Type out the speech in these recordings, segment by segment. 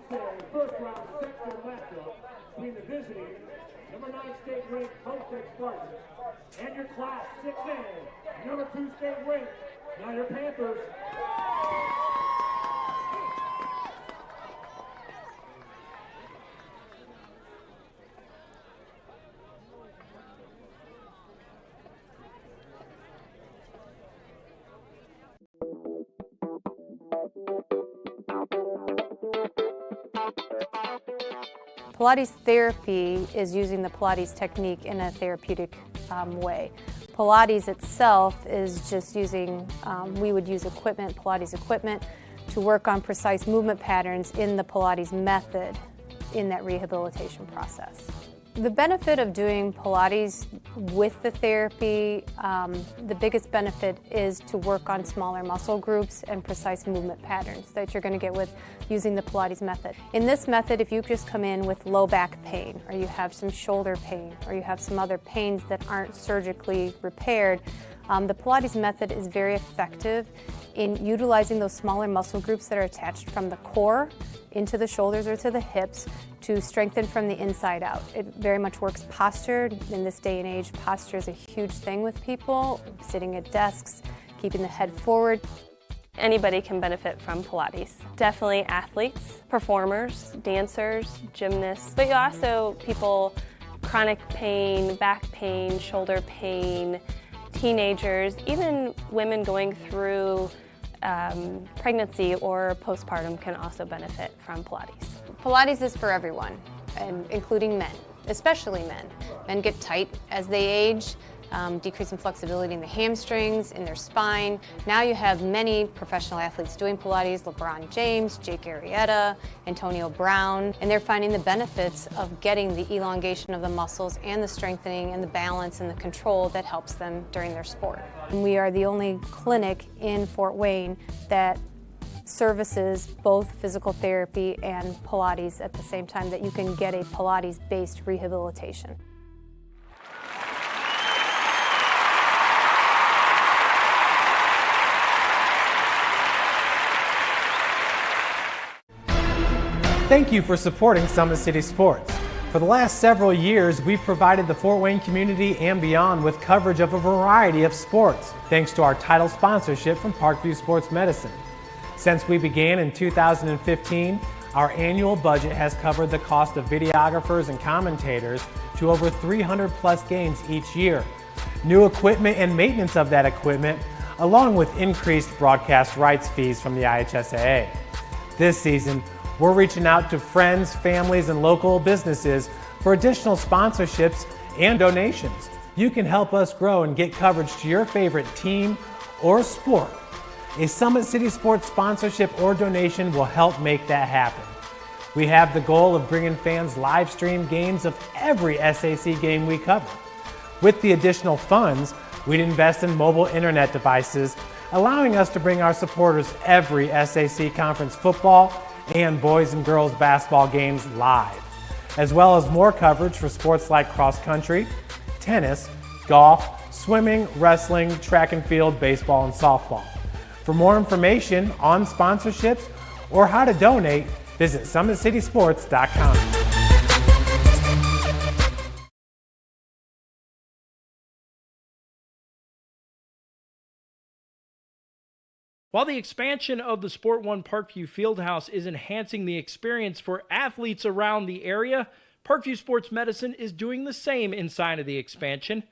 Homestead first-round sectional matchup between the visiting number 9 state-ranked Ortho Express and your Class 6A number 2 state-ranked Snider Panthers. Pilates therapy is using the Pilates technique in a therapeutic way. Pilates itself is just using, we would use equipment, Pilates equipment, to work on precise movement patterns in the Pilates method in that rehabilitation process. The benefit of doing Pilates with the therapy, the biggest benefit is to work on smaller muscle groups and precise movement patterns that you're going to get with using the Pilates method. In this method, if you just come in with low back pain, or you have some shoulder pain, or you have some other pains that aren't surgically repaired, the Pilates method is very effective in utilizing those smaller muscle groups that are attached from the core into the shoulders or to the hips to strengthen from the inside out. It very much works posture. In this day and age, posture is a huge thing with people, sitting at desks, keeping the head forward. Anybody can benefit from Pilates. Definitely athletes, performers, dancers, gymnasts, but also people, chronic pain, back pain, shoulder pain, teenagers, even women going through pregnancy or postpartum can also benefit from Pilates. Pilates is for everyone, and including men, especially men. Men get tight as they age, decreasing flexibility in the hamstrings, in their spine. Now you have many professional athletes doing Pilates, LeBron James, Jake Arrieta, Antonio Brown, and they're finding the benefits of getting the elongation of the muscles and the strengthening and the balance and the control that helps them during their sport. And we are the only clinic in Fort Wayne that services both physical therapy and Pilates at the same time, that you can get a Pilates-based rehabilitation. Thank you for supporting Summit City Sports. For the last several years, we've provided the Fort Wayne community and beyond with coverage of a variety of sports, thanks to our title sponsorship from Parkview Sports Medicine. Since we began in 2015, our annual budget has covered the cost of videographers and commentators to over 300 plus games each year. New equipment and maintenance of that equipment, along with increased broadcast rights fees from the IHSAA. This season, we're reaching out to friends, families, and local businesses for additional sponsorships and donations. You can help us grow and get coverage to your favorite team or sport. A Summit City Sports sponsorship or donation will help make that happen. We have the goal of bringing fans live stream games of every SAC game we cover. With the additional funds, we'd invest in mobile internet devices, allowing us to bring our supporters every SAC conference football and boys and girls basketball games live, as well as more coverage for sports like cross country, tennis, golf, swimming, wrestling, track and field, baseball, and softball. For more information on sponsorships or how to donate, visit SummitCitySports.com. While the expansion of the Sport One Parkview Fieldhouse is enhancing the experience for athletes around the area, Parkview Sports Medicine is doing the same inside of the expansion,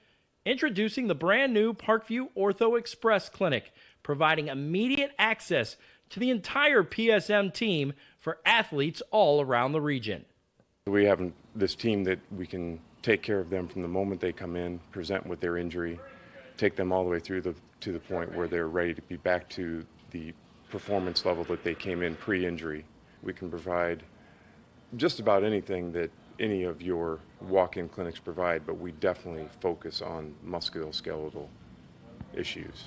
introducing the brand new Parkview Ortho Express Clinic, providing immediate access to the entire PSM team for athletes all around the region. We have this team that we can take care of them from the moment they come in, present with their injury, take them all the way through to the point where they're ready to be back to the performance level that they came in pre-injury. We can provide just about anything that any of your walk-in clinics provide, but we definitely focus on musculoskeletal issues.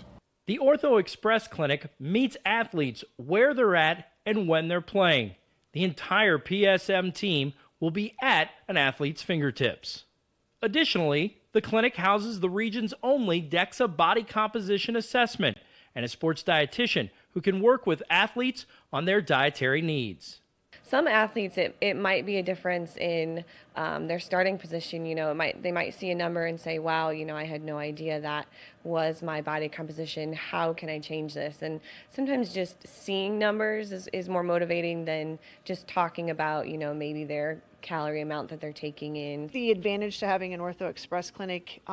The Ortho Express Clinic meets athletes where they're at and when they're playing. The entire PSM team will be at an athlete's fingertips. Additionally, the clinic houses the region's only DEXA body composition assessment and a sports dietitian who can work with athletes on their dietary needs. Some athletes, it might be a difference in their starting position. They might see a number and say, wow, I had no idea that was my body composition. How can I change this? And sometimes just seeing numbers is more motivating than just talking about, maybe their calorie amount that they're taking in. The advantage to having an Ortho Express clinic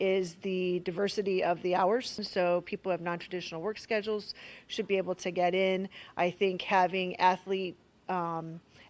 is the diversity of the hours. So people who have non-traditional work schedules should be able to get in. I think having athlete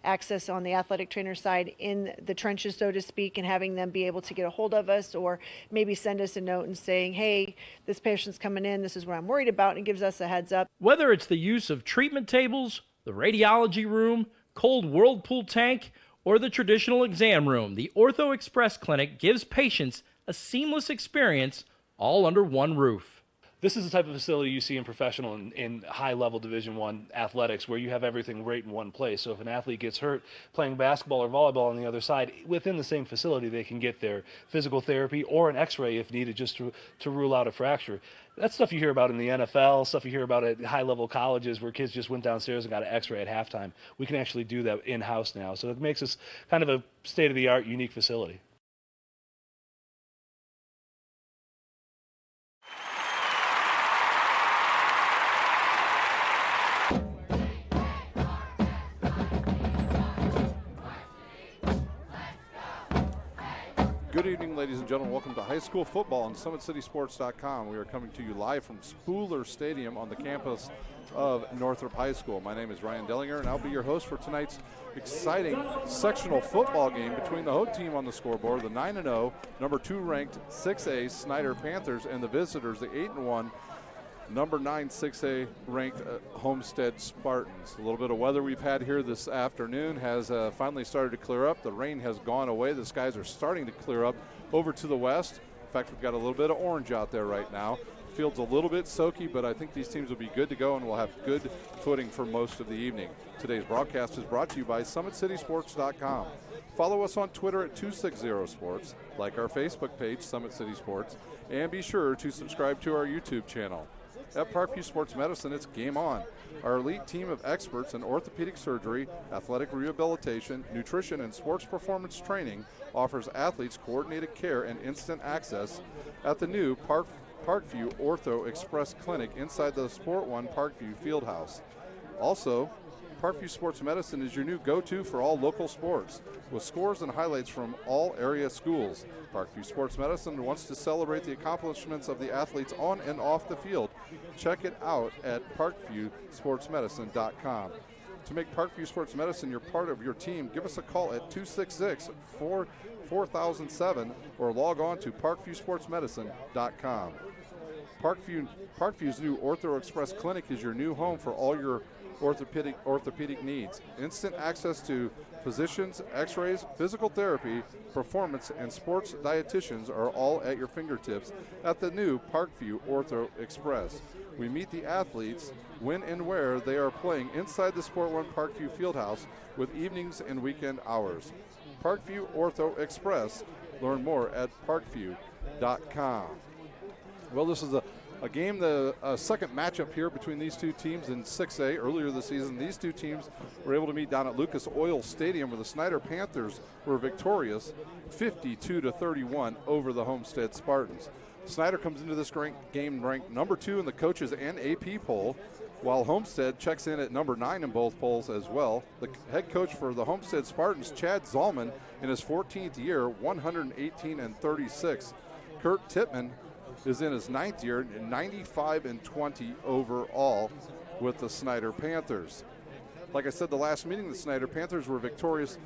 access on the athletic trainer side in the trenches, so to speak, and having them be able to get a hold of us or maybe send us a note and saying, hey, this patient's coming in, this is what I'm worried about, and it gives us a heads up. Whether it's the use of treatment tables, the radiology room, cold whirlpool tank, or the traditional exam room, the Ortho Express Clinic gives patients a seamless experience all under one roof. This is the type of facility you see in professional and high-level Division I athletics, where you have everything right in one place. So if an athlete gets hurt playing basketball or volleyball on the other side, within the same facility, they can get their physical therapy or an x-ray if needed, just to rule out a fracture. That's stuff you hear about in the NFL, stuff you hear about at high-level colleges where kids just went downstairs and got an x-ray at halftime. We can actually do that in-house now. So it makes us kind of a state-of-the-art, unique facility. Good evening, ladies and gentlemen. Welcome to high school football on SummitCitySports.com. We are coming to you live from Spooler Stadium on the campus of Northrop High School. My name is Ryan Dellinger, and I'll be your host for tonight's exciting sectional football game between the home team on the scoreboard, the 9-0, number 2 ranked 6A Snider Panthers, and the visitors, the 8-1, number 9 6A ranked Homestead Spartans. A little bit of weather we've had here this afternoon has finally started to clear up. The rain has gone away. The skies are starting to clear up over to the west. In fact, we've got a little bit of orange out there right now. The field's a little bit soaky, but I think these teams will be good to go and we'll have good footing for most of the evening. Today's broadcast is brought to you by SummitCitySports.com. Follow us on Twitter at 260sports, like our Facebook page, Summit City Sports, and be sure to subscribe to our YouTube channel. At Parkview Sports Medicine, it's game on. Our elite team of experts in orthopedic surgery, athletic rehabilitation, nutrition, and sports performance training offers athletes coordinated care and instant access at the new Parkview Ortho Express Clinic inside the Sport One Parkview Fieldhouse. Also, Parkview Sports Medicine is your new go-to for all local sports, with scores and highlights from all area schools. Parkview Sports Medicine wants to celebrate the accomplishments of the athletes on and off the field. Check it out at parkviewsportsmedicine.com. To make Parkview Sports Medicine your part of your team, give us a call at 266-4007 or log on to parkviewsportsmedicine.com. Parkview's new Ortho Express Clinic is your new home for all your orthopedic needs. Instant access to physicians, x-rays, physical therapy, performance, and sports dietitians are all at your fingertips at the new Parkview Ortho Express. We meet the athletes when and where they are playing inside the Sport One Parkview Fieldhouse with evenings and weekend hours. Parkview Ortho Express. Learn more at parkview.com. Well, this is a game, the second matchup here between these two teams in 6A. Earlier this season, these two teams were able to meet down at Lucas Oil Stadium, where the Snider Panthers were victorious 52-31 over the Homestead Spartans. Snider comes into this game ranked number 2 in the coaches and AP poll, while Homestead checks in at number 9 in both polls as well. The head coach for the Homestead Spartans, Chad Zalman, in his 14th year, 118-36. Kurt Tippmann is in his 9th year, 95-20 overall with the Snider Panthers. Like I said, the last meeting, the Snider Panthers were victorious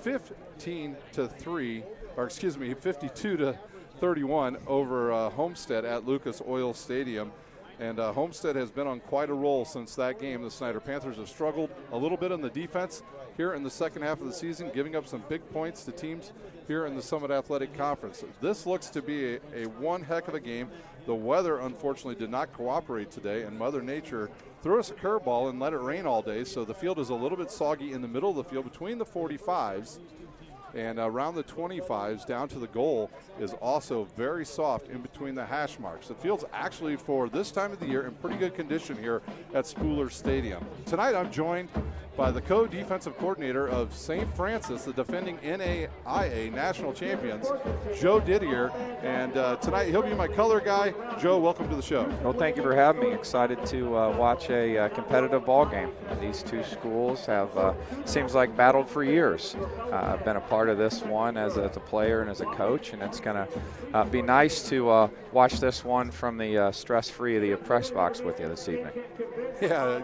52-31 over Homestead at Lucas Oil Stadium. And Homestead has been on quite a roll since that game. The Snider Panthers have struggled a little bit in the defense here in the second half of the season, giving up some big points to teams here in the Summit Athletic Conference. This looks to be a one heck of a game. The weather, unfortunately, did not cooperate today, and Mother Nature threw us a curveball and let it rain all day, so the field is a little bit soggy in the middle of the field between the 45s. And around the 25s down to the goal is also very soft in between the hash marks. The field's actually, for this time of the year, in pretty good condition here at Spooler Stadium. Tonight I'm joined by the co-defensive coordinator of St. Francis, the defending NAIA national champions, Joe Didier. And tonight he'll be my color guy. Joe, welcome to the show. Well, thank you for having me. Excited to watch a competitive ball game. These two schools have, seems like, battled for years. I've been a part of this one as a player and as a coach, and it's going to be nice to watch this one from the stress-free of the press box with you this evening. Yeah,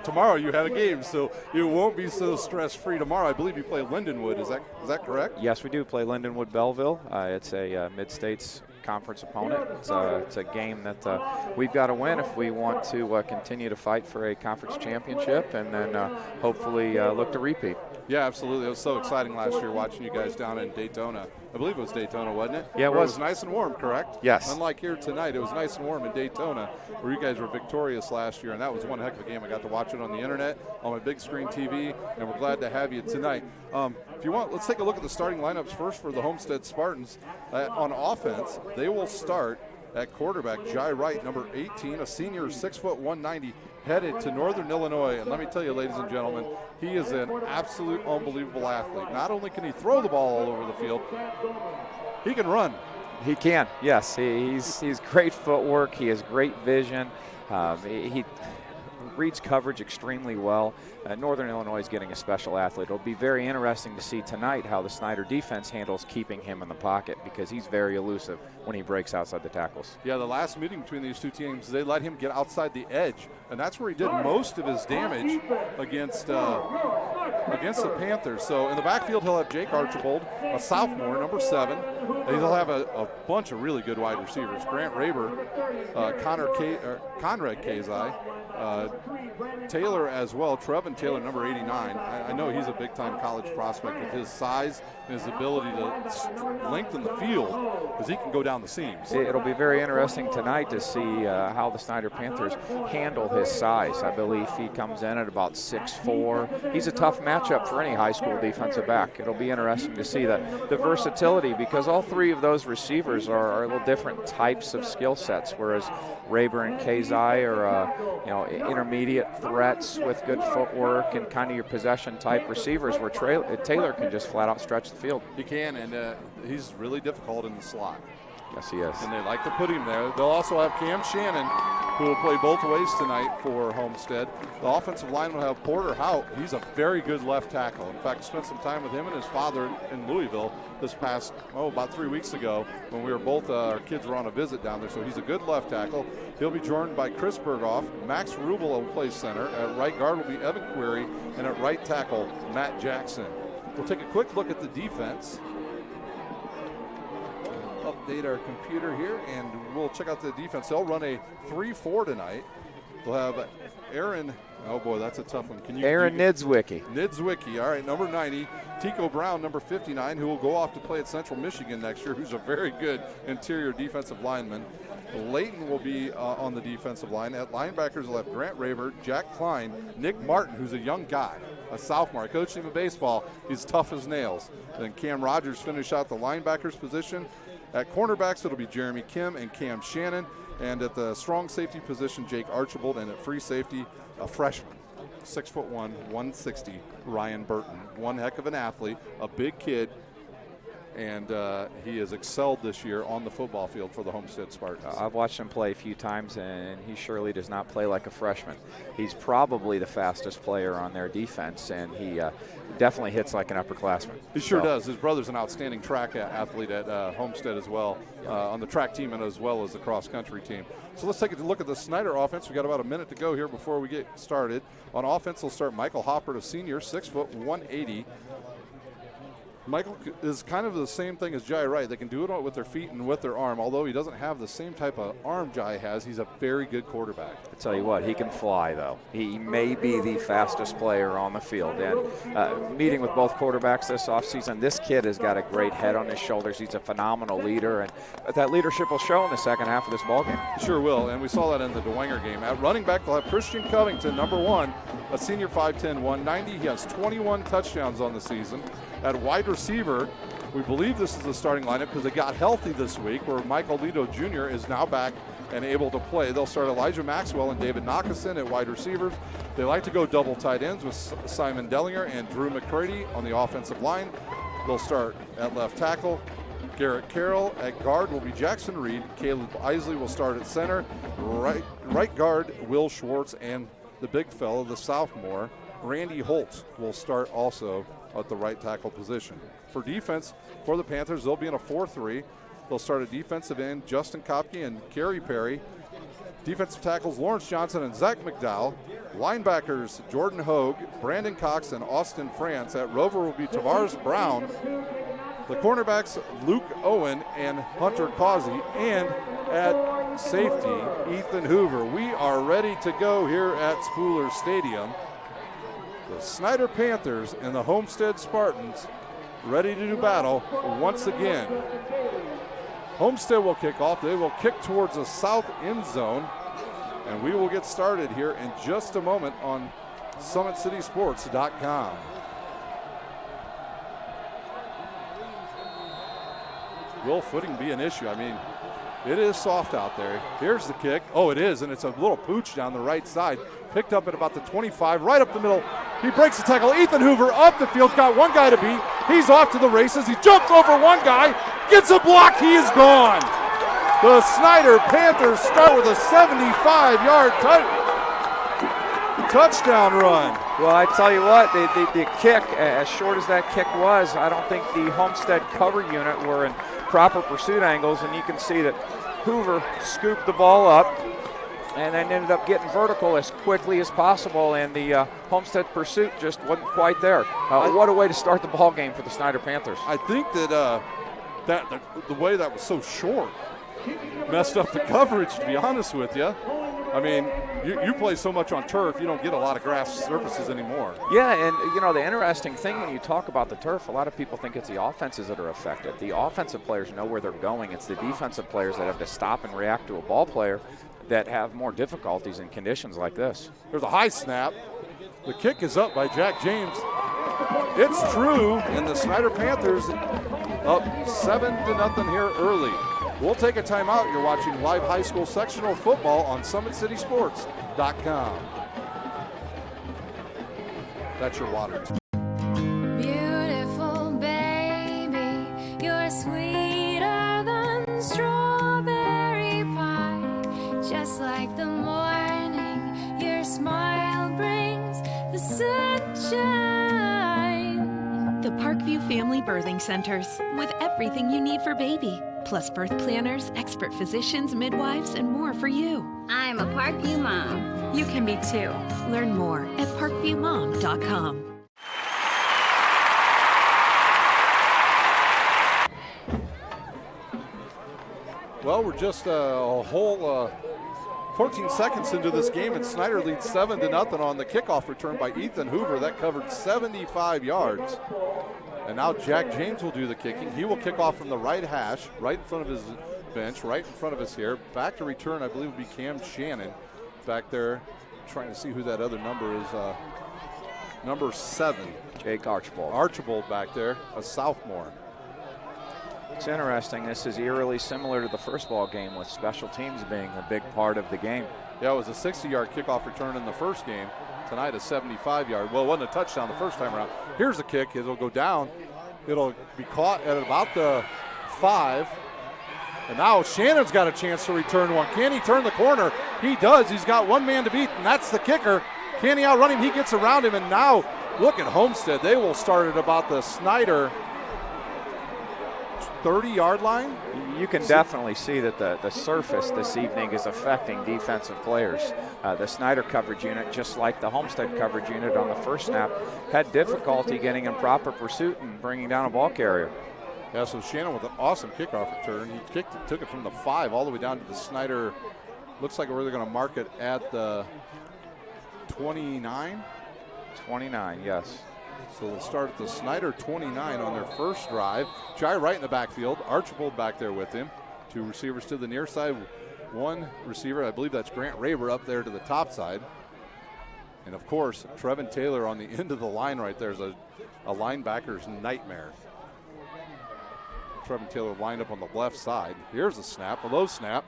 tomorrow you have a game, so you won't be so stress-free tomorrow. I believe you play Lindenwood. Is that correct? Yes, we do play Lindenwood Belleville. It's a mid-states conference opponent. It's a game that we've got to win if we want to continue to fight for a conference championship and then hopefully look to repeat. Yeah, absolutely. It was so exciting last year watching you guys down in Daytona. I believe it was Daytona, wasn't it? Yeah, it was. Where it was nice and warm, correct? Yes. Unlike here tonight, it was nice and warm in Daytona, where you guys were victorious last year, and that was one heck of a game. I got to watch it on the internet, on my big screen TV, and we're glad to have you tonight. If you want, let's take a look at the starting lineups first for the Homestead Spartans. On offense, they will start at quarterback, Jai Wright, number 18, a senior, 6'1", 190, headed to Northern Illinois. And let me tell you, ladies and gentlemen, he is an absolute unbelievable athlete. Not only can he throw the ball all over the field, he can run. He can, yes. He's great footwork. He has great vision. He reads coverage extremely well. Northern Illinois is getting a special athlete. It'll be very interesting to see tonight how the Snider defense handles keeping him in the pocket, because he's very elusive when he breaks outside the tackles. Yeah, the last meeting between these two teams, they let him get outside the edge, and that's where he did most of his damage against the Panthers. So in the backfield, he'll have Jake Archibald, a sophomore, number 7. He'll have a bunch of really good wide receivers. Grant Raber, Conrad Kazai, Taylor as well. Trevin Taylor, number 89. I know he's a big-time college prospect with his size and his ability to lengthen the field, because he can go down the seams. It'll be very interesting tonight to see how the Snider Panthers handle his size. I believe he comes in at about 6'4". He's a tough matchup for any high school defensive back. It'll be interesting to see the versatility, because all three of those receivers are a little different types of skill sets, whereas Raber and Kazai are intermediate threats with good footwork and kind of your possession type receivers, where Taylor can just flat out stretch the field. He can, and he's really difficult in the slot. Yes, he is. And they like to put him there. They'll also have Cam Shannon, who will play both ways tonight for Homestead. The offensive line will have Porter Hout. He's a very good left tackle. In fact, I spent some time with him and his father in Louisville this past, about 3 weeks ago, when we were both, our kids were on a visit down there. So he's a good left tackle. He'll be joined by Chris Berghoff. Max Rubel will play center. At right guard will be Evan Query. And at right tackle, Matt Jackson. We'll take a quick look at the defense. Update our computer here, and we'll check out the defense. They'll run a 3-4 tonight. They'll have Aaron, oh boy, that's a tough one. Aaron Nidzwicki. Nidzwicki, all right, number 90. Tico Brown, number 59, who will go off to play at Central Michigan next year, who's a very good interior defensive lineman. Layton will be on the defensive line. At linebackers, we'll have Grant Raber, Jack Klein, Nick Martin, who's a young guy, a sophomore. I coached him in baseball. He's tough as nails. Then Cam Rogers finish out the linebackers position. At cornerbacks, it'll be Jeremy Kim and Cam Shannon. And at the strong safety position, Jake Archibald. And at free safety, a freshman, 6'1", 160, Ryan Burton. One heck of an athlete, a big kid. And he has excelled this year on the football field for the Homestead Spartans. I've watched him play a few times, and he surely does not play like a freshman. He's probably the fastest player on their defense, and he definitely hits like an upperclassman. He sure does. His brother's an outstanding track athlete at Homestead as well, on the track team and as well as the cross-country team. So let's take a look at the Snider offense. We've got about a minute to go here before we get started. On offense, we'll start Michael Hoppert, a senior, 6', 180. Michael is kind of the same thing as Jai Wright. They can do it with their feet and with their arm. Although he doesn't have the same type of arm Jai has, he's a very good quarterback. I tell you what, he can fly, though. He may be the fastest player on the field. And meeting with both quarterbacks this offseason, this kid has got a great head on his shoulders. He's a phenomenal leader, and that leadership will show in the second half of this ballgame. Sure will, and we saw that in the DeWanger game. At running back, they'll have Christian Covington, number 1, a senior, 5'10", 190. He has 21 touchdowns on the season. At wide receiver, we believe this is the starting lineup because they got healthy this week, where Michael Lito Jr. is now back and able to play. They'll start Elijah Maxwell and David Knockason at wide receivers. They like to go double tight ends with Simon Dellinger and Drew McCready on the offensive line. They'll start at left tackle. Garrett Carroll at guard will be Jackson Reed. Caleb Isley will start at center. Right guard, Will Schwartz, and the big fellow, the sophomore, Randy Holt, will start also at the right tackle position. For defense, for the Panthers, they'll be in a 4-3. They'll start at defensive end, Justin Kopke and Gary Perry. Defensive tackles, Lawrence Johnson and Zach McDowell. Linebackers, Jordan Hogue, Brandon Cox, and Austin France. At Rover will be Tavares Brown. The cornerbacks, Luke Owen and Hunter Causey. And at safety, Ethan Hoover. We are ready to go here at Spooler Stadium. The Snider Panthers and the Homestead Spartans ready to do battle once again. Homestead will kick off. They will kick towards the south end zone. And we will get started here in just a moment on SummitCitySports.com. Will footing be an issue? I mean, it is soft out there. Here's the kick. Oh, it is, and it's a little pooch down the right side. Picked up at about the 25, right up the middle. He breaks the tackle. Ethan Hoover up the field, got one guy to beat. He's off to the races. He jumps over one guy, gets a block. He is gone. The Snider Panthers start with a 75-yard touchdown run. Well, I tell you what, the kick, as short as that kick was, I don't think the Homestead cover unit were in proper pursuit angles, and you can see that Hoover scooped the ball up and then ended up getting vertical as quickly as possible, and the Homestead pursuit just wasn't quite there. What a way to start the ball game for the Snider Panthers. I think that the way that was so short messed up the coverage, to be honest with you. I mean, you play so much on turf, you don't get a lot of grass surfaces anymore. Yeah, and you know, the interesting thing when you talk about the turf, a lot of people think it's the offenses that are affected. The offensive players know where they're going. It's the defensive players that have to stop and react to a ball player that have more difficulties in conditions like this. There's a high snap. The kick is up by Jack James. It's true, and the Snider Panthers up 7-0 here early. We'll take a timeout. You're watching live high school sectional football on SummitCitySports.com. That's your water. Beautiful baby, you're sweeter than strawberry pie. Just like the morning, your smile brings the sunshine. The Parkview Family Birthing Centers, with everything you need for baby. Plus birth planners, expert physicians, midwives, and more for you. I'm a Parkview mom. You can be too. Learn more at parkviewmom.com. Well, we're just a whole 14 seconds into this game, and Snider leads 7-0 on the kickoff return by Ethan Hoover. That covered 75 yards. And now Jack James will do the kicking. He will kick off from the right hash, right in front of his bench, right in front of us here. Back to return, I believe, will be Cam Shannon back there, trying to see who that other number is. Number 7. Jake Archibald. Archibald back there, a sophomore. It's interesting. This is eerily similar to the first ball game, with special teams being a big part of the game. Yeah, it was a 60-yard kickoff return in the first game. Tonight a 75-yard. Well, it wasn't a touchdown the first time around. Here's the kick. It'll go down. It'll be caught at about the 5. And now Shannon's got a chance to return one. Can he turn the corner? He does. He's got one man to beat, and that's the kicker. Can he outrun him? He gets around him, and now look at Homestead. They will start at about the Snider 30-yard line. You can definitely see that the surface this evening is affecting defensive players. The Snider coverage unit, just like the Homestead coverage unit on the first snap, had difficulty getting in proper pursuit and bringing down a ball carrier. Yeah, so Shannon with an awesome kickoff return. He took it from the 5 all the way down to the Snider. Looks like we're really going to mark it at the 29. 29, yes. So we'll start at the Snider 29 on their first drive. Jai Wright in the backfield. Archibald back there with him. 2 receivers to the near side. 1 receiver, I believe that's Grant Raber up there to the top side. And of course, Trevin Taylor on the end of the line right there is a linebacker's nightmare. Trevin Taylor lined up on the left side. Here's a snap, a low snap.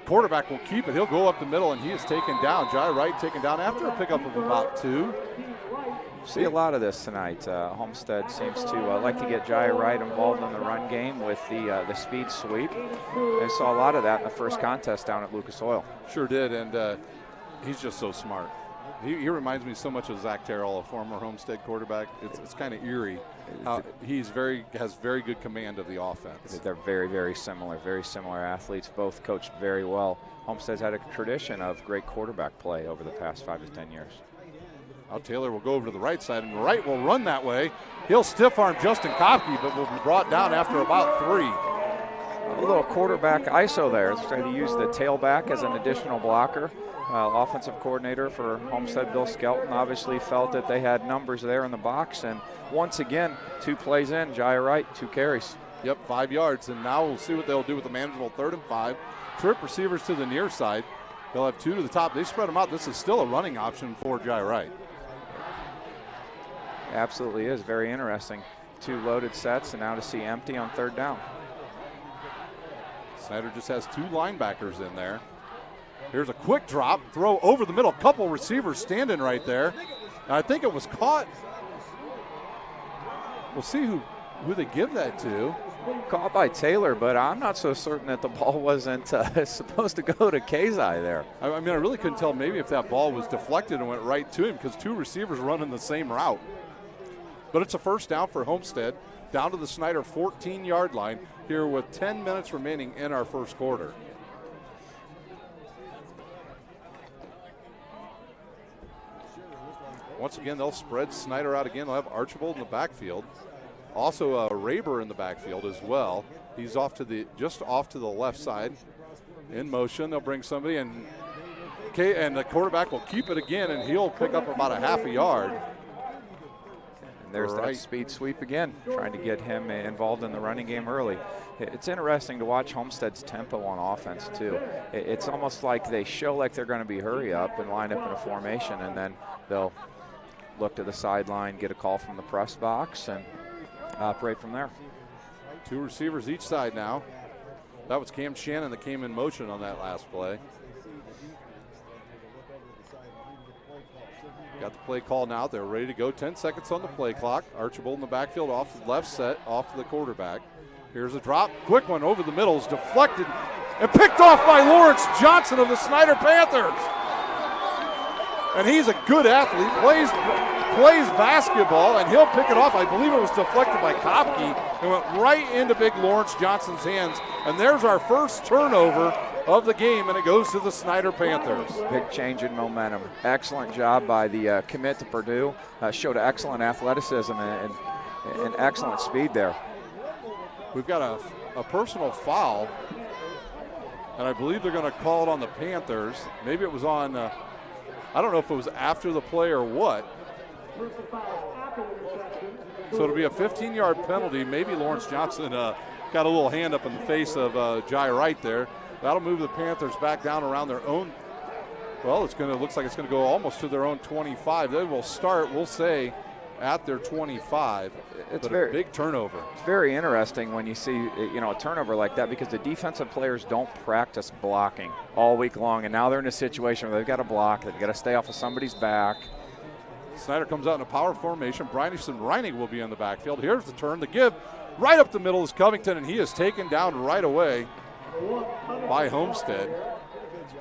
quarterback will keep it. He'll go up the middle, and he is taken down. Jai Wright taken down after a pickup of about 2. See a lot of this tonight. Homestead seems to like to get Jai Wright involved in the run game with the speed sweep. I saw a lot of that in the first contest down at Lucas Oil. Sure did, and he's just so smart. He reminds me so much of Zach Terrell, a former Homestead quarterback. It's kind of eerie. Has very good command of the offense. They're very, very similar athletes, both coached very well. Homestead's had a tradition of great quarterback play over the past 5 to 10 years. Now Taylor will go over to the right side, and Wright will run that way. He'll stiff arm Justin Kopke, but will be brought down after about 3. A little quarterback ISO there. Trying to use the tailback as an additional blocker. Offensive coordinator for Homestead, Bill Skelton, obviously felt that they had numbers there in the box. And once again, 2 plays in, Jai Wright, 2 carries. Yep, 5 yards. And now we'll see what they'll do with the manageable 3rd and 5. Trip receivers to the near side. They'll have 2 to the top. They spread them out. This is still a running option for Jai Wright. Absolutely is. Very interesting. 2 loaded sets, and now to see empty on 3rd down. Snider just has 2 linebackers in there. Here's a quick drop, throw over the middle. Couple receivers standing right there. And I think it was caught. We'll see who they give that to. Caught by Taylor, but I'm not so certain that the ball wasn't supposed to go to Kazai there. I mean, I really couldn't tell maybe if that ball was deflected and went right to him because 2 receivers running the same route. But it's a first down for Homestead, down to the Snider 14-yard line here with 10 minutes remaining in our first quarter. Once again, they'll spread Snider out again. They'll have Archibald in the backfield. Also, Raber in the backfield as well. He's just off to the left side. In motion, they'll bring somebody, and the quarterback will keep it again, and he'll pick up about a half a yard. And there's that speed sweep again, trying to get him involved in the running game early. It's interesting to watch Homestead's tempo on offense, too. It's almost like they show like they're going to be hurry up and line up in a formation, and then they'll look to the sideline, get a call from the press box, and operate from there. 2 receivers each side now. That was Cam Shannon that came in motion on that last play. Got the play call now. They're ready to go. 10 seconds on the play clock. Archibald in the backfield off the left set, off to the quarterback. Here's a drop. Quick one over the middle is deflected and picked off by Lawrence Johnson of the Snider Panthers. And he's a good athlete, plays basketball, and he'll pick it off. I believe it was deflected by Kopke and went right into big Lawrence Johnson's hands. And there's our first turnover of the game, and it goes to the Snider Panthers. Big change in momentum. Excellent job by the commit to Purdue. Showed excellent athleticism and excellent speed there. We've got a personal foul, and I believe they're going to call it on the Panthers. Maybe it was on, I don't know if it was after the play or what. So it'll be a 15-yard penalty. Maybe Lawrence Johnson got a little hand up in the face of Jai Wright there. That'll move the Panthers back down around their own. Well, looks like it's going to go almost to their own 25. They will start, we'll say, at their 25. It's a big turnover. It's very interesting when you see a turnover like that, because the defensive players don't practice blocking all week long, and now they're in a situation where they've got to block. They've got to stay off of somebody's back. Snider comes out in a power formation. Brynison Reining will be in the backfield. Here's the turn. The give right up the middle is Covington, and he is taken down right away by Homestead.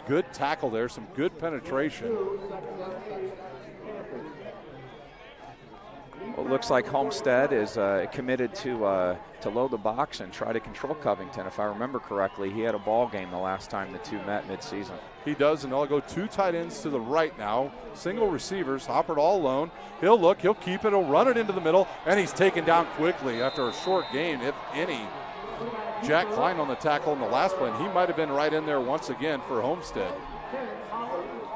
Good tackle there, some good penetration. Well, it looks like Homestead is committed to load the box and try to control Covington. If I remember correctly, he had a ball game the last time the two met midseason. He does, and they'll go 2 tight ends to the right now. Single receivers, Hoppert all alone. He'll look, he'll keep it, he'll run it into the middle, and he's taken down quickly after a short gain, if any. Jack Klein on the tackle in the last play, and he might have been right in there once again for Homestead.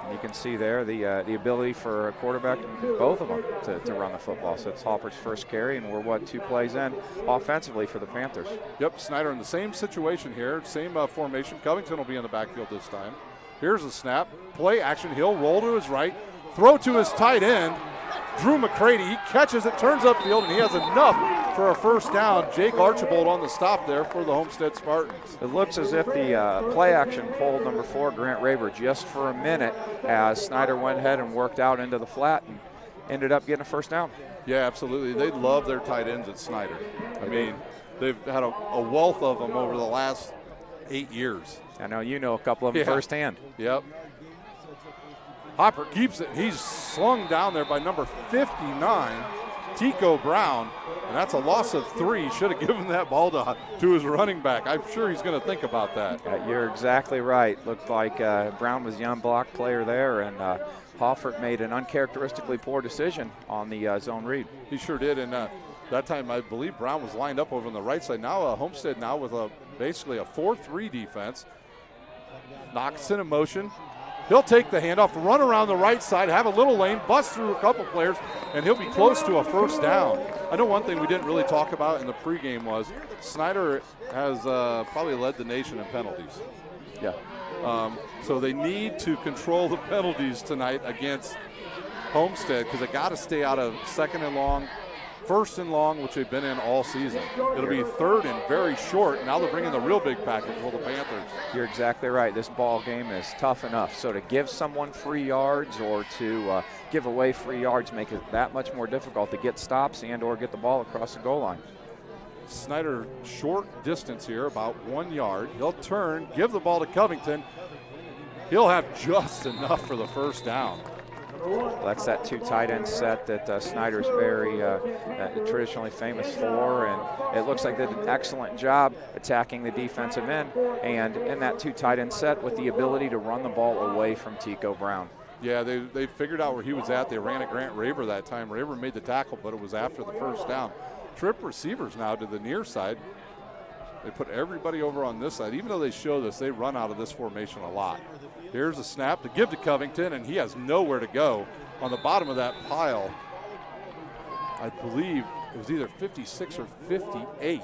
You can see there the ability for a quarterback, both of them, to run the football. So it's Hopper's first carry, and we're 2 plays in offensively for the Panthers. Yep, Snider in the same situation here, same formation. Covington will be in the backfield this time. Here's a snap, play action. He'll roll to his right, throw to his tight end, Drew McCready. He catches it, turns upfield, and he has enough for a first down. Jake Archibald on the stop there for the Homestead Spartans. It looks as if the play action pulled number 4, Grant Raber, just for a minute as Snider went ahead and worked out into the flat and ended up getting a first down. Yeah, absolutely. They love their tight ends at Snider. I mean, they've had a wealth of them over the last 8 years. I know you know a couple of them firsthand. Yep. Hopper keeps it. He's slung down there by number 59, Tico Brown, and that's a loss of 3. Should have given that ball to his running back. I'm sure he's going to think about that. You're exactly right. Looked like Brown was the unblocked player there, and Hoffert made an uncharacteristically poor decision on the zone read. He sure did, and that time I believe Brown was lined up over on the right side. Now Homestead now with basically a 4-3 defense. Knoxon in motion. He'll take the handoff, run around the right side, have a little lane, bust through a couple players, and he'll be close to a first down. I know one thing we didn't really talk about in the pregame was Snider has probably led the nation in penalties. Yeah. So they need to control the penalties tonight against Homestead because they got to stay out of second and long, first and long, which they've been in all season. It'll be third and very short. Now they're bringing the real big package for the Panthers. You're exactly right. This ball game is tough enough. So to give someone free yards or to give away free yards make it that much more difficult to get stops and or get the ball across the goal line. Snider short distance here, about 1 yard. He'll turn, give the ball to Covington. He'll have just enough for the first down. Well, that's that 2 tight end set that Snider's very traditionally famous for, and it looks like they did an excellent job attacking the defensive end, and in that 2 tight end set with the ability to run the ball away from Tico Brown. Yeah, they figured out where he was at. They ran at Grant Raber that time. Raber made the tackle, but it was after the first down. Trip receivers now to the near side. They put everybody over on this side. Even though they show this, they run out of this formation a lot. Here's a snap to give to Covington, and he has nowhere to go. On the bottom of that pile, I believe it was either 56 or 58.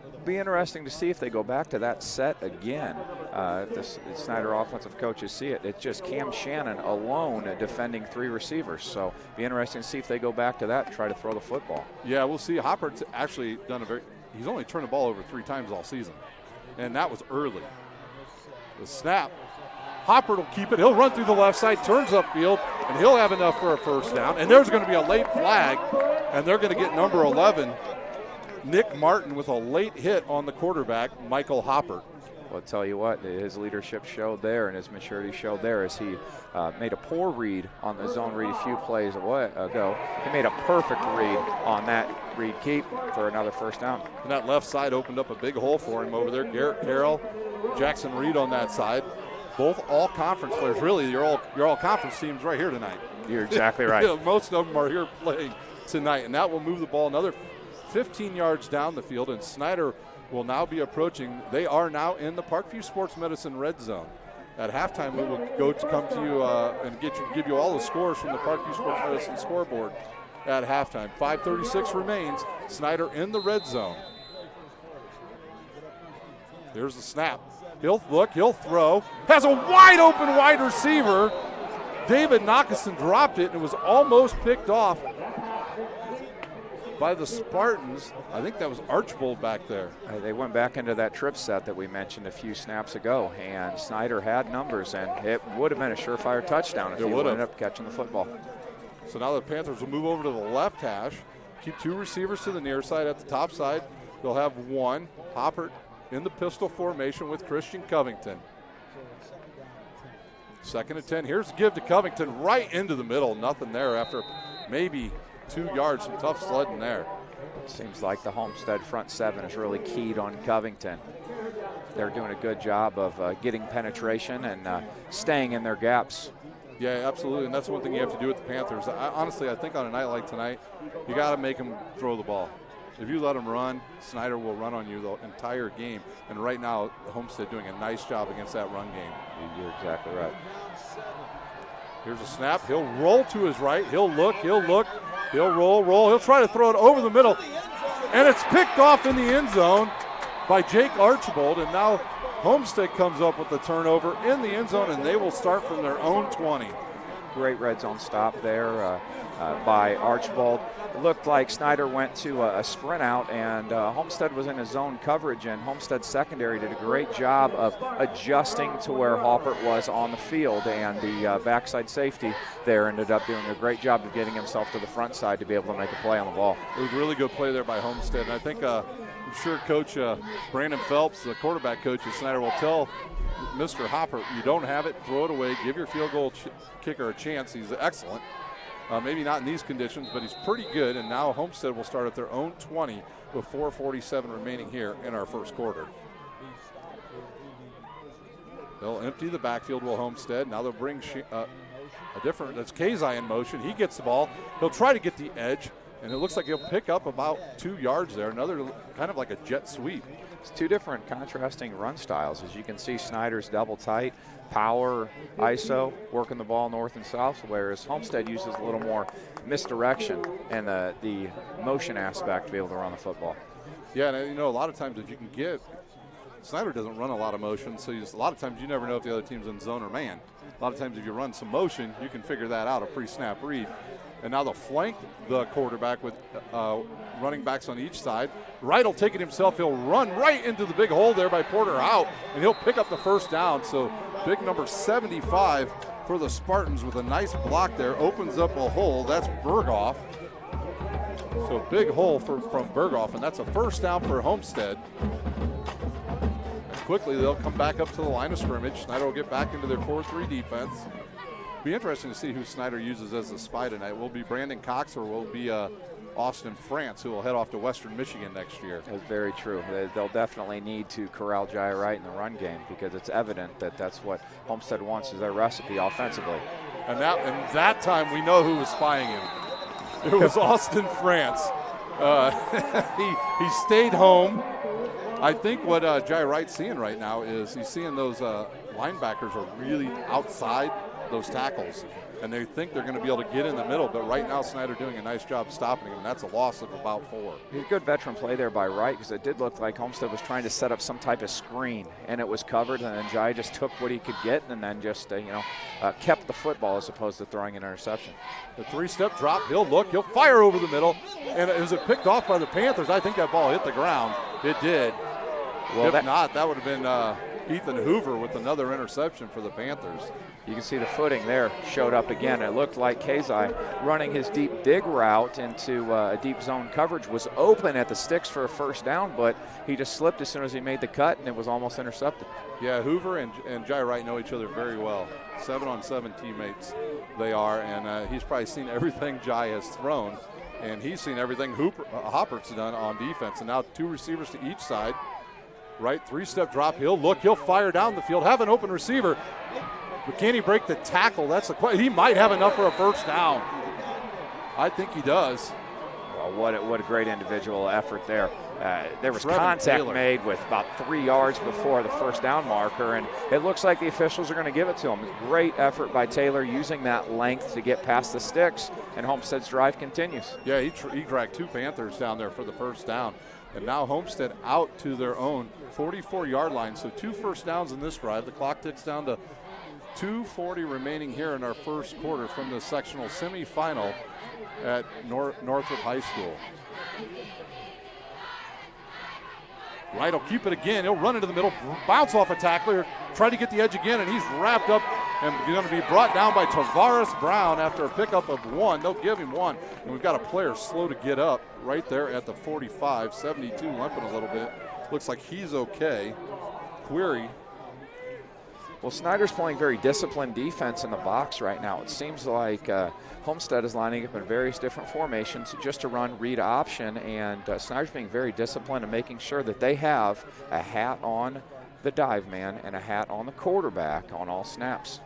It'll be interesting to see if they go back to that set again. If the Snider offensive coaches see it. It's just Cam Shannon alone defending 3 receivers. So be interesting to see if they go back to that and try to throw the football. Yeah, we'll see. Hopper's actually done he's only turned the ball over 3 times all season, and that was early. The snap. Hopper will keep it. He'll run through the left side, turns upfield, and he'll have enough for a first down. And there's going to be a late flag, and they're going to get number 11, Nick Martin, with a late hit on the quarterback, Michael Hopper. Well, I'll tell you what, his leadership showed there and his maturity showed there as he made a poor read on the zone read a few plays ago. He made a perfect read on that read keep for another first down. And that left side opened up a big hole for him over there. Garrett Carroll, Jackson Reed on that side. Both all-conference players. Really, your all-conference teams right here tonight. You're exactly right. Yeah, most of them are here playing tonight, and that will move the ball another 15 yards down the field, and Snider will now be approaching. They are now in the Parkview Sports Medicine red zone. At halftime, we will come to you and give you all the scores from the Parkview Sports Medicine scoreboard at halftime. 5:36 remains. Snider in the red zone. There's the snap. He'll look, he'll throw. Has a wide receiver. David Knockison dropped it, and it was almost picked off by the Spartans. I think that was Archibald back there. They went back into that trip set that we mentioned a few snaps ago, and Snider had numbers, and it would have been a surefire touchdown if he would ended up catching the football. So now the Panthers will move over to the left hash, keep 2 receivers to the near side. At the top side, they'll have 1. Hopper in the pistol formation with Christian Covington. 2nd and 10. Here's the give to Covington right into the middle. Nothing there after maybe 2 yards. Some tough sledding there. Seems like the Homestead front 7 is really keyed on Covington. They're doing a good job of getting penetration and staying in their gaps. Yeah, absolutely, and that's one thing you have to do with the Panthers. Honestly, I think on a night like tonight, you got to make them throw the ball. If you let them run, Snider will run on you the entire game. And right now, Homestead doing a nice job against that run game. You're exactly right. Here's a snap. He'll roll to his right. He'll look. He'll roll. He'll try to throw it over the middle. And it's picked off in the end zone by Jake Archibald. And now Homestead comes up with the turnover in the end zone, and they will start from their own 20. Great red zone stop there. by Archibald. It looked like Snider went to a sprint out, and Homestead was in his zone coverage, and Homestead's secondary did a great job of adjusting to where Halpert was on the field, and the backside safety there ended up doing a great job of getting himself to the front side to be able to make a play on the ball. It was a really good play there by Homestead, and I think I'm sure Coach Brandon Phelps, the quarterback coach at Snider, will tell Mr. Hopper, you don't have it, throw it away, give your field goal kicker a chance. He's excellent. Maybe not in these conditions, but he's pretty good. And now Homestead will start at their own 20 with 4:47 remaining here in our first quarter. They'll empty the backfield, will Homestead. Now they'll bring that's Kazai in motion. He gets the ball. He'll try to get the edge, and it looks like he'll pick up about 2 yards there. Another kind of like a jet sweep. It's two different contrasting run styles. As you can see, Snider's double tight, power, ISO, working the ball north and south, whereas Homestead uses a little more misdirection and the motion aspect to be able to run the football. Yeah, and a lot of times if you can get, Snider doesn't run a lot of motion, so a lot of times you never know if the other team's in zone or man. A lot of times if you run some motion, you can figure that out, a pre-snap read. And now they'll flank the quarterback with running backs on each side. Wright will take it himself. He'll run right into the big hole there by Porter out, and he'll pick up the first down. So big number 75 for the Spartans with a nice block there. Opens up a hole. That's Berghoff. So big hole from Berghoff, and that's a first down for Homestead. Quickly, they'll come back up to the line of scrimmage. Snider will get back into their 4-3 defense. Be interesting to see who Snider uses as a spy tonight. Will it be Brandon Cox or will it be Austin France, who will head off to Western Michigan next year? That's very true. They'll definitely need to corral Jai Wright in the run game because it's evident that that's what Homestead wants is their recipe offensively. And that time we know who was spying him. It was Austin France. He stayed home. I think what Jai Wright's seeing right now is he's seeing those linebackers are really outside those tackles, and they think they're going to be able to get in the middle, but right now Snider doing a nice job stopping him, and that's a loss of about 4. A good veteran play there by Wright because it did look like Homestead was trying to set up some type of screen, and it was covered, and then Jai just took what he could get and then just kept the football as opposed to throwing an interception. The 3-step drop, he'll look, he'll fire over the middle, and is it picked off by the Panthers? I think that ball hit the ground. It did. Well, if not, that would have been Ethan Hoover with another interception for the Panthers. You can see the footing there showed up again. It looked like Kazai running his deep dig route into a deep zone coverage was open at the sticks for a first down, but he just slipped as soon as he made the cut, and it was almost intercepted. Yeah, Hoover and Jai Wright know each other very well. 7-on-7 teammates they are, and he's probably seen everything Jai has thrown, and he's seen everything Hoppert's done on defense. And now 2 receivers to each side. Right, 3-step drop, he'll look, he'll fire down the field, have an open receiver. But can he break the tackle? That's the question. He might have enough for a first down. I think he does. Well, what a great individual effort there. There was Trevin contact Taylor made with about 3 yards before the first down marker, and it looks like the officials are going to give it to him. Great effort by Taylor using that length to get past the sticks, and Homestead's drive continues. Yeah, he dragged 2 Panthers down there for the first down. And now Homestead out to their own 44-yard line. So 2 first downs in this drive. The clock ticks down to 2:40 remaining here in our first quarter from the sectional semifinal at Northrop High School. Wright will keep it again. He'll run into the middle, bounce off a tackler, try to get the edge again, and he's wrapped up and going to be brought down by Tavares Brown after a pickup of 1. They'll give him 1. And we've got a player slow to get up right there at the 45, 72, limping a little bit. Looks like he's okay. Query. Well, Snider's playing very disciplined defense in the box right now. It seems like Homestead is lining up in various different formations just to run read option, and Snider's being very disciplined and making sure that they have a hat on the dive man and a hat on the quarterback on all snaps.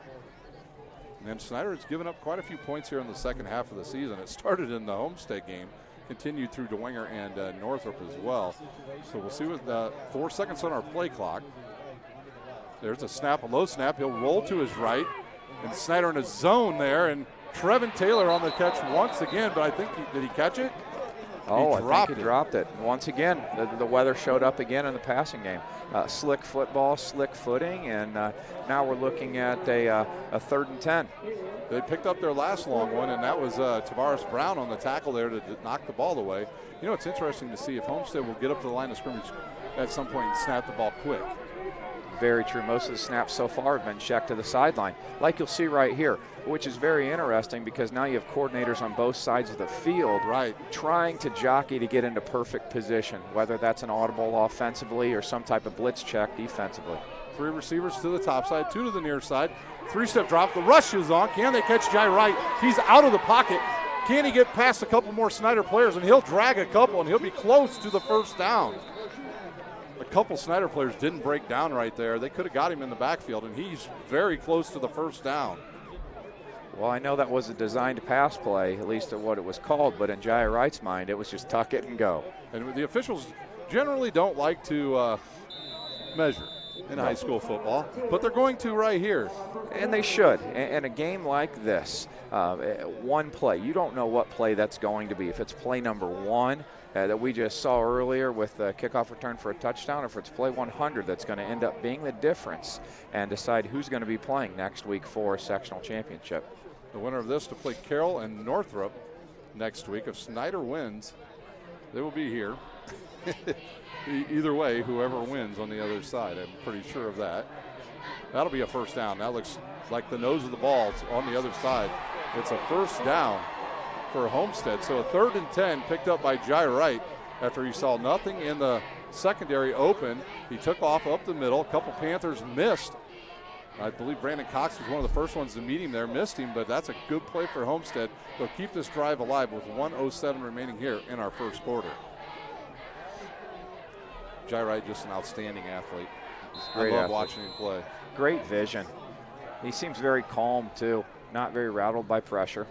And Snider has given up quite a few points here in the second half of the season. It started in the Homestead game, continued through Dwenger and Northrop as well. So we'll see with 4 seconds on our play clock. There's a snap, a low snap. He'll roll to his right. And Snider in a zone there. And Trevin Taylor on the catch once again, but I think did he catch it? Oh, I think he dropped it. Once again, the weather showed up again in the passing game. Slick football, slick footing, and now we're looking at a 3rd and 10. They picked up their last long one, and that was Tavares Brown on the tackle there to knock the ball away. You know, it's interesting to see if Homestead will get up to the line of scrimmage at some point and snap the ball quick. Very true. Most of the snaps so far have been checked to the sideline, like you'll see right here, which is very interesting because now you have coordinators on both sides of the field trying to jockey to get into perfect position, whether that's an audible offensively or some type of blitz check defensively. 3 receivers to the top side, 2 to the near side. 3-step drop. The rush is on. Can they catch Jai Wright? He's out of the pocket. Can he get past a couple more Snider players? And he'll drag a couple, and he'll be close to the first down. A couple Snider players didn't break down right there. They could have got him in the backfield, and he's very close to the first down. Well, I know that was a designed pass play, at least at what it was called, but in Jai Wright's mind, it was just tuck it and go. And the officials generally don't like to measure in high school football, but they're going to right here. And they should. In a game like this, one play, you don't know what play that's going to be. If it's play number 1 that we just saw earlier with the kickoff return for a touchdown, or if it's play 100 that's going to end up being the difference and decide who's going to be playing next week for a sectional championship. The winner of this to play Carroll and Northrop next week. If Snider wins, they will be here. Either way, whoever wins on the other side, I'm pretty sure of that. That'll be a first down. That looks like the nose of the ball. It's on the other side. It's a first down for Homestead. So a 3rd and 10 picked up by Jai Wright after he saw nothing in the secondary open. He took off up the middle. A couple Panthers missed. I believe Brandon Cox was one of the first ones to meet him there, missed him, but that's a good play for Homestead. They'll keep this drive alive with 1:07 remaining here in our first quarter. Jai Wright, just an outstanding athlete. I love watching him play. Great vision. He seems very calm, too, not very rattled by pressure.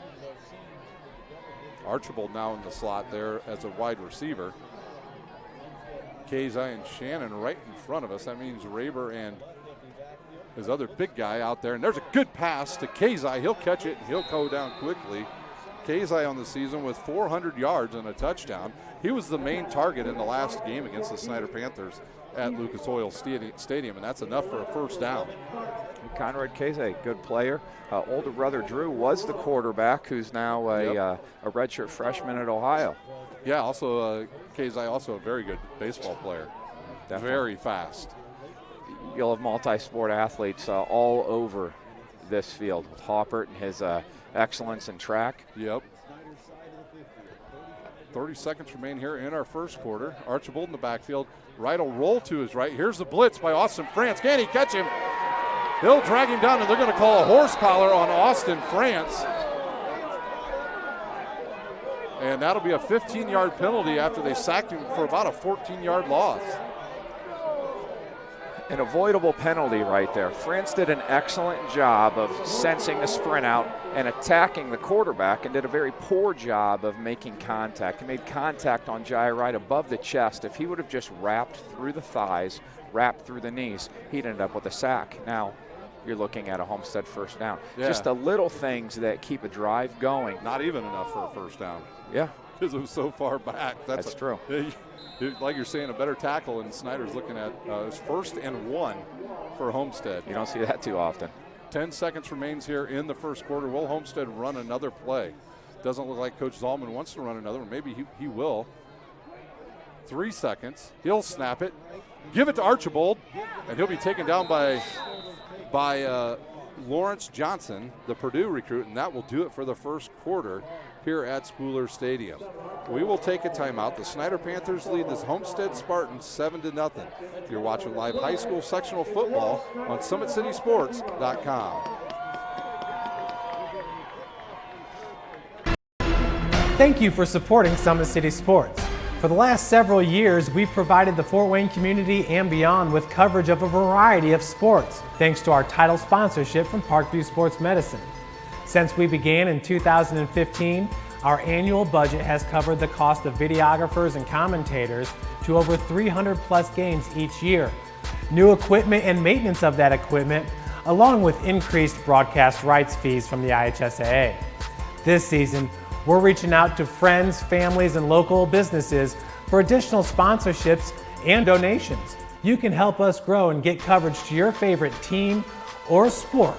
Archibald now in the slot there as a wide receiver. Kazai and Shannon right in front of us. That means Raber and his other big guy out there. And there's a good pass to Kazai. He'll catch it and he'll go down quickly. Kazai on the season with 400 yards and a touchdown. He was the main target in the last game against the Snider Panthers at Lucas Oil Stadium, and that's enough for a first down. Conrad Kazai, good player. Older brother Drew was the quarterback, who's now a redshirt freshman at Ohio. Yeah, also Kazai, also a very good baseball player. Definitely. Very fast. You'll have multi-sport athletes all over this field with Hoppert and his excellence in track. Yep. 30 seconds remain here in our first quarter. Archibald in the backfield. Wright will roll to his right. Here's the blitz by Austin France. Can he catch him? They'll drag him down, and they're going to call a horse collar on Austin France. And that'll be a 15-yard penalty after they sacked him for about a 14-yard loss. An avoidable penalty right there. France did an excellent job of sensing the sprint out and attacking the quarterback, and did a very poor job of making contact. He made contact on Jai Wright above the chest. If he would have just wrapped through the thighs, wrapped through the knees, he'd end up with a sack. Now you're looking at a Homestead first down. Yeah. Just the little things that keep a drive going. Not even enough for a first down. Yeah. Because it was so far back. That's true. Like you're saying, a better tackle, and Snider's looking at his 1st and 1 for Homestead. You don't see that too often. 10 seconds remains here in the first quarter. Will Homestead run another play? Doesn't look like Coach Zalman wants to run another one. Maybe he will. 3 seconds. He'll snap it. Give it to Archibald, and he'll be taken down by Lawrence Johnson, the Purdue recruit, and that will do it for the first quarter here at Spooler Stadium. We will take a timeout. The Snider Panthers lead this Homestead Spartans 7-0. You're watching live high school sectional football on SummitCitySports.com. Thank you for supporting Summit City Sports. For the last several years, we've provided the Fort Wayne community and beyond with coverage of a variety of sports, thanks to our title sponsorship from Parkview Sports Medicine. Since we began in 2015, our annual budget has covered the cost of videographers and commentators to over 300 plus games each year. New equipment and maintenance of that equipment, along with increased broadcast rights fees from the IHSAA. This season, We're reaching out to friends, families, and local businesses for additional sponsorships and donations. You can help us grow and get coverage to your favorite team or sport.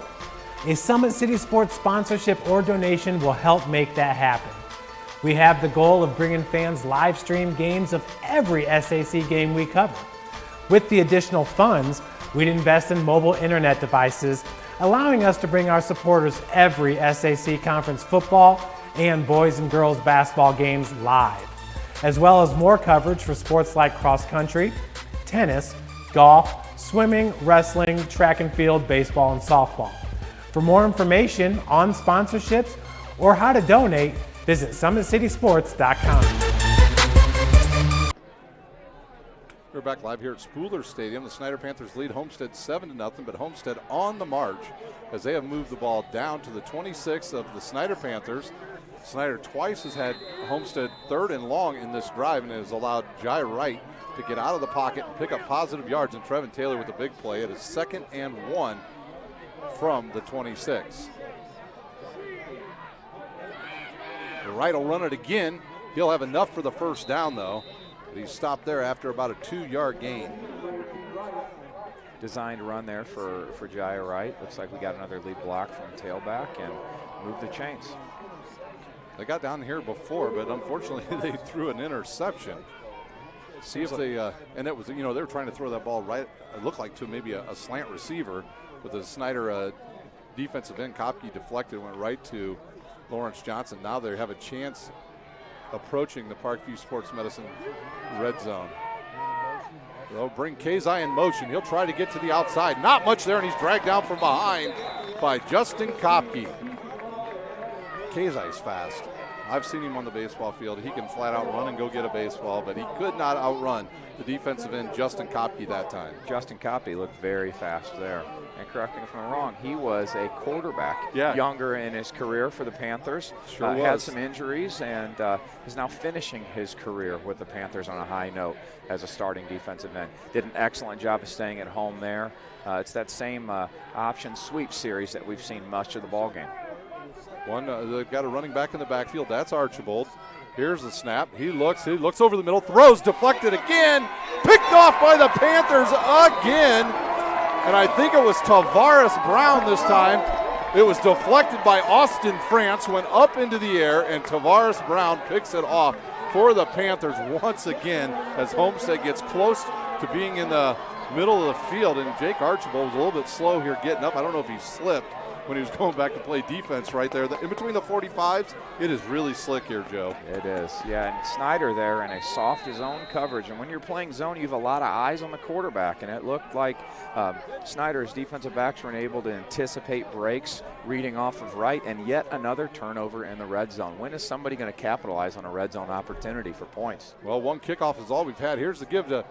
A Summit City Sports sponsorship or donation will help make that happen. We have the goal of bringing fans live stream games of every SAC game we cover. With the additional funds, we'd invest in mobile internet devices, allowing us to bring our supporters every SAC conference football and boys and girls basketball games live, as well as more coverage for sports like cross country, tennis, golf, swimming, wrestling, track and field, baseball, and softball. For more information on sponsorships or how to donate, visit SummitCitySports.com. We're back live here at Spooler Stadium. The Snider Panthers lead Homestead 7-0, but Homestead on the march as they have moved the ball down to the 26 of the Snider Panthers. Snider twice has had Homestead third and long in this drive and has allowed Jai Wright to get out of the pocket and pick up positive yards, and Trevin Taylor with a big play. It is 2nd and 1 from the 26. Wright will run it again. He'll have enough for the first down, though. But he's stopped there after about a 2-yard gain. Designed run there for Jai Wright. Looks like we got another lead block from tailback and moved the chains. They got down here before, but unfortunately they threw an interception. See if they, and it was, they were trying to throw that ball right, it looked like to maybe a slant receiver, but the Snider defensive end, Kopke deflected, went right to Lawrence Johnson. Now they have a chance approaching the Parkview Sports Medicine red zone. They'll bring Kazai in motion. He'll try to get to the outside. Not much there, and he's dragged down from behind by Justin Kopke. Kazai's fast. I've seen him on the baseball field. He can flat out run and go get a baseball, but he could not outrun the defensive end, Justin Kopke, that time. Justin Kopke looked very fast there. And correct me if I'm wrong, he was a quarterback younger in his career for the Panthers. Sure was. Had some injuries and is now finishing his career with the Panthers on a high note as a starting defensive end. Did an excellent job of staying at home there. It's that same option sweep series that we've seen much of the ball game. They've got a running back in the backfield. That's Archibald. Here's the snap. He looks over the middle, throws, deflected again, picked off by the Panthers again. And I think it was Tavares Brown this time. It was deflected by Austin France, went up into the air, and Tavares Brown picks it off for the Panthers once again as Homestead gets close to being in the middle of the field. And Jake Archibald was a little bit slow here getting up. I don't know if he slipped when he was going back to play defense right there. In between the 45s, it is really slick here, Joe. It is, yeah. And Snider there in a soft zone coverage. And when you're playing zone, you have a lot of eyes on the quarterback. And it looked like Snider's defensive backs were able to anticipate breaks, reading off of Wright, and yet another turnover in the red zone. When is somebody going to capitalize on a red zone opportunity for points? Well, one kickoff is all we've had. Here's the give to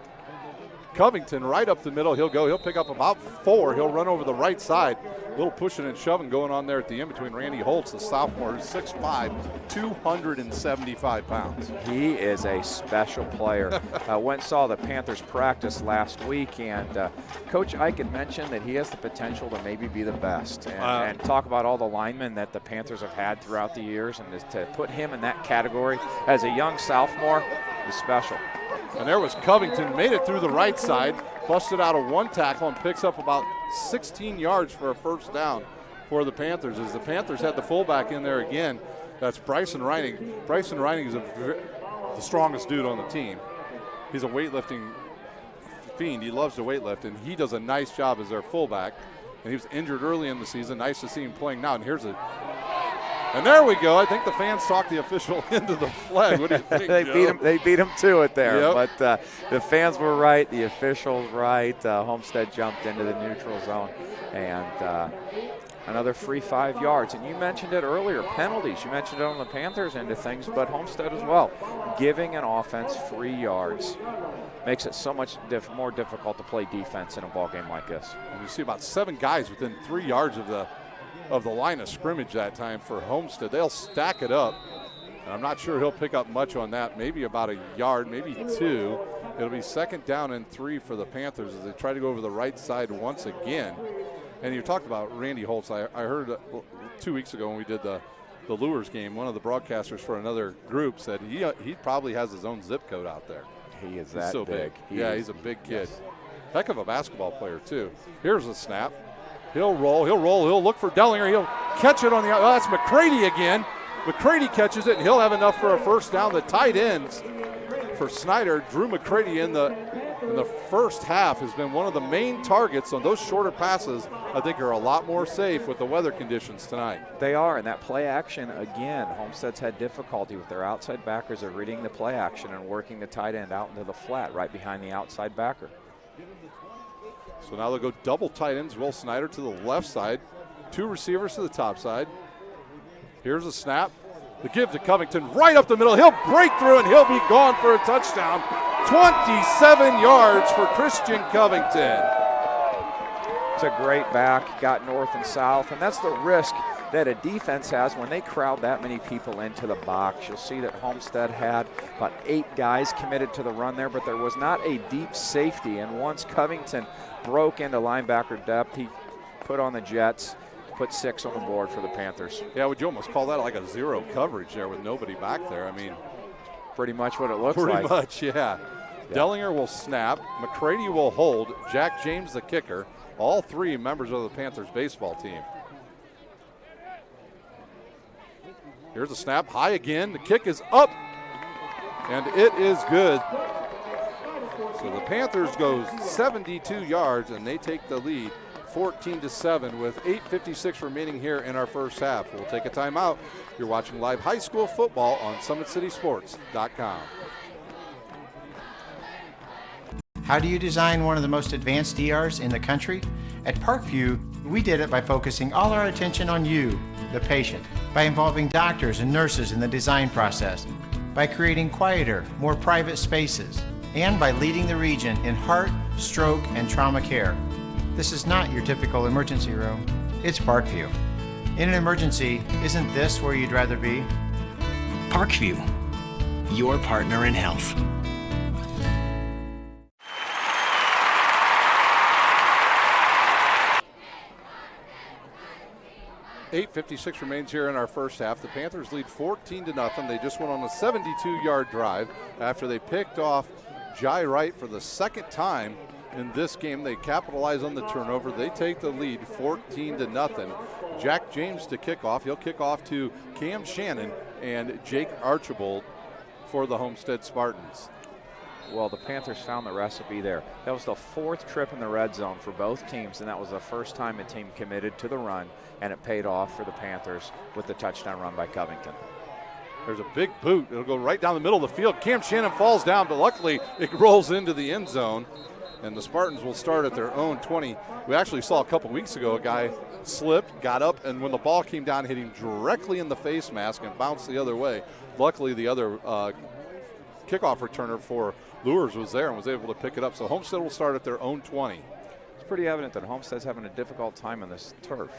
Covington right up the middle. He'll pick up about 4. He'll run over the right side. A little pushing and shoving going on there at the end between Randy Holtz, the sophomore, 6'5", 275 pounds. He is a special player. Went and saw the Panthers practice last week, and Coach Ike had mentioned that he has the potential to maybe be the best. And talk about all the linemen that the Panthers have had throughout the years, and to put him in that category as a young sophomore is special. And there was Covington, made it through the right side, busted out of one tackle and picks up about 16 yards for a first down for the Panthers. As the Panthers had the fullback in there again, that's Bryson Reining. Bryson Reining is the strongest dude on the team. He's a weightlifting fiend. He loves to weightlift, and he does a nice job as their fullback. And he was injured early in the season. Nice to see him playing now. And there we go. I think the fans talked the official into the flag. What do you think, They beat him to it there. Yep. But the fans were right. The officials right. Homestead jumped into the neutral zone. And another free 5 yards. And you mentioned it earlier, penalties. You mentioned it on the Panthers end of things, but Homestead as well. Giving an offense 3 yards makes it so much more difficult to play defense in a ball game like this. And you see about 7 guys within 3 yards of the line of scrimmage that time for Homestead. They'll stack it up. And I'm not sure he'll pick up much on that. Maybe about a yard, maybe 2. It'll be 2nd down and 3 for the Panthers as they try to go over the right side once again. And you talked about Randy Holtz. I heard 2 weeks ago when we did the the Lures game, one of the broadcasters for another group said he probably has his own zip code out there. He's that so big. He's a big kid. Yes. Heck of a basketball player, too. Here's a snap. He'll roll, he'll look for Dellinger. He'll catch it on the outside. That's McCready again. McCready catches it, and he'll have enough for a first down. The tight ends for Snider, Drew McCready in the first half has been one of the main targets on those shorter passes. I think are a lot more safe with the weather conditions tonight. They are, and that play action, again, Homestead's had difficulty with their outside backers of reading the play action and working the tight end out into the flat right behind the outside backer. So now they'll go double tight ends. Will Snider to the left side. 2 receivers to the top side. Here's a snap. The give to Covington right up the middle. He'll break through and he'll be gone for a touchdown. 27 yards for Christian Covington. It's a great back, got north and south, and that's the risk that a defense has when they crowd that many people into the box. You'll see that Homestead had about 8 guys committed to the run there, but there was not a deep safety, and once Covington broke into linebacker depth, he put on the Jets, put 6 on the board for the Panthers. Yeah, would you almost call that like a zero coverage there with nobody back there? I mean, pretty much what it looks like. Pretty much, yeah. Dellinger will snap. McCready will hold. Jack James, the kicker. All 3 members of the Panthers baseball team. Here's a snap. High again. The kick is up. And it is good. So the Panthers go 72 yards, and they take the lead 14-7 with 8:56 remaining here in our first half. We'll take a timeout. You're watching live high school football on SummitCitySports.com. How do you design one of the most advanced ERs in the country? At Parkview, we did it by focusing all our attention on you, the patient, by involving doctors and nurses in the design process, by creating quieter, more private spaces, and by leading the region in heart, stroke, and trauma care. This is not your typical emergency room. It's Parkview. In an emergency, isn't this where you'd rather be? Parkview, your partner in health. 8:56 remains here in our first half. The Panthers lead 14-0. They just went on a 72-yard drive after they picked off Jai Wright for the second time in this game. They capitalize on the turnover. They take the lead 14-0. Jack James to kick off. He'll kick off to Cam Shannon and Jake Archibald for the Homestead Spartans. Well, the Panthers found the recipe there. That was the 4th trip in the red zone for both teams, and that was the first time a team committed to the run, and it paid off for the Panthers with the touchdown run by Covington. There's a big boot. It'll go right down the middle of the field. Cam Shannon falls down, but luckily it rolls into the end zone, and the Spartans will start at their own 20. We actually saw a couple weeks ago a guy slipped, got up, and when the ball came down, hit him directly in the face mask and bounced the other way. Luckily, the other kickoff returner for Lures was there and was able to pick it up. So Homestead will start at their own 20. It's pretty evident that Homestead's having a difficult time on this turf.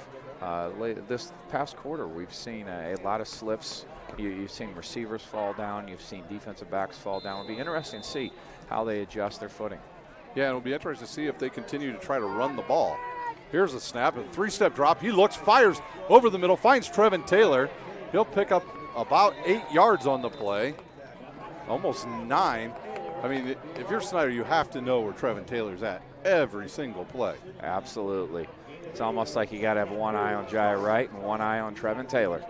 This past quarter, we've seen a lot of slips. You've seen receivers fall down. You've seen defensive backs fall down. It'll be interesting to see how they adjust their footing. Yeah, it'll be interesting to see if they continue to try to run the ball. Here's a snap, a 3-step drop. He looks, fires over the middle, finds Trevin Taylor. He'll pick up about 8 yards on the play, almost 9. I mean, if you're Snider, you have to know where Trevin Taylor's at every single play. Absolutely. It's almost like you got to have one eye on Jai Wright and one eye on Trevin Taylor.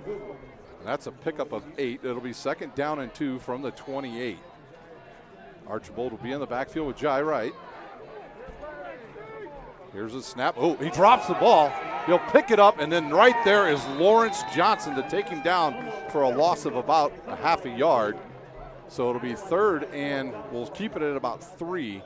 And that's a pickup of 8. It'll be 2nd down and 2 from the 28. Archibald will be in the backfield with Jai Wright. Here's a snap. Oh, he drops the ball. He'll pick it up, and then right there is Lawrence Johnson to take him down for a loss of about a half a yard. So it'll be 3rd, and we'll keep it at about 3.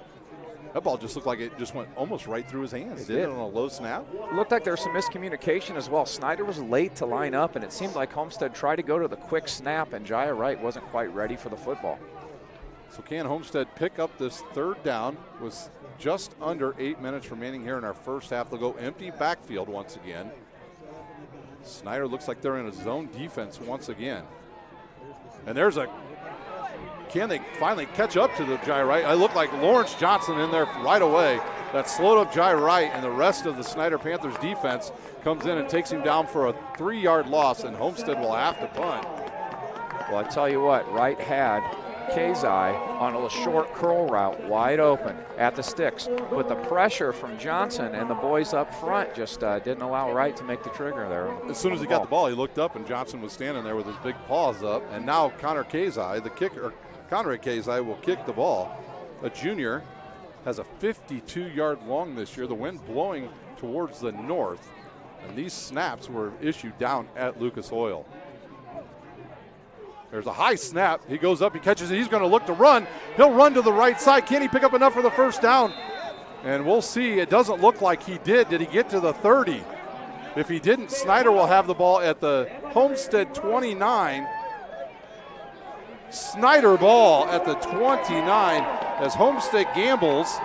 That ball just looked like it just went almost right through his hands. Did it on a low snap? It looked like there was some miscommunication as well. Snider was late to line up, and it seemed like Homestead tried to go to the quick snap, and Jai Wright wasn't quite ready for the football. So can Homestead pick up this 3rd down with just under 8 minutes remaining here in our first half? They'll go empty backfield once again. Snider looks like they're in a zone defense once again. And there's a... Can they finally catch up to the Jai Wright? I look like Lawrence Johnson in there right away. that slowed up Jai Wright, and the rest of the Snider Panthers defense comes in and takes him down for a 3-yard loss, and Homestead will have to punt. Well, I tell you what, Wright had Kazai on a short curl route, wide open at the sticks. But the pressure from Johnson and the boys up front just didn't allow Wright to make the trigger there. As soon as he got the ball, he looked up, and Johnson was standing there with his big paws up. And now Connor Kazai, the kicker, Conrad Kazai, will kick the ball. A junior, has a 52-yard long this year. The wind blowing towards the north, and these snaps were issued down at Lucas Oil. There's a high snap. He goes up, he catches it. He's going to look to run. He'll run to the right side. Can he pick up enough for the first down? And we'll see. It doesn't look like he did. Did he get to the 30? If he didn't, Snider will have the ball at the Homestead 29. Snider ball at the 29 as Homestead gambles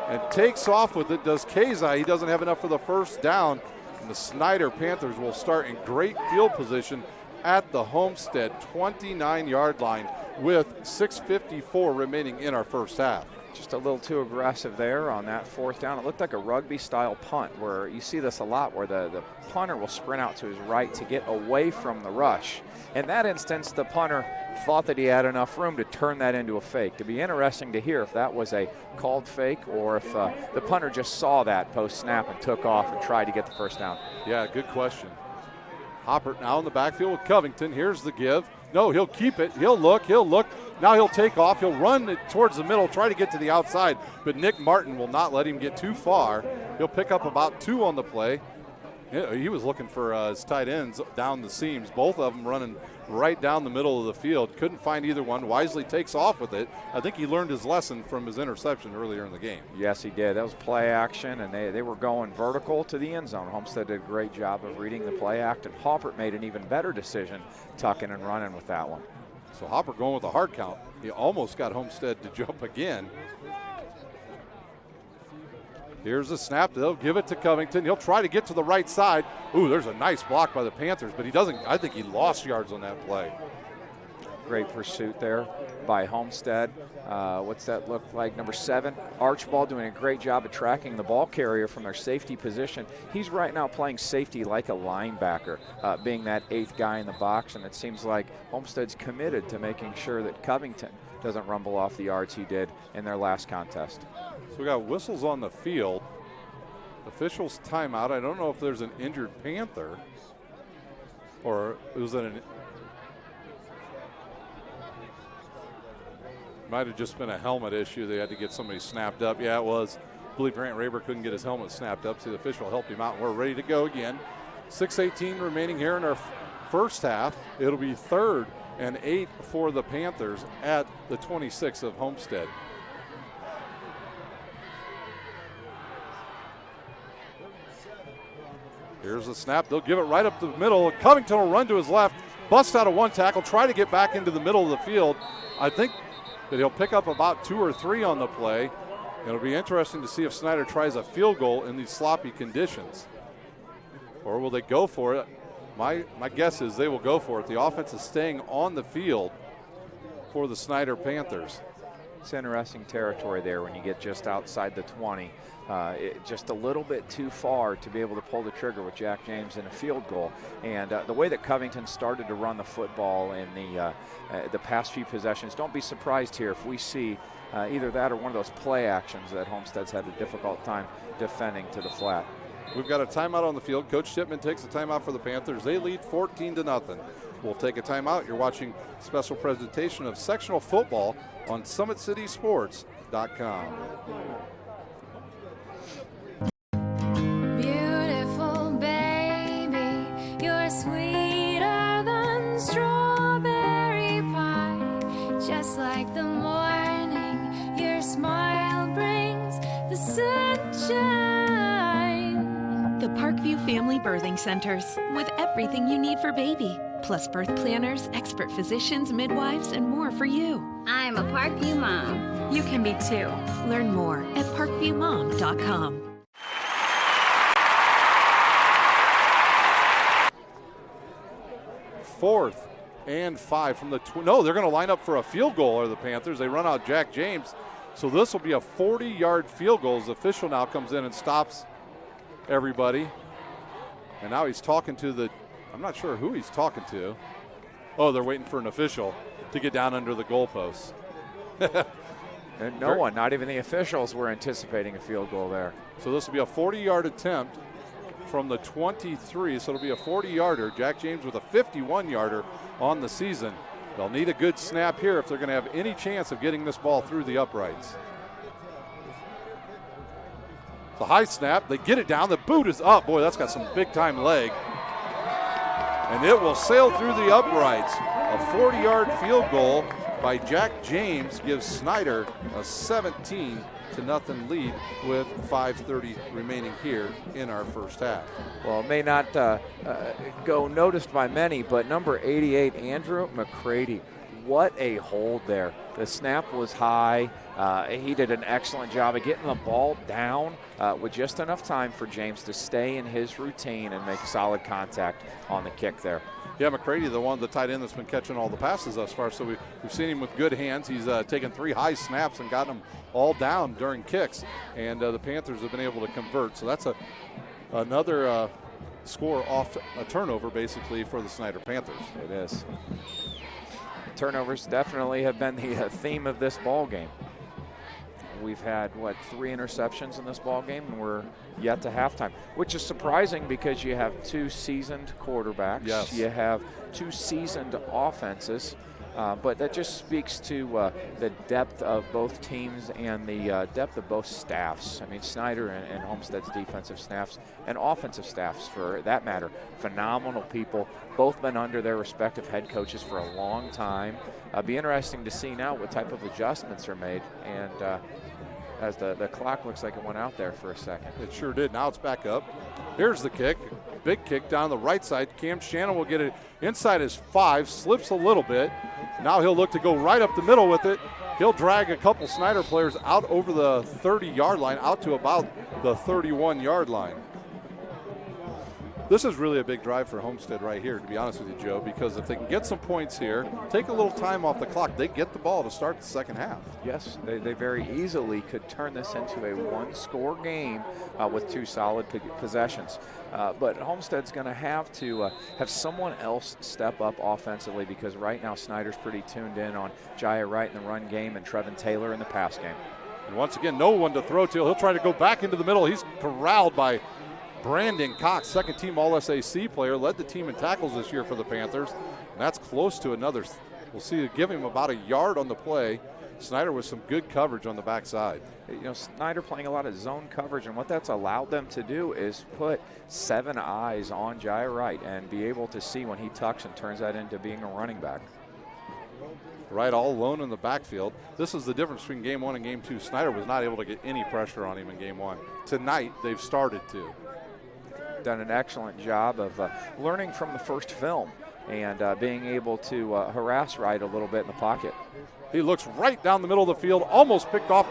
and takes off with it. Does Kazai. He doesn't have enough for the first down. And the Snider Panthers will start in great field position at the Homestead 29-yard line with 6:54 remaining in our first half. Just a little too aggressive there on that fourth down. It looked like a rugby-style punt where you see this a lot where the punter will sprint out to his right to get away from the rush. In that instance, the punter thought that he had enough room to turn that into a fake. It'd be interesting to hear if that was a called fake or if the punter just saw that post-snap and took off and tried to get the first down. Yeah, good question. Hopper now in the backfield with Covington. Here's the give. No, he'll keep it. He'll look. Now he'll take off. He'll run it towards the middle, try to get to the outside, but Nick Martin will not let him get too far. He'll pick up about 2 on the play. He was looking for his tight ends down the seams, both of them running right down the middle of the field. Couldn't find either one. Wisely takes off with it. I think he learned his lesson from his interception earlier in the game. Yes, he did. That was play action, and they were going vertical to the end zone. Homestead did a great job of reading the play act, and Hoppert made an even better decision tucking and running with that one. So Hopper going with a hard count. He almost got Homestead to jump again. Here's a snap. They'll give it to Covington. He'll try to get to the right side. Ooh, there's a nice block by the Panthers, but he doesn't. I think he lost yards on that play. Great pursuit there by Homestead. What's that look like? Number 7, Archibald, doing a great job of tracking the ball carrier from their safety position. He's right now playing safety like a linebacker, being that 8th guy in the box, and it seems like Homestead's committed to making sure that Covington doesn't rumble off the yards he did in their last contest. So we got whistles on the field. Officials timeout. I don't know if there's an injured Panther or was it might have just been a helmet issue. They had to get somebody snapped up. Yeah, it was. I believe Grant Raber couldn't get his helmet snapped up, so the official helped him out, and we're ready to go again. 6:18 remaining here in our first half. It'll be 3rd and 8 for the Panthers at the 26 of Homestead. Here's the snap. They'll give it right up the middle. Covington will run to his left, bust out of 1 tackle, try to get back into the middle of the field. I think that he'll pick up about 2 or 3 on the play. It'll be interesting to see if Snider tries a field goal in these sloppy conditions. Or will they go for it? My guess is they will go for it. The offense is staying on the field for the Snider Panthers. It's interesting territory there when you get just outside the 20. Just a little bit too far to be able to pull the trigger with Jack James in a field goal. And the way that Covington started to run the football in the past few possessions, don't be surprised here if we see either that or one of those play actions that Homestead's had a difficult time defending to the flat. We've got a timeout on the field. Coach Shipman takes a timeout for the Panthers. They lead 14-0. We'll take a timeout. You're watching a special presentation of sectional football on SummitCitySports.com. Beautiful baby, you're sweeter than strawberry pie. Just like the morning, your smile brings the sunshine. The Parkview Family Birthing Centers, with everything you need for baby, plus birth planners, expert physicians, midwives, and more for you. I'm a Parkview mom. You can be too. Learn more at parkviewmom.com. Fourth and 5 from the no, they're going to line up for a field goal, are the Panthers. They run out Jack James. So this will be a 40-yard field goal as the official now comes in and stops everybody. And now he's talking to I'm not sure who he's talking to. Oh, they're waiting for an official to get down under the goalposts. And no one, not even the officials, were anticipating a field goal there. So this will be a 40-yard attempt from the 23. So it'll be a 40-yarder. Jack James with a 51-yarder on the season. They'll need a good snap here if they're going to have any chance of getting this ball through the uprights. The high snap, they get it down. The boot is up. Boy, that's got some big-time leg. And it will sail through the uprights. A 40-yard field goal by Jack James gives Snider a 17-0 lead with 5:30 remaining here in our first half. Well, it may not go noticed by many, but number 88, Andrew McCready, what a hold there. The snap was high. He did an excellent job of getting the ball down with just enough time for James to stay in his routine and make solid contact on the kick there. Yeah, McCready, the tight end that's been catching all the passes thus far. So we've seen him with good hands. He's taken 3 high snaps and gotten them all down during kicks. And the Panthers have been able to convert. So that's another score off a turnover, basically, for the Snider Panthers. It is. Turnovers definitely have been the theme of this ball game. We've had, 3 interceptions in this ball game, and we're yet to halftime, which is surprising because you have 2 seasoned quarterbacks. Yes. You have 2 seasoned offenses, but that just speaks to the depth of both teams and the depth of both staffs. I mean, Snider and Homestead's defensive staffs and offensive staffs, for that matter, phenomenal people. Both been under their respective head coaches for a long time. Be interesting to see now what type of adjustments are made, and as the clock looks like it went out there for a second. It sure did. Now it's back up. Here's the kick. Big kick down the right side. Cam Shannon will get it inside his 5, slips a little bit. Now he'll look to go right up the middle with it. He'll drag a couple Snider players out over the 30-yard line, out to about the 31-yard line. This is really a big drive for Homestead right here, to be honest with you, Joe, because if they can get some points here, take a little time off the clock, they get the ball to start the second half. Yes, they very easily could turn this into a 1-score game with 2 solid possessions. But Homestead's going to have to have someone else step up offensively, because right now Snider's pretty tuned in on Jaya Wright in the run game and Trevin Taylor in the pass game. And once again, no one to throw to. He'll try to go back into the middle. He's corralled by Brandon Cox, second-team All-SAC player, led the team in tackles this year for the Panthers. And that's close to another. We'll see, give him about a yard on the play. Snider with some good coverage on the backside. You know, Snider playing a lot of zone coverage, and what that's allowed them to do is put 7 eyes on Jaya Wright and be able to see when he tucks and turns that into being a running back. Wright all alone in the backfield. This is the difference between game 1 and game 2. Snider was not able to get any pressure on him in game 1. Tonight, they've started to. Done an excellent job of learning from the first film and being able to harass Wright a little bit in the pocket. He looks right down the middle of the field, almost picked off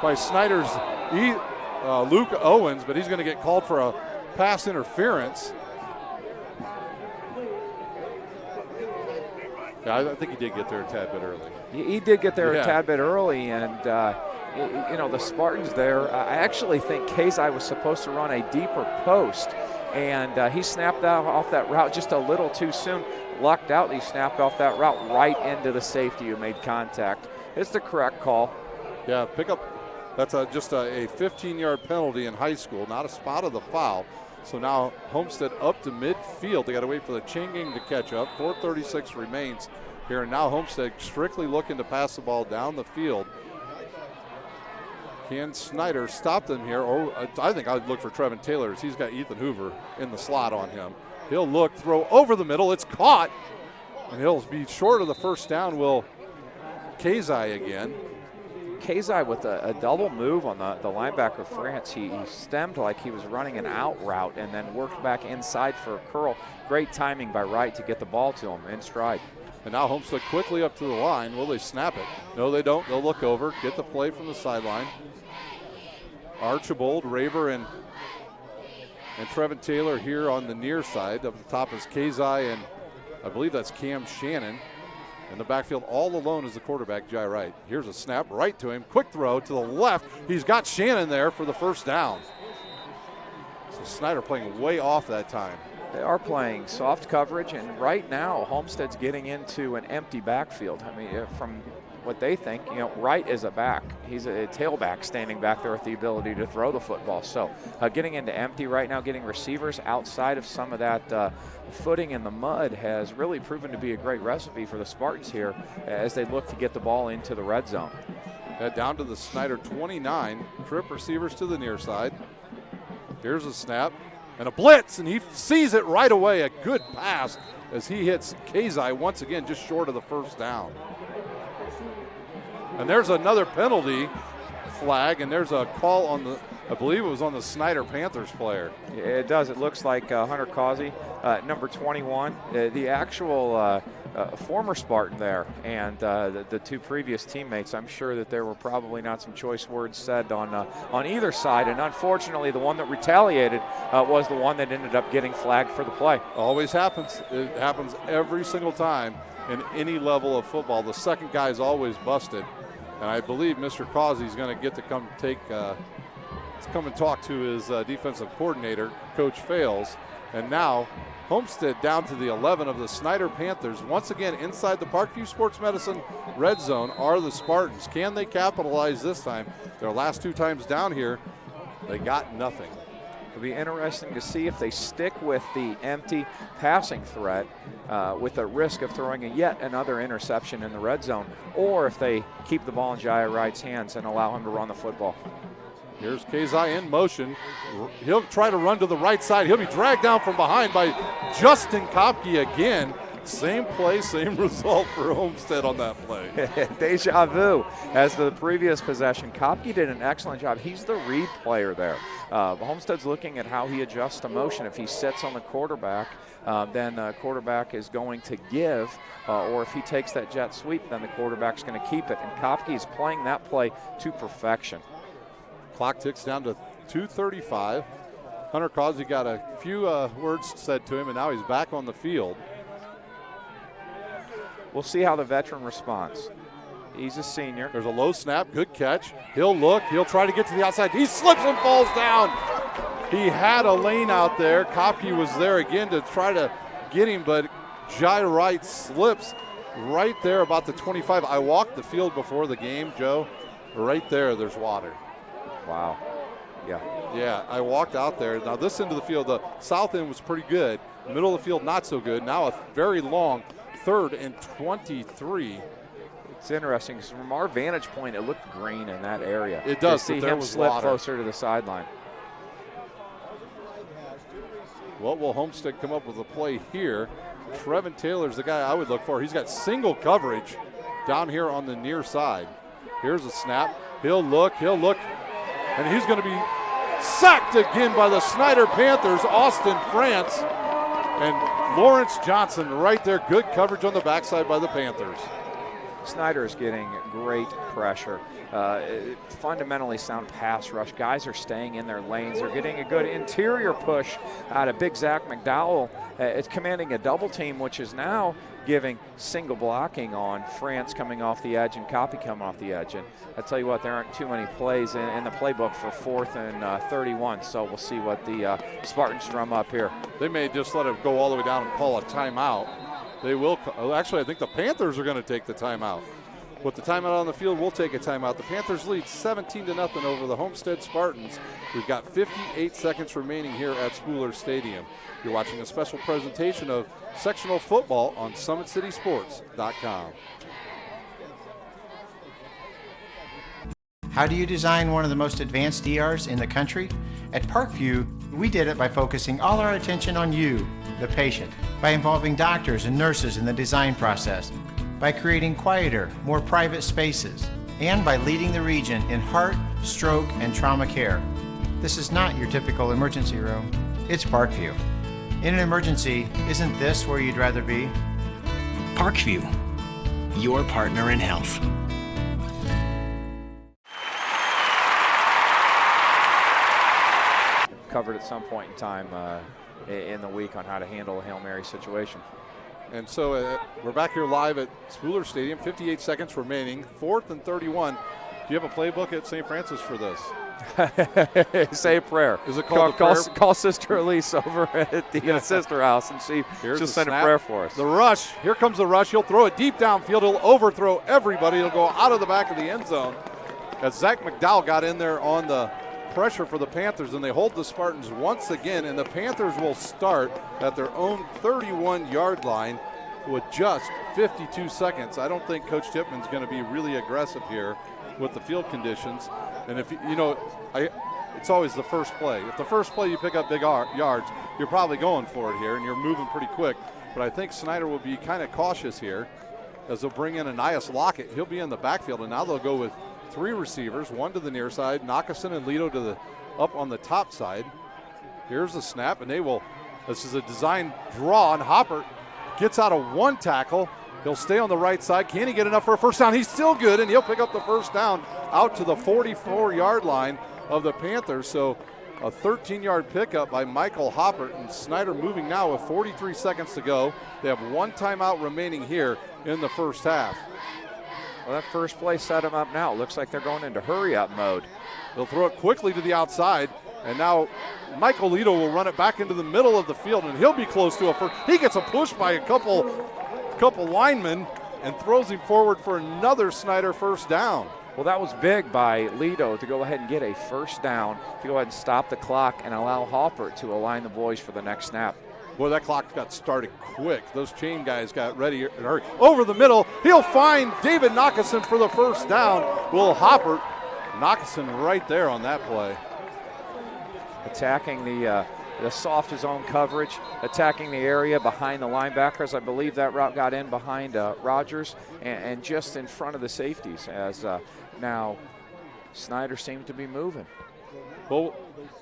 by Snider's Luke Owens, but he's going to get called for a pass interference. Yeah, I think he did get there a tad bit early. He did get there a tad bit early, and you know, the Spartans there, I actually think Kazai was supposed to run a deeper post, and he snapped off that route just a little too soon. Lucked out, he snapped off that route right into the safety who made contact. It's the correct call. Yeah, pick up. That's just a 15-yard penalty in high school, not a spot of the foul. So now Homestead up to midfield. They got to wait for the chain gang to catch up. 4:36 remains here, and now Homestead strictly looking to pass the ball down the field. Can Snider stop them here? Or I think I'd look for Trevin Taylor, as he's got Ethan Hoover in the slot on him. He'll look, throw over the middle. It's caught, and he'll be short of the first down. Will Kazai again. Kazai with a double move on the linebacker France. He stemmed like he was running an out route and then worked back inside for a curl. Great timing by Wright to get the ball to him in stride. And now Homestead quickly up to the line. Will they snap it? No, they don't. They'll look over, get the play from the sideline. Archibald, Raber, and Trevin Taylor here on the near side. Up the top is Kazai, and I believe that's Cam Shannon. In the backfield, all alone is the quarterback, Jai Wright. Here's a snap right to him. Quick throw to the left. He's got Shannon there for the first down. So Snider playing way off that time. They are playing soft coverage, and right now Homestead's getting into an empty backfield. I mean, from what they think, Wright is a back. He's a tailback standing back there with the ability to throw the football. So getting into empty right now, getting receivers outside of some of that footing in the mud has really proven to be a great recipe for the Spartans here as they look to get the ball into the red zone. Head down to the Snider 29, trip receivers to the near side. Here's a snap and a blitz, and he sees it right away. A good pass as he hits Kazai once again just short of the first down. And there's another penalty flag, and there's a call on the, I believe it was on the Snider Panthers player. Yeah, it does. It looks like Hunter Causey, number 21, the actual former Spartan there, and the two previous teammates. I'm sure that there were probably not some choice words said on either side, and unfortunately the one that retaliated was the one that ended up getting flagged for the play. Always happens. It happens every single time in any level of football. The second guy is always busted. And I believe Mr. Causey is going to get to come and talk to his defensive coordinator, Coach Fales. And now Homestead down to the 11 of the Snider Panthers. Once again, inside the Parkview Sports Medicine red zone are the Spartans. Can they capitalize this time? Their last two times down here, they got nothing. It'll be interesting to see if they stick with the empty passing threat with the risk of throwing yet another interception in the red zone, or if they keep the ball in Jai Wright's hands and allow him to run the football. Here's Kazai in motion. He'll try to run to the right side. He'll be dragged down from behind by Justin Kopke again. Same play, same result for Homestead on that play. Deja vu as the previous possession. Kopke did an excellent job. He's the read player there. Homestead's looking at how he adjusts to motion. If he sits on the quarterback, then the quarterback is going to give, or if he takes that jet sweep, then the quarterback's going to keep it. And Kopke is playing that play to perfection. Clock ticks down to 2:35. Hunter Causey got a few words said to him, and now he's back on the field. We'll see how the veteran responds. He's a senior. There's a low snap, good catch. He'll look, he'll try to get to the outside. He slips and falls down. He had a lane out there. Kopke was there again to try to get him, but Jai Wright slips right there about the 25. I walked the field before the game, Joe. Right there, there's water. Wow. Yeah, I walked out there. Now this end of the field, the south end was pretty good. Middle of the field, not so good. Now a very long 3rd and 23. It's interesting because from our vantage point, it looked green in that area. It does. See him slip closer to the sideline. What will Homestead come up with a play here? Trevin Taylor's the guy I would look for. He's got single coverage down here on the near side. Here's a snap. He'll look, and he's going to be sacked again by the Snider Panthers, Austin France, and Lawrence Johnson right there. Good coverage on the backside by the Panthers. Snider is getting great pressure. Fundamentally sound pass rush. Guys are staying in their lanes. They're getting a good interior push out of Big Zach McDowell. It's commanding a double team, which is now giving single blocking on France coming off the edge and Kopke coming off the edge. And I tell you what, there aren't too many plays in the playbook for 4th and 31, so we'll see what the Spartans drum up here. They may just let it go all the way down and call a timeout. They will. Actually, I think the Panthers are going to take the timeout. With the timeout on the field, we'll take a timeout. The Panthers lead 17-0 over the Homestead Spartans. We've got 58 seconds remaining here at Spooler Stadium. You're watching a special presentation of sectional football on SummitCitySports.com. How do you design one of the most advanced ERs in the country? At Parkview, we did it by focusing all our attention on you, the patient, by involving doctors and nurses in the design process, by creating quieter, more private spaces, and by leading the region in heart, stroke, and trauma care. This is not your typical emergency room. It's Parkview. In an emergency, isn't this where you'd rather be? Parkview, your partner in health. Covered at some point in time in the week on how to handle a Hail Mary situation. And so we're back here live at Spooler Stadium, 58 seconds remaining, 4th and 31. Do you have a playbook at St. Francis for this? Say a prayer. Is it called call Sister Elise over at the sister house, and she'll send a prayer for us. The rush. Here comes the rush. He'll throw it deep downfield. He'll overthrow everybody. He'll go out of the back of the end zone. As Zach McDowell got in there on the pressure for the Panthers, and they hold the Spartans once again, and the Panthers will start at their own 31-yard line with just 52 seconds. I don't think Coach Tippmann's going to be really aggressive here with the field conditions. And if it's always the first play. If the first play you pick up big yards, you're probably going for it here, and you're moving pretty quick. But I think Snider will be kind of cautious here as they'll bring in Anias Lockett. He'll be in the backfield, and now they'll go with 3 receivers, 1 to the near side, Nakasin and Lito up on the top side. Here's the snap, and this is a design draw, and Hopper gets out of 1 tackle. He'll stay on the right side. Can he get enough for a first down? He's still good, and he'll pick up the first down out to the 44-yard line of the Panthers. So a 13-yard pickup by Michael Hopper, and Snider moving now with 43 seconds to go. They have 1 timeout remaining here in the first half. Well, that first play set them up now. It looks like they're going into hurry-up mode. They'll throw it quickly to the outside, and now Michael Lito will run it back into the middle of the field, and he'll be close to a first. He gets a push by a couple linemen and throws him forward for another Snider first down. Well, that was big by Lito to go ahead and get a first down, to go ahead and stop the clock and allow Hopper to align the boys for the next snap. Boy, that clock got started quick. Those chain guys got ready and hurry. Over the middle, he'll find David Nakasin for the first down. Will Hopper, Nakasin right there on that play. Attacking the soft zone coverage, attacking the area behind the linebackers. I believe that route got in behind Rogers and just in front of the safeties, as now Snider seemed to be moving. Well,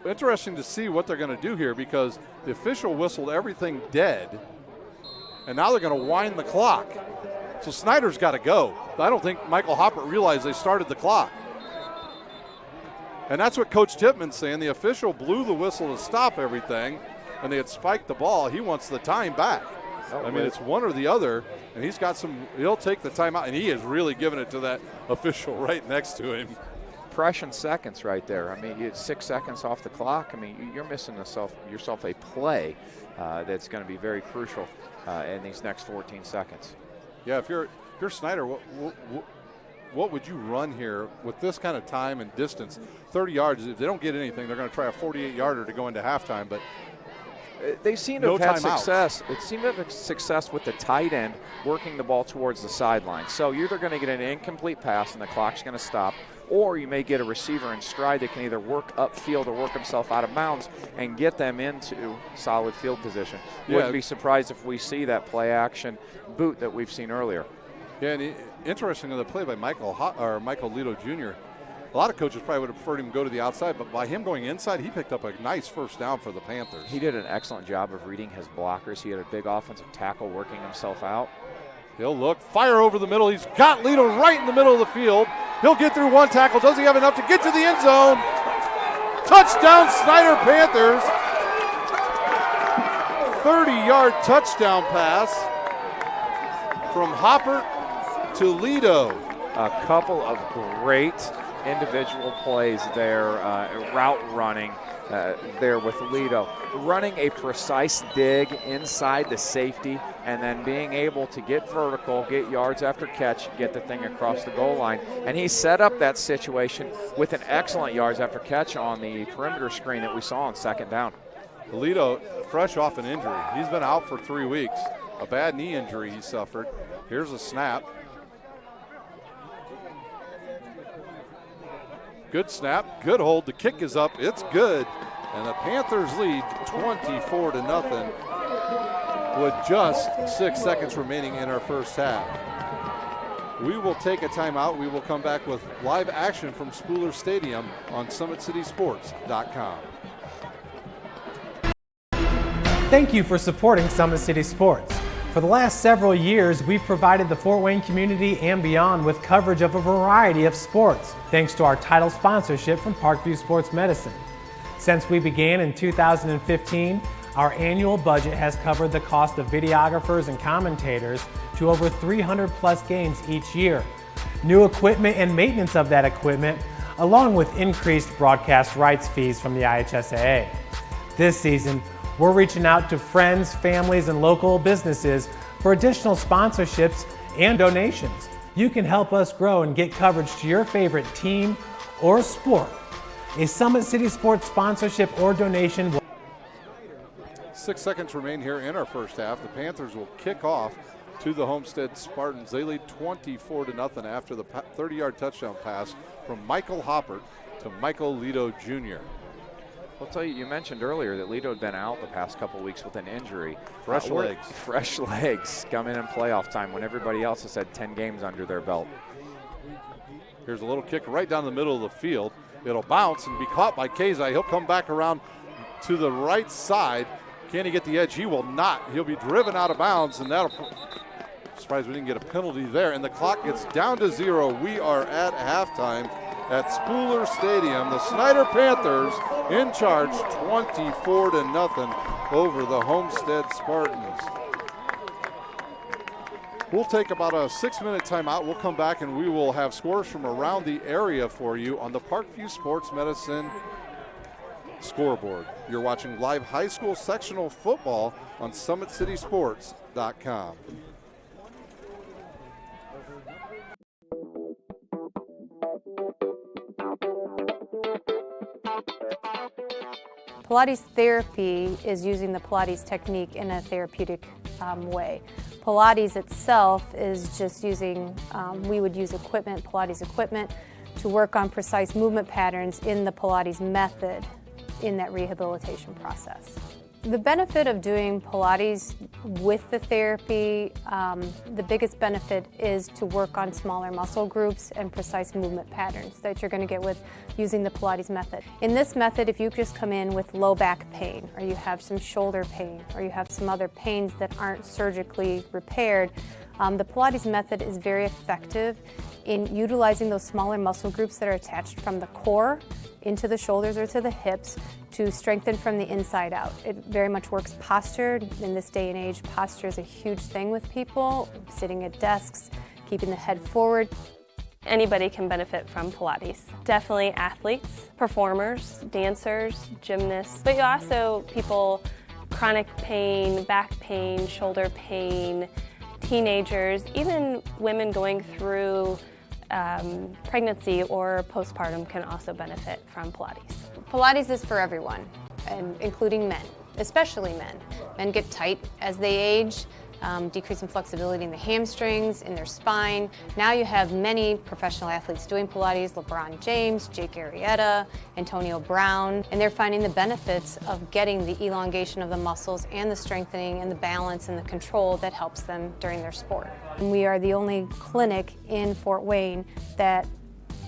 interesting to see what they're going to do here, because the official whistled everything dead, and now they're going to wind the clock. So Snider's got to go. I don't think Michael Hopper realized they started the clock. And that's what Coach Tippmann's saying. The official blew the whistle to stop everything, and they had spiked the ball. He wants the time back. I mean, it's one or the other, and he'll take the timeout, and he is really giving it to that official right next to him. Precious seconds right there. I mean, it's 6 seconds off the clock. I mean, you're missing yourself a play that's going to be very crucial in these next 14 seconds. Yeah, if you're Snider, what would you run here with this kind of time and distance? 30 yards. If they don't get anything, they're going to try a 48-yarder to go into halftime. But they seem to have had success. It seemed to have success with the tight end working the ball towards the sideline. So you're either going to get an incomplete pass and the clock's going to stop, or you may get a receiver in stride that can either work upfield or work himself out of bounds and get them into solid field position. Wouldn't be surprised if we see that play action boot that we've seen earlier. Yeah, and interesting, the play by Michael Lito Jr. A lot of coaches probably would have preferred him to go to the outside, but by him going inside, he picked up a nice first down for the Panthers. He did an excellent job of reading his blockers. He had a big offensive tackle working himself out. He'll look, fire over the middle. He's got Lito right in the middle of the field. He'll get through 1 tackle. Does he have enough to get to the end zone? Touchdown, Snider Panthers. 30-yard touchdown pass from Hopper to Lito. A couple of great individual plays there, route running there with Lito. Running a precise dig inside the safety and then being able to get vertical, get yards after catch, get the thing across the goal line. And he set up that situation with an excellent yards after catch on the perimeter screen that we saw on 2nd down. Lito, fresh off an injury. He's been out for 3 weeks. A bad knee injury he suffered. Here's a snap. Good snap, good hold. The kick is up, it's good. And the Panthers lead 24-0 with just 6 seconds remaining in our first half. We will take a timeout. We will come back with live action from Spooler Stadium on SummitCitySports.com. Thank you for supporting Summit City Sports. For the last several years, we've provided the Fort Wayne community and beyond with coverage of a variety of sports, thanks to our title sponsorship from Parkview Sports Medicine. Since we began in 2015, our annual budget has covered the cost of videographers and commentators to over 300 plus games each year. New equipment and maintenance of that equipment, along with increased broadcast rights fees from the IHSAA. This season, we're reaching out to friends, families, and local businesses for additional sponsorships and donations. You can help us grow and get coverage to your favorite team or sport. A Summit City Sports sponsorship or donation will 6 seconds remain here in our first half. The Panthers will kick off to the Homestead Spartans. They lead 24-0 after the 30-yard touchdown pass from Michael Hoppert to Michael Lito Jr. I'll tell you, you mentioned earlier that Lito had been out the past couple weeks with an injury. Fresh legs. Fresh legs coming in playoff time when everybody else has had 10 games under their belt. Here's a little kick right down the middle of the field. It'll bounce and be caught by Kazai. He'll come back around to the right side. Can he get the edge? He will not. He'll be driven out of bounds, and that'll... Surprised we didn't get a penalty there, and the clock gets down to 0. We are at halftime at Spooler Stadium. The Snider Panthers in charge 24-0 over the Homestead Spartans. We'll take about a 6-minute timeout. We'll come back and we will have scores from around the area for you on the Parkview Sports Medicine scoreboard. You're watching live high school sectional football on SummitCitySports.com. Pilates therapy is using the Pilates technique in a therapeutic way. Pilates itself is just using, we would use equipment, Pilates equipment, to work on precise movement patterns in the Pilates method in that rehabilitation process. The benefit of doing Pilates with the therapy, the biggest benefit is to work on smaller muscle groups and precise movement patterns that you're going to get with using the Pilates method. In this method, if you just come in with low back pain, or you have some shoulder pain, or you have some other pains that aren't surgically repaired, the Pilates method is very effective in utilizing those smaller muscle groups that are attached from the core into the shoulders or to the hips to strengthen from the inside out. It very much works posture. In this day and age, posture is a huge thing with people, sitting at desks, keeping the head forward. Anybody can benefit from Pilates. Definitely athletes, performers, dancers, gymnasts, but also people, chronic pain, back pain, shoulder pain, teenagers, even women going through pregnancy or postpartum can also benefit from Pilates. Pilates is for everyone, and including men, especially men. Men get tight as they age, decrease in flexibility in the hamstrings, in their spine. Now you have many professional athletes doing Pilates, LeBron James, Jake Arrieta, Antonio Brown, and they're finding the benefits of getting the elongation of the muscles and the strengthening and the balance and the control that helps them during their sport. And we are the only clinic in Fort Wayne that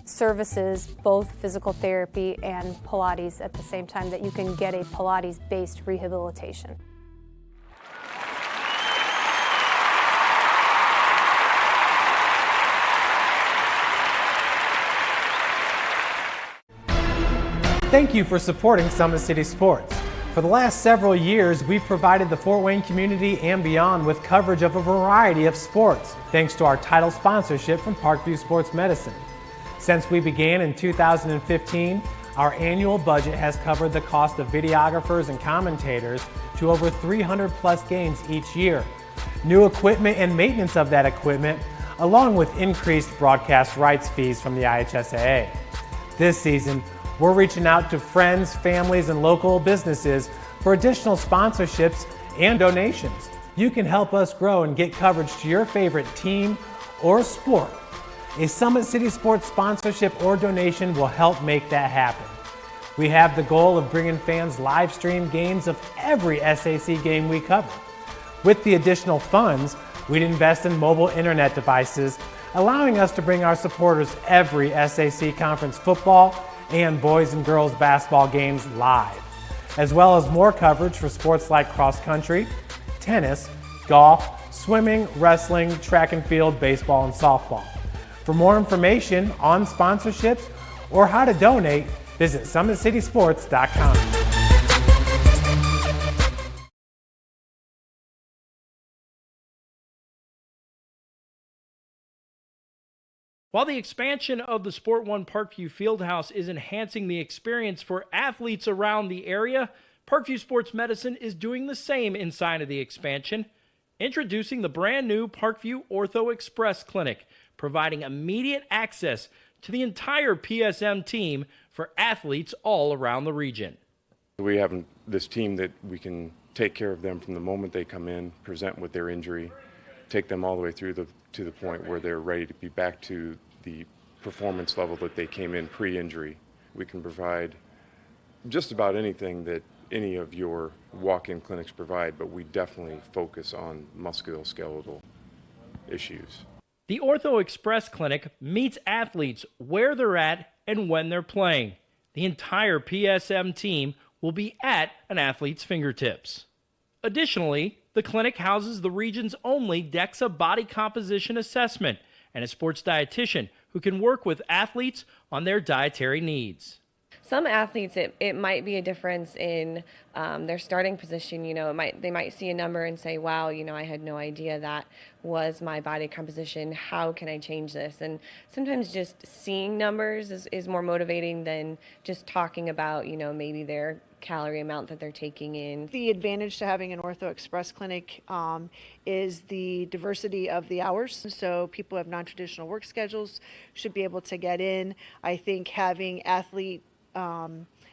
services both physical therapy and Pilates at the same time, that you can get a Pilates-based rehabilitation. Thank you for supporting Summit City Sports. For the last several years, we've provided the Fort Wayne community and beyond with coverage of a variety of sports, thanks to our title sponsorship from Parkview Sports Medicine. Since we began in 2015, our annual budget has covered the cost of videographers and commentators to over 300 plus games each year. New equipment and maintenance of that equipment, along with increased broadcast rights fees from the IHSAA. This season, we're reaching out to friends, families, and local businesses for additional sponsorships and donations. You can help us grow and get coverage to your favorite team or sport. A Summit City Sports sponsorship or donation will help make that happen. We have the goal of bringing fans live stream games of every SAC game we cover. With the additional funds, we'd invest in mobile internet devices, allowing us to bring our supporters every SAC conference football and boys and girls basketball games live, as well as more coverage for sports like cross country, tennis, golf, swimming, wrestling, track and field, baseball, and softball. For more information on sponsorships or how to donate, visit SummitCitySports.com. While the expansion of the Sport One Parkview Fieldhouse is enhancing the experience for athletes around the area, Parkview Sports Medicine is doing the same inside of the expansion, introducing the brand new Parkview Ortho Express Clinic, providing immediate access to the entire PSM team for athletes all around the region. We have this team that we can take care of them from the moment they come in, present with their injury, take them all the way through to the point where they're ready to be back to the performance level that they came in pre-injury. We can provide just about anything that any of your walk-in clinics provide, but we definitely focus on musculoskeletal issues. The Ortho Express Clinic meets athletes where they're at and when they're playing. The entire PSM team will be at an athlete's fingertips. Additionally, the clinic houses the region's only DEXA body composition assessment and a sports dietitian who can work with athletes on their dietary needs. Some athletes, it might be a difference in their starting position. You know, they might see a number and say, wow, you know, I had no idea that was my body composition. How can I change this? And sometimes just seeing numbers is more motivating than just talking about, you know, maybe their calorie amount that they're taking in. The advantage to having an Ortho Express clinic is the diversity of the hours. So people who have non-traditional work schedules should be able to get in. I think having athlete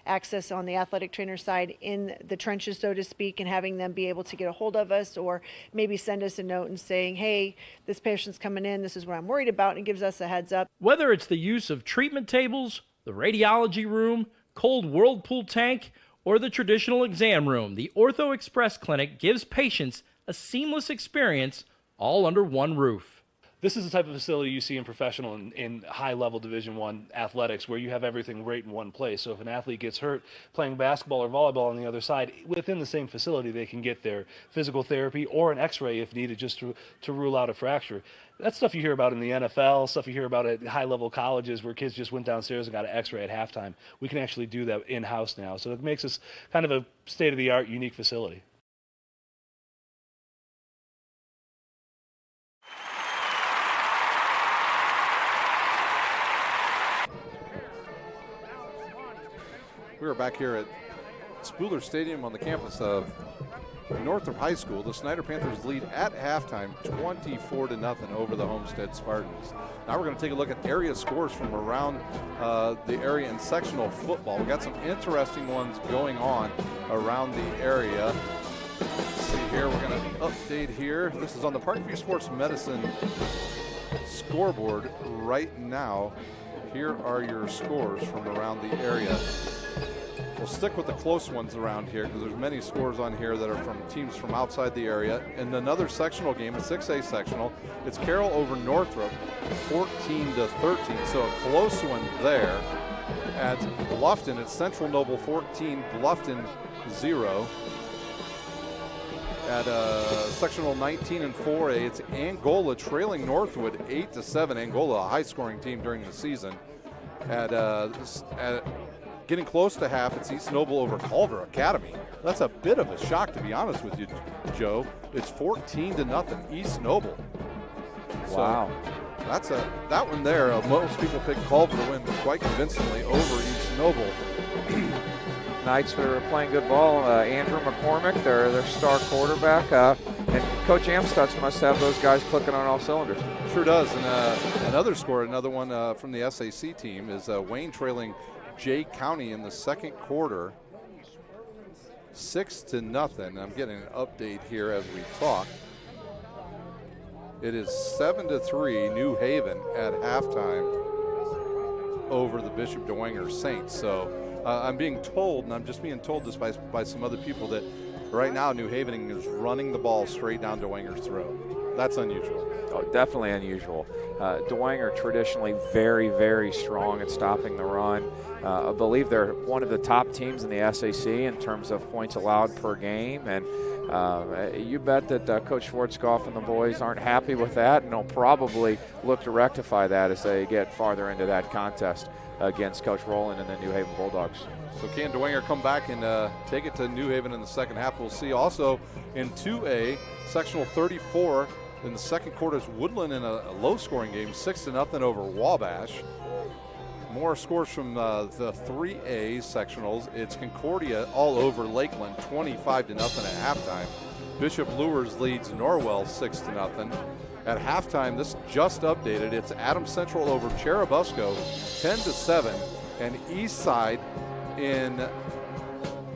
access on the athletic trainer side in the trenches, so to speak, and having them be able to get a hold of us or maybe send us a note and saying, hey, this patient's coming in, this is what I'm worried about, and it gives us a heads up. Whether it's the use of treatment tables, the radiology room, cold whirlpool tank, or the traditional exam room, the Ortho Express Clinic gives patients a seamless experience all under one roof. This is the type of facility you see in professional and in high-level Division I athletics where you have everything right in one place. So if an athlete gets hurt playing basketball or volleyball on the other side, within the same facility they can get their physical therapy or an x-ray if needed just to rule out a fracture. That's stuff you hear about in the NFL, stuff you hear about at high-level colleges where kids just went downstairs and got an x-ray at halftime. We can actually do that in-house now. So it makes us kind of a state-of-the-art, unique facility. We are back here at Spooler Stadium on the campus of Northrop High School. The Snider Panthers lead at halftime 24-0 over the Homestead Spartans. Now we're going to take a look at area scores from around the area in sectional football. We got some interesting ones going on around the area. Let's see here, we're going to update here. This is on the Parkview Sports Medicine scoreboard right now. Here are your scores from around the area. We'll stick with the close ones around here because there's many scores on here that are from teams from outside the area. In another sectional game, a 6A sectional, it's Carroll over Northrop, 14-13. So a close one there. At Bluffton, it's Central Noble 14, Bluffton 0. At sectional 19 and 4A, it's Angola trailing Northwood 8-7. Angola, a high-scoring team during the season. At getting close to half, it's East Noble over Culver Academy. That's a bit of a shock, to be honest with you, Joe. It's 14-0 East Noble. Wow. So that one there. Most people pick Culver to win, but quite convincingly over East Noble. Knights are playing good ball. Andrew McCormick, their star quarterback, and Coach Amstutz must have those guys clicking on all cylinders. Sure does. And another score, another one from the SAC team is Wayne trailing Jay County in the second quarter, 6-0. I'm getting an update here as we talk. It is 7-3 New Haven at halftime over the Bishop Dwenger Saints. So I'm being told, and I'm just being told this by some other people, that right now New Haven is running the ball straight down Dwenger's throat. That's unusual. Oh, definitely unusual. Dwenger traditionally very, very strong at stopping the run. I believe they're one of the top teams in the SAC in terms of points allowed per game, and you bet that Coach Schwarzkopf and the boys aren't happy with that, and they'll probably look to rectify that as they get farther into that contest against Coach Rowland and the New Haven Bulldogs. So can Dwenger come back and take it to New Haven in the second half? We'll see. Also in 2A, sectional 34, In the second quarter, it's Woodland in a low-scoring game, 6-0 over Wabash. More scores from the 3A sectionals. It's Concordia all over Lakeland, 25-0 at halftime. Bishop Luers leads Norwell 6-0. At halftime, this just updated. It's Adams Central over Cherubusco, 10-7, and Eastside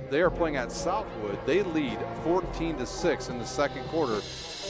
they are playing at Southwood. They lead 14-6 in the second quarter.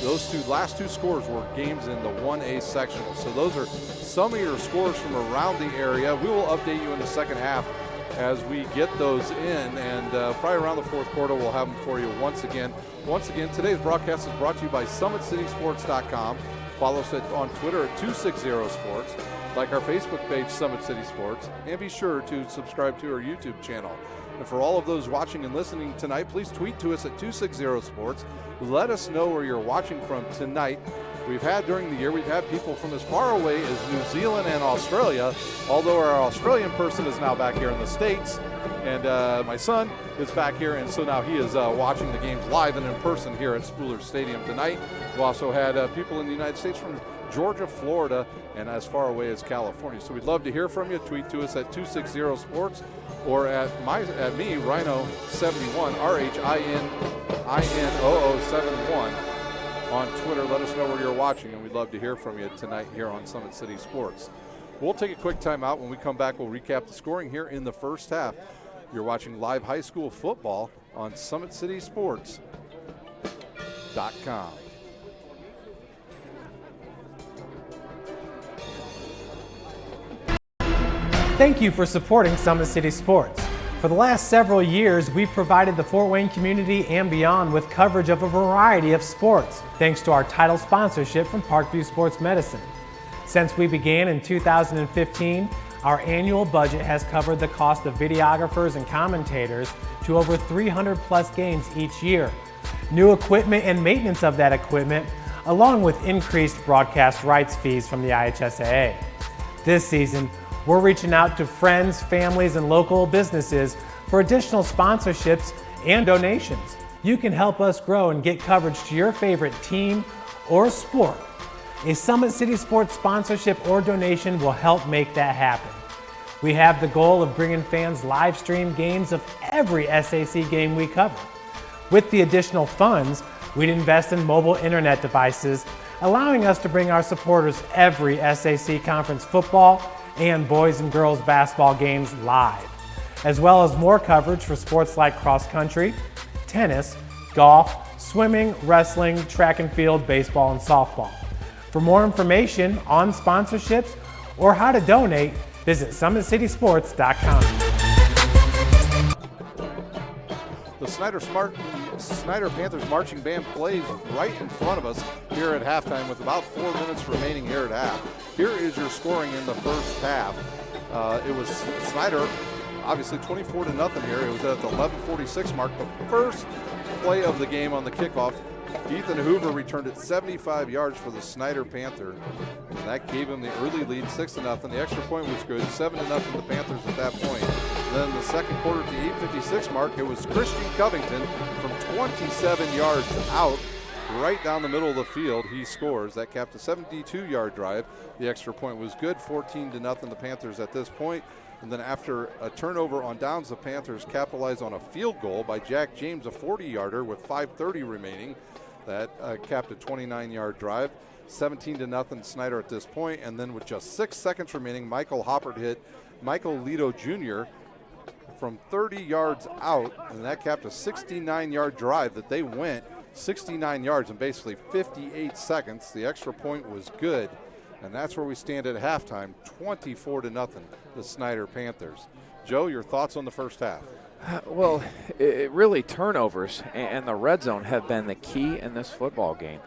Those last two scores were games in the 1A sectional. So those are some of your scores from around the area. We will update you in the second half as we get those in, and probably around the fourth quarter we'll have them for you once again. Once again, today's broadcast is brought to you by SummitCitySports.com. Follow us on Twitter at 260sports. Like our Facebook page, Summit City Sports, and be sure to subscribe to our YouTube channel. And for all of those watching and listening tonight, please tweet to us at 260sports. Let us know where you're watching from tonight. During the year, we've had people from as far away as New Zealand and Australia, although our Australian person is now back here in the States. And my son is back here, and so now he is watching the games live and in person here at Spooler Stadium tonight. We've also had people in the United States from Georgia, Florida, and as far away as California. So we'd love to hear from you. Tweet to us at 260sports or at me, Rhino71, RHININOO71 on Twitter. Let us know where you're watching, and we'd love to hear from you tonight here on Summit City Sports. We'll take a quick timeout. When we come back, we'll recap the scoring here in the first half. You're watching live high school football on SummitCitySports.com. Thank you for supporting Summit City Sports. For the last several years, we've provided the Fort Wayne community and beyond with coverage of a variety of sports, thanks to our title sponsorship from Parkview Sports Medicine. Since we began in 2015, our annual budget has covered the cost of videographers and commentators to over 300 plus games each year. New equipment and maintenance of that equipment, along with increased broadcast rights fees from the IHSAA. This season, we're reaching out to friends, families, and local businesses for additional sponsorships and donations. You can help us grow and get coverage to your favorite team or sport. A Summit City Sports sponsorship or donation will help make that happen. We have the goal of bringing fans live stream games of every SAC game we cover. With the additional funds, we'd invest in mobile internet devices, allowing us to bring our supporters every SAC conference football and boys and girls basketball games live, as well as more coverage for sports like cross country, tennis, golf, swimming, wrestling, track and field, baseball, and softball. For more information on sponsorships or how to donate, visit SummitCitySports.com. The Snider Panthers marching band plays right in front of us here at halftime with about 4 minutes remaining here at half. Here is your scoring in the first half. It was Snider, obviously 24-0 here. It was at the 11:46 mark. The first play of the game on the kickoff, Ethan Hoover returned it 75 yards for the Snider Panther. And that gave him the early lead, 6-0. The extra point was good, 7-0 the Panthers at that point. Then the second quarter at the 8:56 mark, it was Christian Covington from 27 yards out, right down the middle of the field. He scores. That capped a 72-yard drive. The extra point was good, 14-0 the Panthers at this point. And then after a turnover on downs, the Panthers capitalized on a field goal by Jack James, a 40-yarder with 5:30 remaining. That capped a 29-yard drive. 17-0 Snider at this point. And then with just 6 seconds remaining, Michael Hoppert hit Michael Lito Jr. from 30 yards out, and that capped a 69-yard drive that they went 69 yards in basically 58 seconds. The extra point was good, and that's where we stand at halftime, 24-0, the Snider Panthers. Joe, your thoughts on the first half? Well, really turnovers and the red zone have been the key in this football game.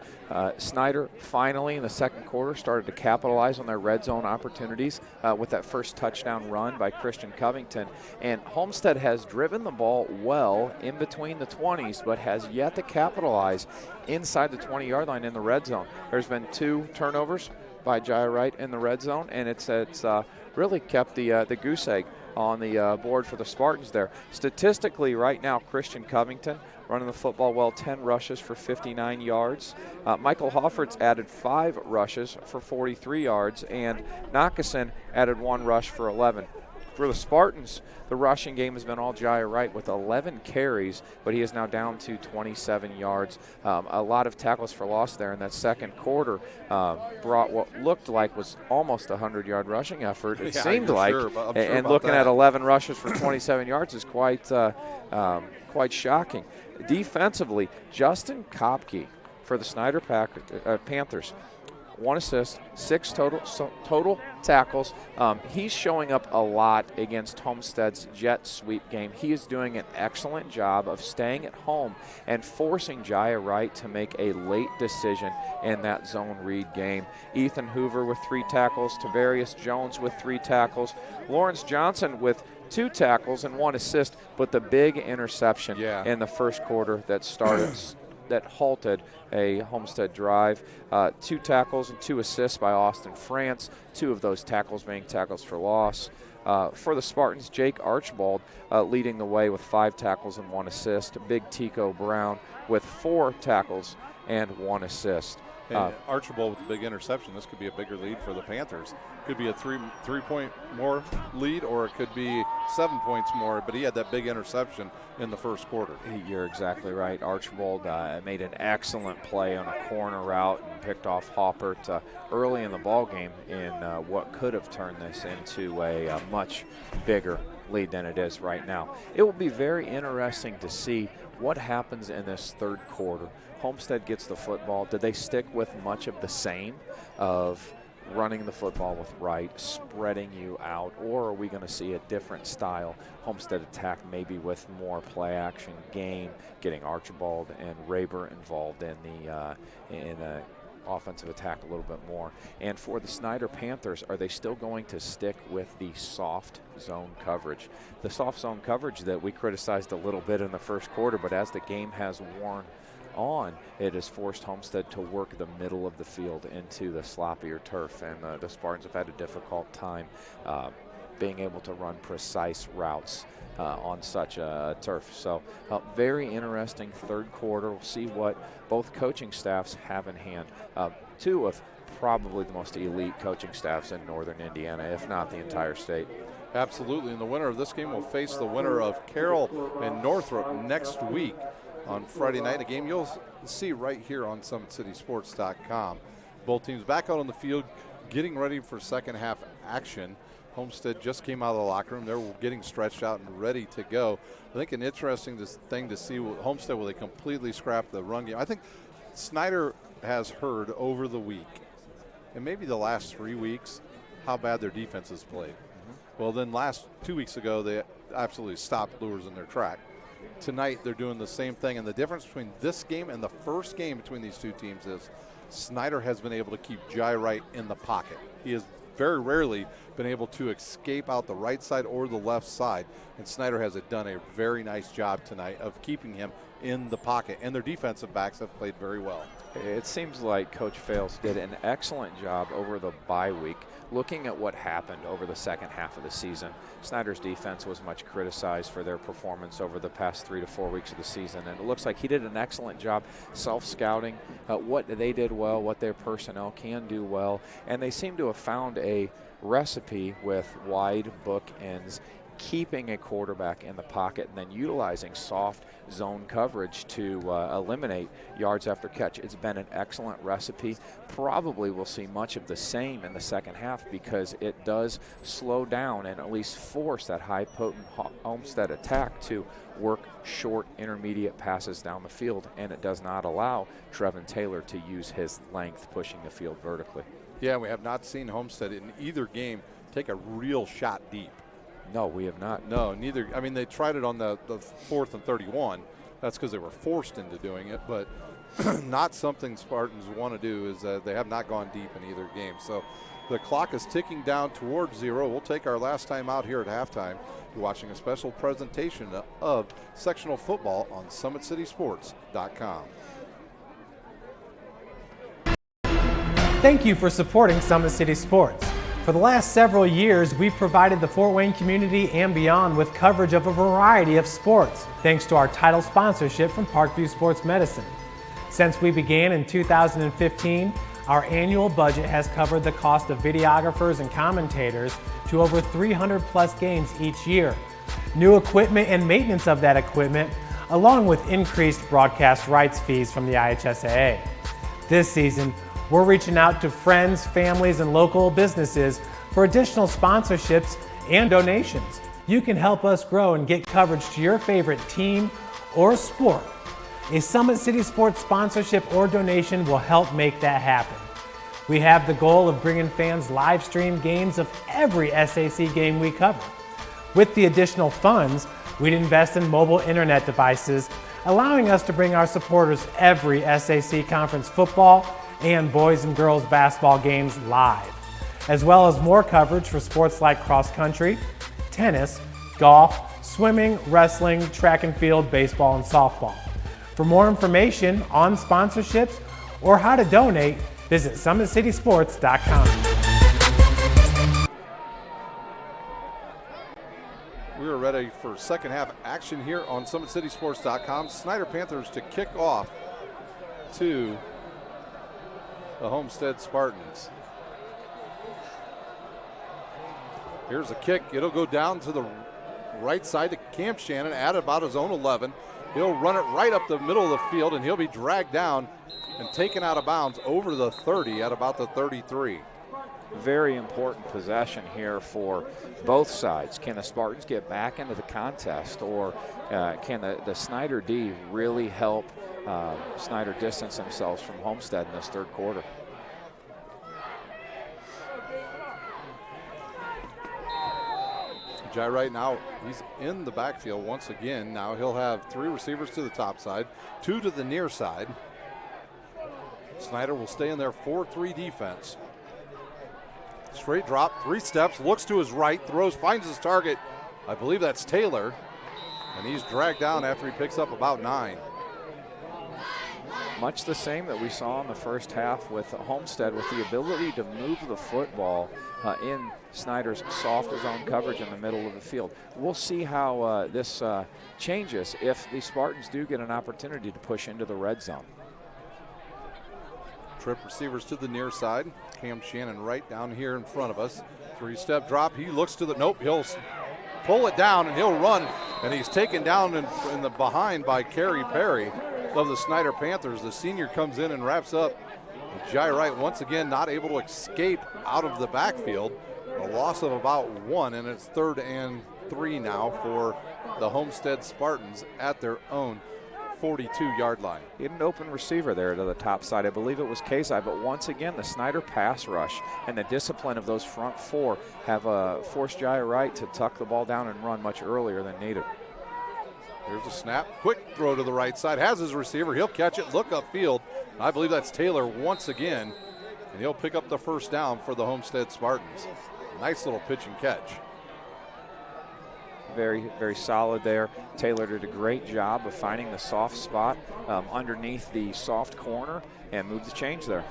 Snider finally in the second quarter started to capitalize on their red zone opportunities with that first touchdown run by Christian Covington. And Homestead has driven the ball well in between the 20s, but has yet to capitalize inside the 20-yard line in the red zone. There's been 2 turnovers by Jaya Wright in the red zone, and it's really kept the goose egg on the board for the Spartans there. Statistically, right now, Christian Covington running the football well, 10 rushes for 59 yards. Michael Hoffert's added 5 rushes for 43 yards, and Nakasin added 1 rush for 11. For the Spartans, the rushing game has been all Jaya Wright with 11 carries, but he is now down to 27 yards. A lot of tackles for loss there in that second quarter brought what looked like was almost a 100-yard rushing effort. It seemed like, sure, and looking at 11 rushes for 27 yards is quite shocking. Defensively, Justin Kopke for the Snider Panthers. 1 assist, 6 total tackles. He's showing up a lot against Homestead's jet sweep game. He is doing an excellent job of staying at home and forcing Jaya Wright to make a late decision in that zone read game. Ethan Hoover with 3 tackles, Tavarius Jones with 3 tackles, Lawrence Johnson with 2 tackles and 1 assist, but the big interception in the first quarter that halted a Homestead drive. 2 tackles and 2 assists by Austin France, 2 of those tackles being tackles for loss. For the Spartans, Jake Archibald leading the way with 5 tackles and 1 assist. Big Tico Brown with 4 tackles and 1 assist. And Archibald with the big interception. This could be a bigger lead for the Panthers. Could be a three-point more lead, or it could be 7 points more, but he had that big interception in the first quarter. You're exactly right. Archibald made an excellent play on a corner route and picked off Hoppert early in the ball game in what could have turned this into a much bigger lead than it is right now. It will be very interesting to see what happens in this third quarter. Homestead gets the football. Do they stick with much of the same of running the football with Wright, spreading you out, or are we going to see a different style Homestead attack, maybe with more play action game, getting Archibald and Raber involved in the offensive attack a little bit more? And for the Snider Panthers, are they still going to stick with the soft zone coverage? The soft zone coverage that we criticized a little bit in the first quarter, but as the game has worn on, it has forced Homestead to work the middle of the field into the sloppier turf, and the Spartans have had a difficult time being able to run precise routes on such a turf. So very interesting third quarter. We'll see what both coaching staffs have in hand. 2 of probably the most elite coaching staffs in northern Indiana, if not the entire state. Absolutely, and the winner of this game will face the winner of Carroll and Northrop next week on Friday night, a game you'll see right here on SummitCitySports.com. Both teams back out on the field getting ready for second half action. Homestead just came out of the locker room. They're getting stretched out and ready to go. I think an interesting thing to see with Homestead, will they completely scrap the run game. I think Snider has heard over the week, and maybe the last 3 weeks, how bad their defense has played. Well, then 2 weeks ago, they absolutely stopped Lures in their track. Tonight, they're doing the same thing, and the difference between this game and the first game between these 2 teams is Snider has been able to keep Jai Wright in the pocket. He has very rarely been able to escape out the right side or the left side, and Snider has done a very nice job tonight of keeping him in the pocket, and their defensive backs have played very well. It seems like Coach Fales did an excellent job over the bye week looking at what happened over the second half of the season. Snider's defense was much criticized for their performance over the past 3 to 4 weeks of the season, and it looks like he did an excellent job self-scouting what they did well, what their personnel can do well, and they seem to have found a recipe with wide bookends, keeping a quarterback in the pocket and then utilizing soft zone coverage to eliminate yards after catch. It's been an excellent recipe. Probably we'll see much of the same in the second half because it does slow down and at least force that high potent Homestead attack to work short intermediate passes down the field, and it does not allow Trevin Taylor to use his length pushing the field vertically. Yeah, we have not seen Homestead in either game take a real shot deep. No, we have not. No, neither. I mean, they tried it on the 4th and 31. That's because they were forced into doing it, but not something Spartans want to do. Is they have not gone deep in either game. So the clock is ticking down towards 0. We'll take our last time out here at halftime. You're watching a special presentation of sectional football on SummitCitySports.com. Thank you for supporting Summit City Sports. For the last several years, we've provided the Fort Wayne community and beyond with coverage of a variety of sports, thanks to our title sponsorship from Parkview Sports Medicine. Since we began in 2015, our annual budget has covered the cost of videographers and commentators to over 300 plus games each year. New equipment and maintenance of that equipment, along with increased broadcast rights fees from the IHSAA. This season, we're reaching out to friends, families, and local businesses for additional sponsorships and donations. You can help us grow and get coverage to your favorite team or sport. A Summit City Sports sponsorship or donation will help make that happen. We have the goal of bringing fans live stream games of every SAC game we cover. With the additional funds, we'd invest in mobile internet devices, allowing us to bring our supporters every SAC conference football and boys and girls basketball games live, as well as more coverage for sports like cross country, tennis, golf, swimming, wrestling, track and field, baseball, and softball. For more information on sponsorships or how to donate, visit SummitCitySports.com. We are ready for second half action here on SummitCitySports.com. Snider Panthers to kick off to the Homestead Spartans. Here's a kick. It'll go down to the right side to Cam Shannon at about his own 11. He'll run it right up the middle of the field, and he'll be dragged down and taken out of bounds over the 30 at about the 33. Very important possession here for both sides. Can the Spartans get back into the contest, or can the Snider D really help Snider distance themselves from Homestead in this third quarter? Jai right now, he's in the backfield once again. Now he'll have three receivers to the top side, two to the near side. Snider will stay in their 4-3 defense. Straight drop, 3 steps, looks to his right, throws, finds his target. I believe that's Taylor, and he's dragged down after he picks up about 9. Much the same that we saw in the first half with Homestead, with the ability to move the football in Snider's soft zone coverage in the middle of the field. We'll see how this changes if the Spartans do get an opportunity to push into the red zone. Trip receivers to the near side. Cam Shannon right down here in front of us. 3-step drop. He looks to the, nope, he'll pull it down and he'll run. And he's taken down in the behind by Kerry Perry of the Snider Panthers. The senior comes in and wraps up. Jai Wright once again not able to escape out of the backfield. A loss of about 1, and it's 3rd and 3 now for the Homestead Spartans at their own 42-yard line. He had an open receiver there to the top side. I believe it was Kasai, but once again, the Snider pass rush and the discipline of those front four have forced Jai Wright to tuck the ball down and run much earlier than needed. Here's a snap, quick throw to the right side, has his receiver, he'll catch it, look upfield. I believe that's Taylor once again, and he'll pick up the first down for the Homestead Spartans. Nice little pitch and catch. Very, very solid there. Taylor did a great job of finding the soft spot underneath the soft corner and moved the change there.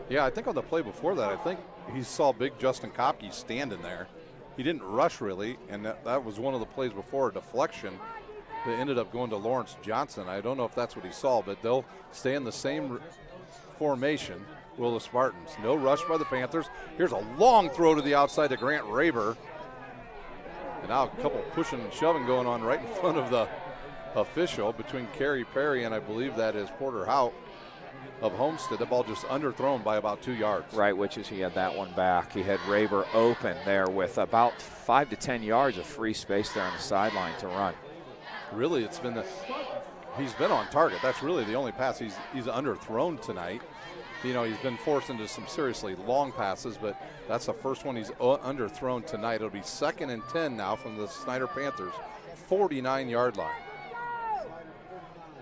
Yeah, I think on the play before that, I think he saw big Justin Kopke standing there. He didn't rush really, and that was one of the plays before, a deflection that ended up going to Lawrence Johnson. I don't know if that's what he saw, but they'll stay in the same formation, will the Spartans. No rush by the Panthers. Here's a long throw to the outside to Grant Raber. And now a couple pushing and shoving going on right in front of the official between Kerry Perry and I believe that is Porter Hout of Homestead. The ball just underthrown by about 2 yards. Right, which is he had that one back. He had Raber open there with about 5 to 10 yards of free space there on the sideline to run. Really, it's been he's been on target. That's really the only pass he's underthrown tonight. You know, he's been forced into some seriously long passes, but that's the first one he's underthrown tonight. It'll be 2nd and 10 now from the Snider Panthers, 49-yard line.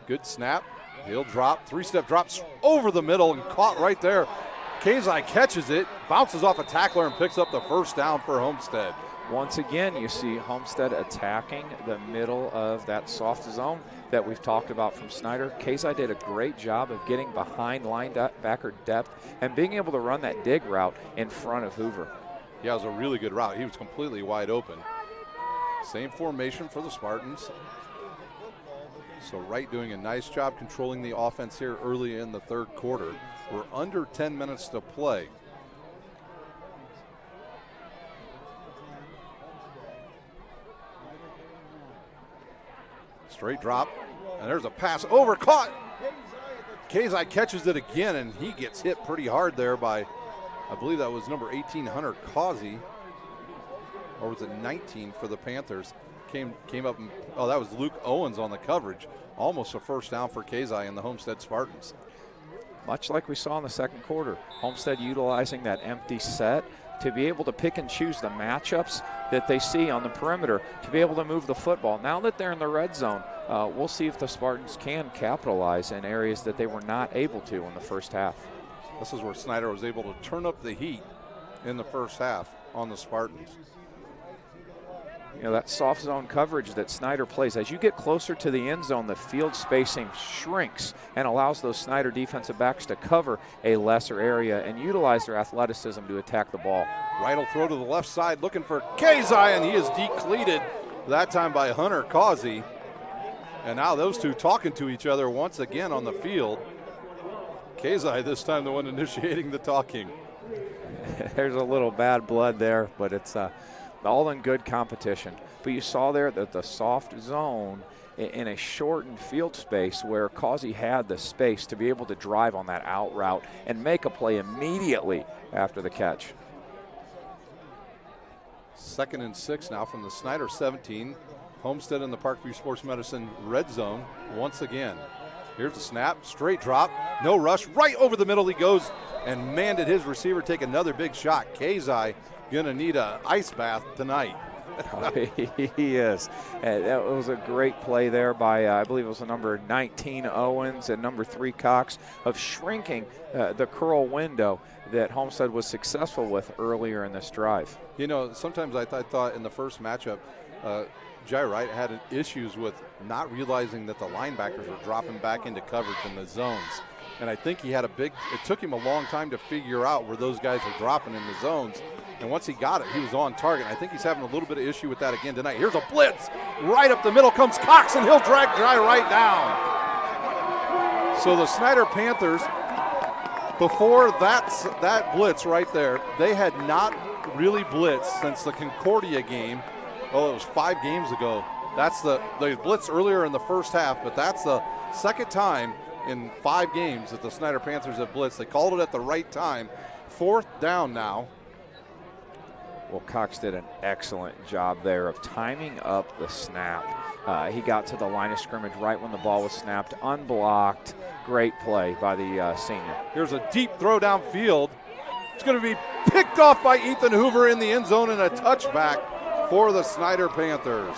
Good snap. He'll drop, 3-step drops over the middle and caught right there Kazai catches it, bounces off a tackler, and picks up the first down for Homestead. Once again, you see Homestead attacking the middle of that soft zone that we've talked about from Snider. Kazai did a great job of getting behind linebacker depth and being able to run that dig route in front of Hoover. Yeah, it was a really good route. He was completely wide open. Same formation for the Spartans. So Wright doing a nice job controlling the offense here early in the third quarter. We're under 10 minutes to play. Straight drop, and there's a pass over, caught. Kazai catches it again, and he gets hit pretty hard there by, I believe that was number 18, Hunter Causey, or was it 19 for the Panthers? Came up, and, oh, that was Luke Owens on the coverage. Almost a first down for Kazai and the Homestead Spartans. Much like we saw in the second quarter, Homestead utilizing that empty set to be able to pick and choose the matchups that they see on the perimeter to be able to move the football. Now that they're in the red zone, we'll see if the Spartans can capitalize in areas that they were not able to in the first half. This is where Snider was able to turn up the heat in the first half on the Spartans. You know, that soft zone coverage that Snider plays, as you get closer to the end zone, the field spacing shrinks and allows those Snider defensive backs to cover a lesser area and utilize their athleticism to attack the ball. Wright will throw to the left side looking for Kazai, and he is decleated that time by Hunter Causey. And now those two talking to each other once again on the field. Kazai this time the one initiating the talking. There's a little bad blood there, but it's all in good competition. But you saw there that the soft zone in a shortened field space where Causey had the space to be able to drive on that out route and make a play immediately after the catch. 2nd and 6 now from the Snider 17. Homestead in the Parkview Sports Medicine red zone once again. Here's the snap, straight drop, no rush, right over the middle he goes, and man, did his receiver take another big shot. Kazai gonna need an ice bath tonight. He is. That was a great play there by, I believe it was the number 19 Owens and number 3 Cox of shrinking the curl window that Homestead was successful with earlier in this drive. You know, sometimes I thought in the first matchup, Jai Wright had issues with not realizing that the linebackers were dropping back into coverage in the zones. And I think he had it took him a long time to figure out where those guys were dropping in the zones. And once he got it, he was on target. I think he's having a little bit of issue with that again tonight. Here's a blitz. Right up the middle comes Cox, and he'll drag Jai Wright down. So the Snider Panthers, before that blitz right there, they had not really blitzed since the Concordia game. Oh, it was 5 games ago. That's they blitzed earlier in the first half, but that's the second time in 5 games that the Snider Panthers have blitzed. They called it at the right time. 4th down now. Well, Cox did an excellent job there of timing up the snap. He got to the line of scrimmage right when the ball was snapped, unblocked. Great play by the senior. Here's a deep throw downfield. It's going to be picked off by Ethan Hoover in the end zone and a touchback for the Snider Panthers.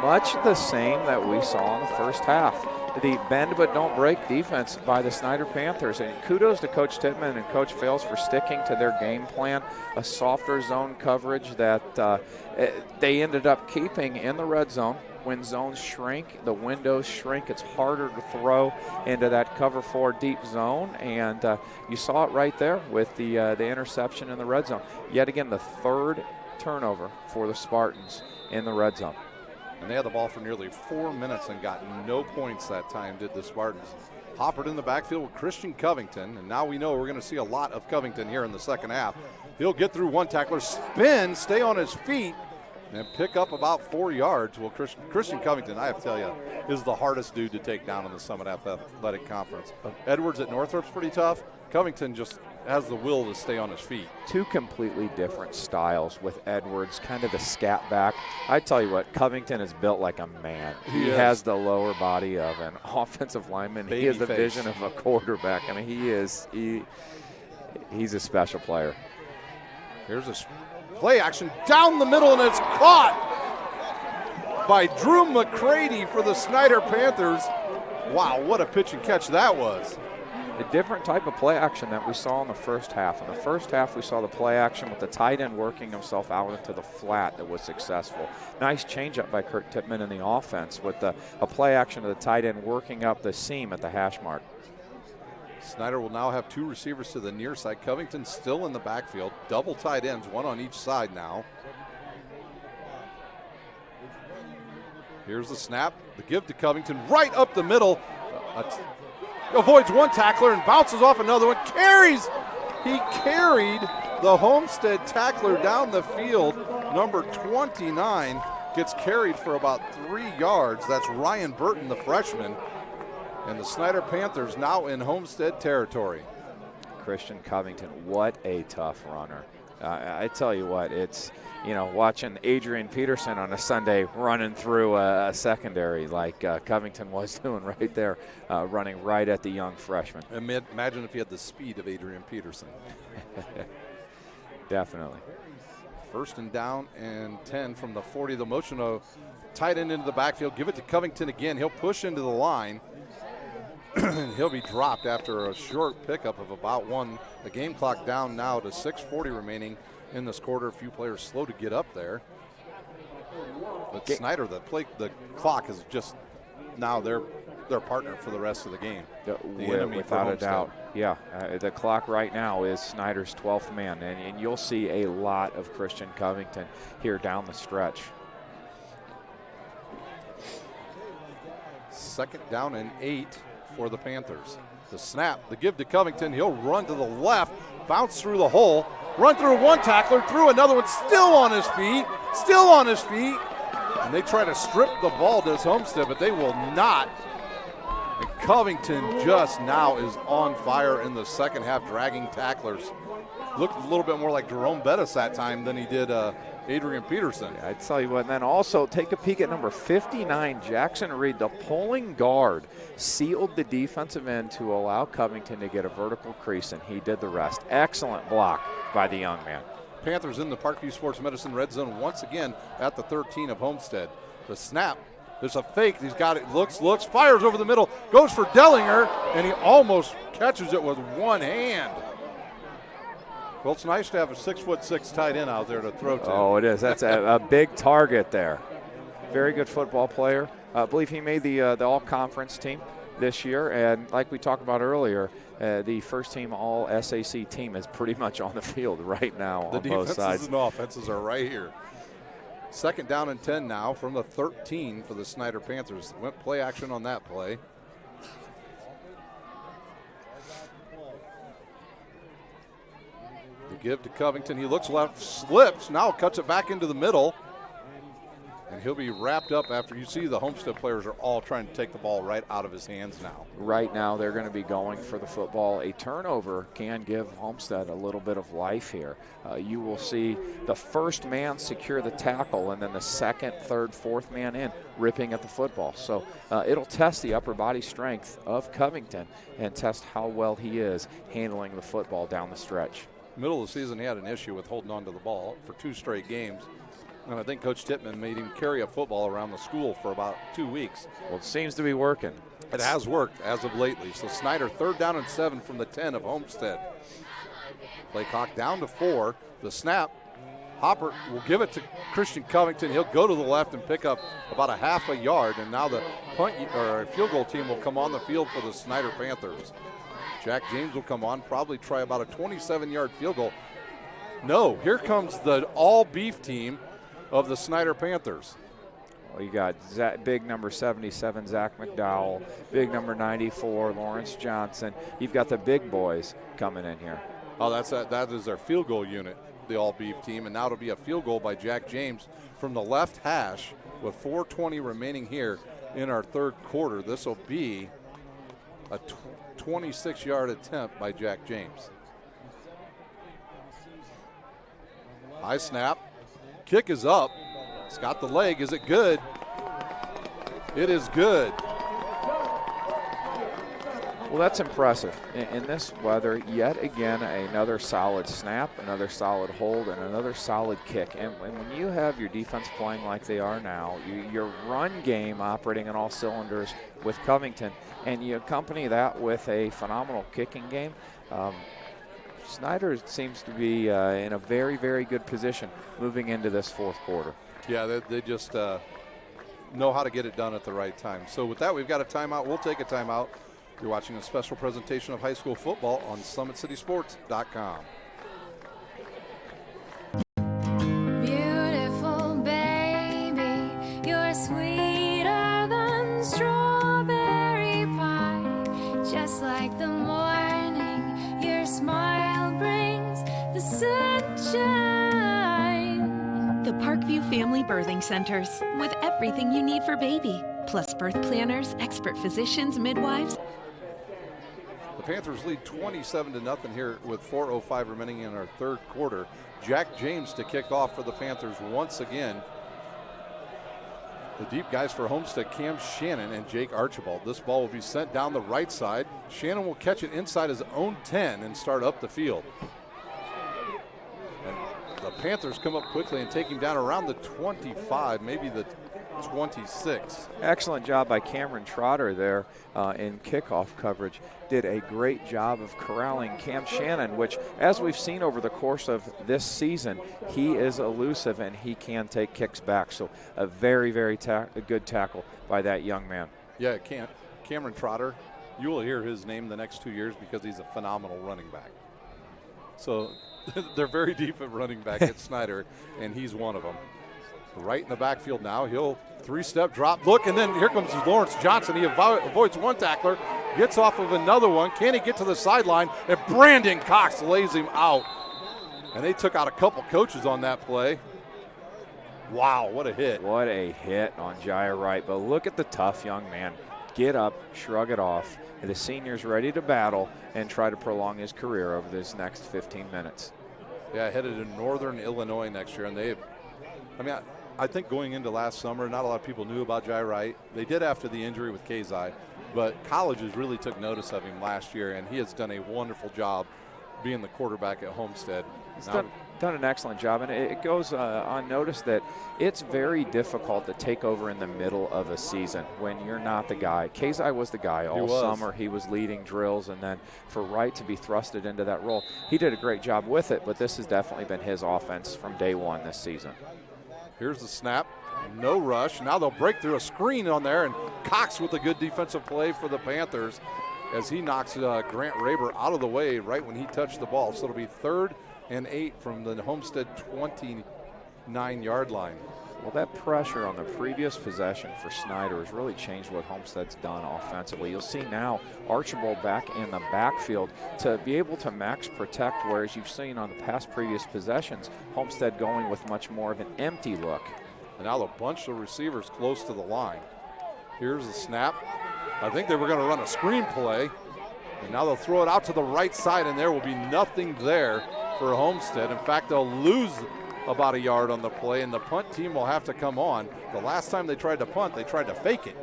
Much the same that we saw in the first half. The bend but don't break defense by the Snider Panthers. And kudos to Coach Tittman and Coach Fales for sticking to their game plan, a softer zone coverage that they ended up keeping in the red zone. When zones shrink, the windows shrink, it's harder to throw into that cover 4 deep zone. And you saw it right there with the interception in the red zone. Yet again, the 3rd turnover for the Spartans in the red zone. And they had the ball for nearly 4 minutes and got no points that time, did the Spartans. Hoppered in the backfield with Christian Covington, and now we know we're going to see a lot of Covington here in the second half. He'll get through one tackler, spin, stay on his feet, and pick up about 4 yards. Well, Christian Covington, I have to tell you, is the hardest dude to take down in the Summit Athletic Conference. Edwards at Northrop's pretty tough. Covington just has the will to stay on his feet. 2 completely different styles with Edwards, kind of the scat back. I tell you what, Covington is built like a man. He has the lower body of an offensive lineman. He has the vision of a quarterback. I mean, he's a special player. Here's a play action down the middle, and it's caught by Drew McCready for the Snider Panthers. Wow, what a pitch and catch that was. a different type of play action that we saw in the first half. In the first half, we saw the play action with the tight end working himself out into the flat that was successful. Nice changeup by Kurt Tippmann in the offense with a play action of the tight end working up the seam at the hash mark. Snider will now have 2 receivers to the near side. Covington still in the backfield. Double tight ends, 1 on each side now. Here's the snap, the give to Covington right up the middle. Avoids one tackler and bounces off another one. He carried the Homestead tackler down the field. Number 29 gets carried for about 3 yards. That's Ryan Burton, the freshman. And the Snider Panthers now in Homestead territory. Christian Covington, what a tough runner. I tell you what, it's, watching Adrian Peterson on a Sunday running through a secondary like Covington was doing right there, running right at the young freshman. Imagine if he had the speed of Adrian Peterson. Definitely. First and down and 10 from the 40. The motion of tight end into the backfield. Give it to Covington again. He'll push into the line. He'll be dropped after a short pickup of about 1. The game clock down now to 6:40 remaining in this quarter. A few players slow to get up there. But Snider, the clock is just now their partner for the rest of the game. The enemy without a doubt. Yeah, the clock right now is Snider's 12th man, and you'll see a lot of Christian Covington here down the stretch. Second down and 8 for the Panthers. The snap, the give to Covington. He'll run to the left, bounce through the hole, run through one tackler, through another one, still on his feet. And they try to strip the ball to Homestead, but they will not. And Covington just now is on fire in the second half, dragging tacklers. Looked a little bit more like Jerome Bettis that time than he did Adrian Peterson. Yeah, I tell you what, and then also take a peek at number 59, Jackson Reed, the pulling guard, sealed the defensive end to allow Covington to get a vertical crease, and he did the rest. Excellent block by the young man. Panthers in the Parkview Sports Medicine red zone once again at the 13 of Homestead. The snap, there's a fake, he's got it, looks, fires over the middle, goes for Dellinger, and he almost catches it with one hand. Well, it's nice to have a 6'6" tight end out there to throw to. Oh, it is. That's a big target there. Very good football player. I believe he made the all-conference team this year. And like we talked about earlier, the first-team all-SAC team is pretty much on the field right now on both sides. The defenses and offenses are right here. Second down and 10 now from the 13 for the Snider Panthers. Went play action on that play. Give to Covington. He looks left, slips, now cuts it back into the middle. And he'll be wrapped up after you see the Homestead players are all trying to take the ball right out of his hands now. Right now they're going to be going for the football. A turnover can give Homestead a little bit of life here. You will see the first man secure the tackle and then the second, third, fourth man in ripping at the football. So it'll test the upper body strength of Covington and test how well he is handling the football down the stretch. Middle of the season, he had an issue with holding on to the ball for 2 straight games. And I think Coach Tippmann made him carry a football around the school for about 2 weeks. Well, it seems to be working. It has worked as of lately. So Snider, 3rd down and 7 from the 10 of Homestead. Play clock down to 4. The snap, Hopper will give it to Christian Covington. He'll go to the left and pick up about a half a yard. And now the field goal team will come on the field for the Snider Panthers. Jack James will come on, probably try about a 27-yard field goal. No, here comes the all-beef team of the Snider Panthers. Well, you got big number 77, Zach McDowell, big number 94, Lawrence Johnson. You've got the big boys coming in here. Oh, that is their field goal unit, the all-beef team, and now it'll be a field goal by Jack James from the left hash with 4:20 remaining here in our third quarter. This will be a 26-yard attempt by Jack James. High snap. Kick is up. It's got the leg. Is it good? It is good. Well, that's impressive. In this weather, yet again, another solid snap, another solid hold, and another solid kick. And when you have your defense playing like they are now, your run game operating on all cylinders with Covington, and you accompany that with a phenomenal kicking game, Snider seems to be in a very, very good position moving into this fourth quarter. Yeah, they just know how to get it done at the right time. So with that, we've got a timeout. We'll take a timeout. You're watching a special presentation of high school football on SummitCitySports.com. Beautiful baby, you're sweeter than strawberry pie. Just like the morning, your smile brings the sunshine. The Parkview Family Birthing Centers, with everything you need for baby, plus birth planners, expert physicians, midwives. The Panthers lead 27-0 here with 4:05 remaining in our third quarter. Jack James to kick off for the Panthers once again. The deep guys for Homestead, Cam Shannon and Jake Archibald. This ball will be sent down the right side. Shannon will catch it inside his own 10 and start up the field. And the Panthers come up quickly and take him down around the 25, maybe the 26. Excellent job by Cameron Trotter there in kickoff coverage. Did a great job of corralling Cam Shannon, which, as we've seen over the course of this season, he is elusive and he can take kicks back. So a very, very good tackle by that young man. Yeah, Cameron Trotter, you will hear his name the next 2 years because he's a phenomenal running back. So they're very deep at running back at Snider, and he's one of them. Right in the backfield now. He'll three-step drop, look, and then here comes Lawrence Johnson. He avoids one tackler, gets off of another one. Can he get to the sideline? And Brandon Cox lays him out. And they took out a couple coaches on that play. Wow, what a hit. What a hit on Jaya Wright. But look at the tough young man. Get up, shrug it off. And the senior's ready to battle and try to prolong his career over this next 15 minutes. Yeah, headed to Northern Illinois next year. And I think going into last summer, not a lot of people knew about Jai Wright. They did after the injury with Kazai, but colleges really took notice of him last year, and he has done a wonderful job being the quarterback at Homestead. He's done an excellent job, and it goes unnoticed that it's very difficult to take over in the middle of a season when you're not the guy. Kazai was the guy all summer. He was leading drills, and then for Wright to be thrusted into that role, he did a great job with it, but this has definitely been his offense from day one this season. Here's the snap, no rush. Now they'll break through a screen on there, and Cox with a good defensive play for the Panthers as he knocks Grant Raber out of the way right when he touched the ball. So it'll be 3rd and 8 from the Homestead 29-yard line. Well, that pressure on the previous possession for Snider has really changed what Homestead's done offensively. You'll see now Archibald back in the backfield to be able to max protect, whereas you've seen on the past previous possessions, Homestead going with much more of an empty look. And now a bunch of receivers close to the line. Here's the snap. I think they were going to run a screen play, and now they'll throw it out to the right side, and there will be nothing there for Homestead. In fact, they'll lose about a yard on the play, and the punt team will have to come on. The last time they tried to punt, they tried to fake it.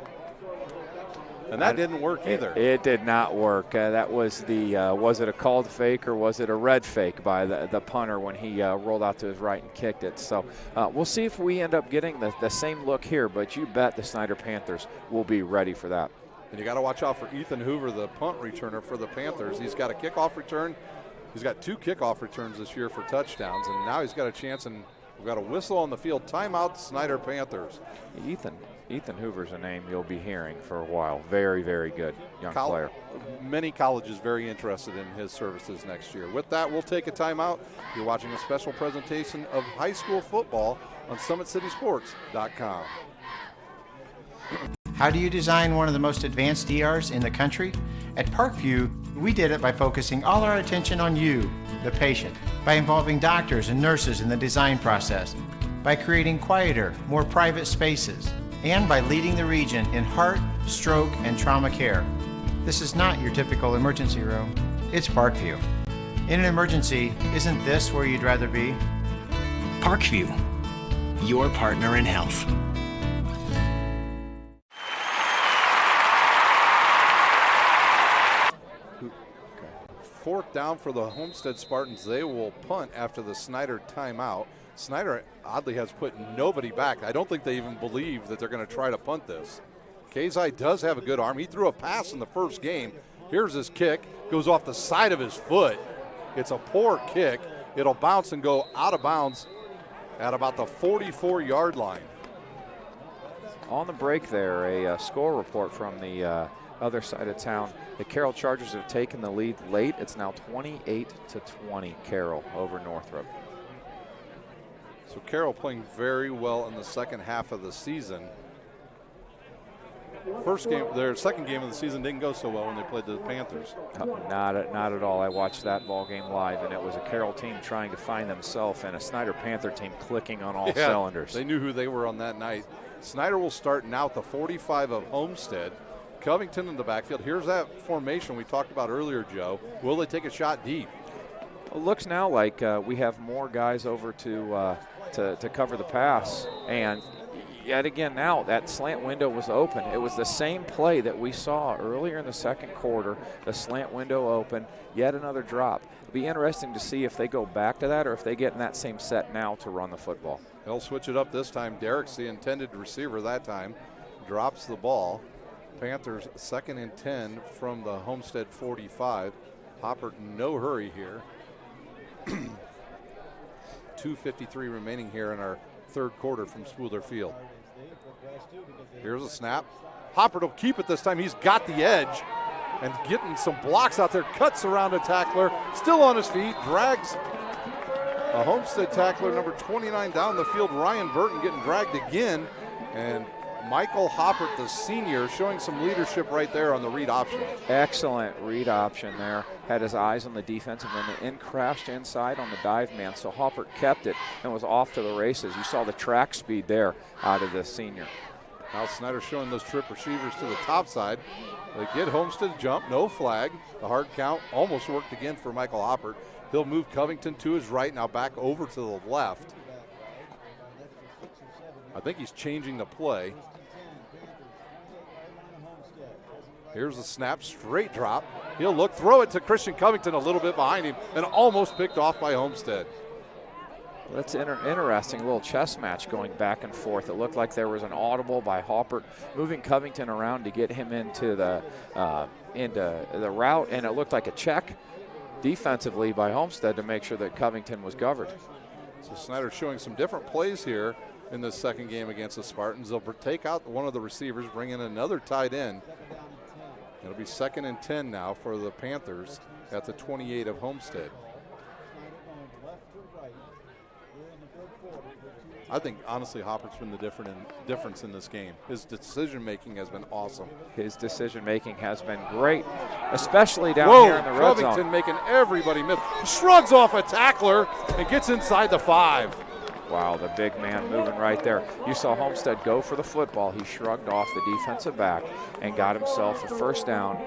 And that didn't work either. It did not work. That was was it a called fake or was it a red fake by the punter when he rolled out to his right and kicked it? So we'll see if we end up getting the same look here, but you bet the Snider Panthers will be ready for that. And you got to watch out for Ethan Hoover, the punt returner for the Panthers. He's got a kickoff return. He's got 2 kickoff returns this year for touchdowns, and now he's got a chance, and we've got a whistle on the field. Timeout, Snider Panthers. Ethan Hoover's a name you'll be hearing for a while. Very, very good young player. Many colleges very interested in his services next year. With that, we'll take a timeout. You're watching a special presentation of high school football on SummitCitySports.com. How do you design one of the most advanced ERs in the country? At Parkview, we did it by focusing all our attention on you, the patient, by involving doctors and nurses in the design process, by creating quieter, more private spaces, and by leading the region in heart, stroke, and trauma care. This is not your typical emergency room. It's Parkview. In an emergency, isn't this where you'd rather be? Parkview, your partner in health. Fourth down for the Homestead Spartans. They will punt after the Snider timeout. Snider oddly has put nobody back. I don't think they even believe that they're going to try to punt this. Kazai does have a good arm. He threw a pass in the first game. Here's his kick. Goes off the side of his foot. It's a poor kick. It'll bounce and go out of bounds at about the 44-yard line. On the break there, a score report from the other side of town. The Carroll Chargers have taken the lead late. It's now 28-20, Carroll over Northrop. So Carroll playing very well in the second half of the season. First game, their second game of the season didn't go so well when they played the Panthers. Not at all. I watched that ball game live, and it was a Carroll team trying to find themselves and a Snider Panther team clicking on all cylinders. They knew who they were on that night. Snider will start now at the 45 of Homestead. Covington in the backfield. Here's that formation we talked about earlier, Joe. Will they take a shot deep? It looks now like we have more guys over to cover the pass, and yet again now that slant window was open. It was the same play that we saw earlier in the second quarter. The slant window open, yet another drop. It'll be interesting to see if they go back to that or if they get in that same set now to run the football. They'll switch it up this time. Derrick's the intended receiver that time. Drops the ball. Panthers 2nd and 10 from the Homestead 45. Hopper no hurry here. 2:53 remaining here in our third quarter from Spooler Field. Here's a snap. Hopper will keep it this time. He's got the edge and getting some blocks out there. Cuts around a tackler. Still on his feet. Drags a Homestead tackler, number 29, down the field. Ryan Burton getting dragged again. And Michael Hoppert, the senior, showing some leadership right there on the read option. Excellent read option there. Had his eyes on the defensive end, crashed inside on the dive man. So Hoppert kept it and was off to the races. You saw the track speed there out of the senior. Now Snider showing those trip receivers to the top side. They get Homestead jump, no flag. The hard count almost worked again for Michael Hoppert. He'll move Covington to his right, now back over to the left. I think he's changing the play. Here's the snap, straight drop. He'll look, throw it to Christian Covington a little bit behind him, and almost picked off by Homestead. Well, that's interesting, a little chess match going back and forth. It looked like there was an audible by Hoppert moving Covington around to get him into the route, and it looked like a check defensively by Homestead to make sure that Covington was covered. So Snider showing some different plays here in this second game against the Spartans. They'll take out one of the receivers, bring in another tight end. It'll be 2nd and 10 now for the Panthers at the 28 of Homestead. I think, honestly, Hopper's been the difference in this game. His decision-making has been awesome. His decision-making has been great, especially down here in the red Covington zone. Making everybody miss. Shrugs off a tackler and gets inside the 5. Wow, the big man moving right there. You saw Homestead go for the football. He shrugged off the defensive back and got himself a first down.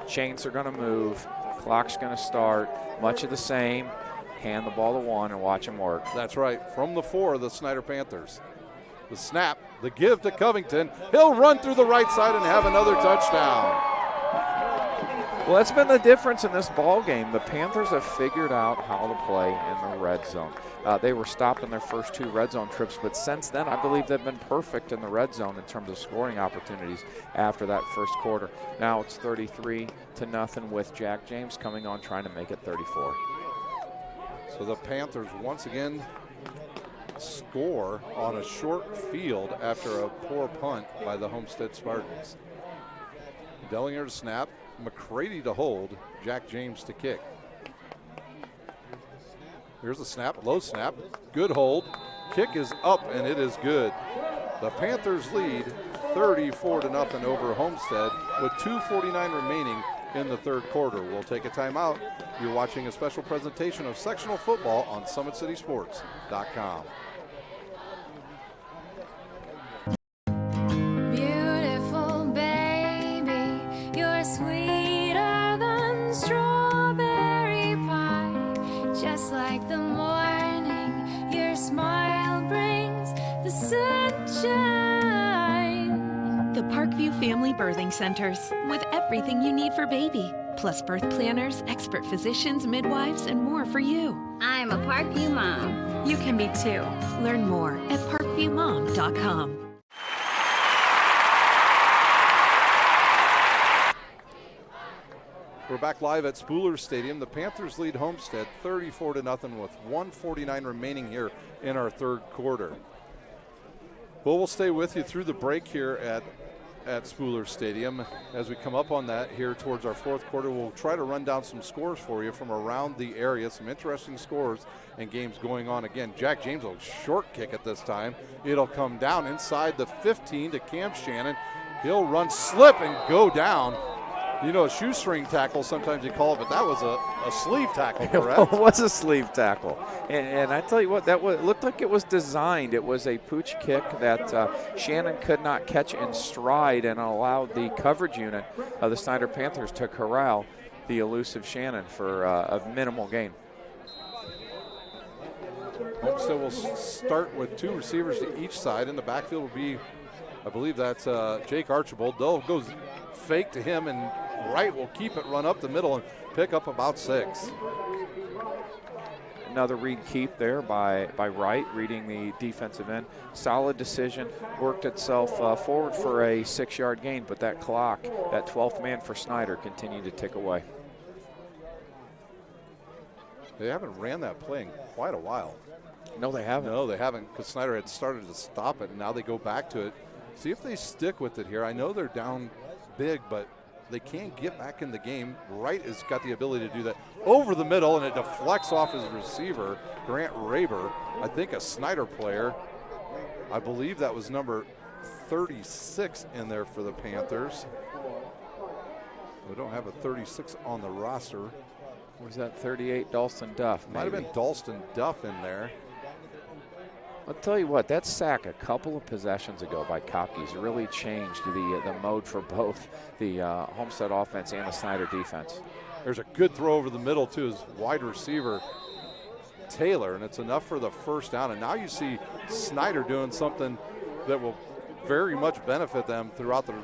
Chains are going to move. Clock's going to start. Much of the same. Hand the ball to one and watch him work. That's right. From the 4 of the Snider Panthers. The snap, the give to Covington. He'll run through the right side and have another touchdown. Well, that's been the difference in this ball game. The Panthers have figured out how to play in the red zone. They were stopped in their first 2 red zone trips, but since then, I believe they've been perfect in the red zone in terms of scoring opportunities after that first quarter. Now it's 33-0 with Jack James coming on, trying to make it 34. So the Panthers once again score on a short field after a poor punt by the Homestead Spartans. Dellinger to snap, McCready to hold, Jack James to kick. Here's the snap, low snap, good hold. Kick is up and it is good. The Panthers lead 34-0 over Homestead with 2:49 remaining in the third quarter. We'll take a timeout. You're watching a special presentation of sectional football on SummitCitySports.com. Beautiful baby, you're sweeter than strawberry pie. Just like the morning, your smile brings the sunshine. The Parkview Family Birthing Centers, with everything you need for baby, plus birth planners, expert physicians, midwives, and more for you. I'm a Parkview mom. You can be too. Learn more at parkviewmom.com. We're back live at Spooler Stadium. The Panthers lead Homestead 34-0 with 1:49 remaining here in our third quarter. Well, we'll stay with you through the break here at Spooler Stadium. As we come up on that here towards our fourth quarter, we'll try to run down some scores for you from around the area, some interesting scores and games going on. Again, Jack James will short kick it this time. It'll come down inside the 15 to Cam Shannon. He'll run, slip, and go down. You know, a shoestring tackle sometimes you call it, but that was a sleeve tackle, correct? It was a sleeve tackle. And I tell you what, it looked like it was designed. It was a pooch kick that Shannon could not catch in stride and allowed the coverage unit of the Snider Panthers to corral the elusive Shannon for a minimal gain. Homestead will start with two receivers to each side. In the backfield will be, I believe that's Jake Archibald. They'll go fake to him, and Wright will keep it, run up the middle, and pick up about 6. Another read keep there by Wright, reading the defensive end. Solid decision, worked itself forward for a 6-yard gain, but that clock, that 12th man for Snider, continued to tick away. They haven't ran that play in quite a while. No, they haven't. No, they haven't, because Snider had started to stop it, and now they go back to it. See if they stick with it here. I know they're down big, but they can't get back in the game. Wright has got the ability to do that over the middle, and it deflects off his receiver, Grant Raber. I think a Snider player. I believe that was number 36 in there for the Panthers. We don't have a 36 on the roster. Was that 38 Dalston Duff? Might have been Dalston Duff in there. I'll tell you what, that sack a couple of possessions ago by Kopke's really changed the mode for both the Homestead offense and the Snider defense. There's a good throw over the middle to his wide receiver, Taylor, and it's enough for the first down. And now you see Snider doing something that will very much benefit them throughout the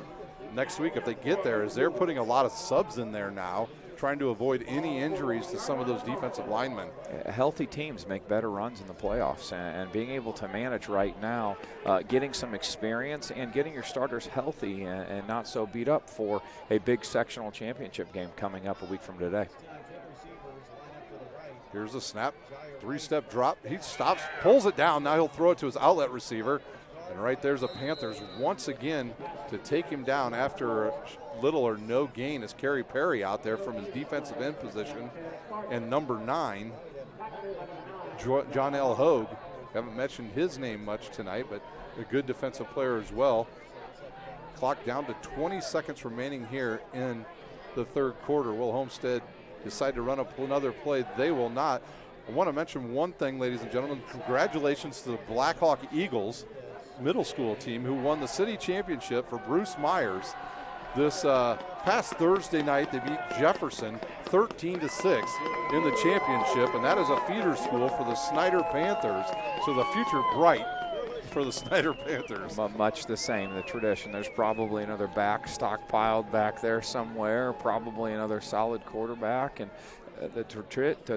next week if they get there, is they're putting a lot of subs in there now, trying to avoid any injuries to some of those defensive linemen. Healthy teams make better runs in the playoffs, and being able to manage right now, getting some experience and getting your starters healthy and not so beat up for a big sectional championship game coming up a week from today. Here's a snap, 3-step drop. He stops, pulls it down. Now he'll throw it to his outlet receiver. And right there's the Panthers once again to take him down after little or no gain is Kerry Perry out there from his defensive end position. And number 9, John L. Hogue. Haven't mentioned his name much tonight, but a good defensive player as well. Clock down to 20 seconds remaining here in the third quarter. Will Homestead decide to run up another play? They will not. I want to mention one thing, ladies and gentlemen. Congratulations to the Blackhawk Eagles middle school team who won the city championship for Bruce Myers. This past Thursday night, they beat Jefferson 13-6 in the championship, and that is a feeder school for the Snider Panthers. So the future bright for the Snider Panthers. Much the same, the tradition. There's probably another back stockpiled back there somewhere, probably another solid quarterback, and the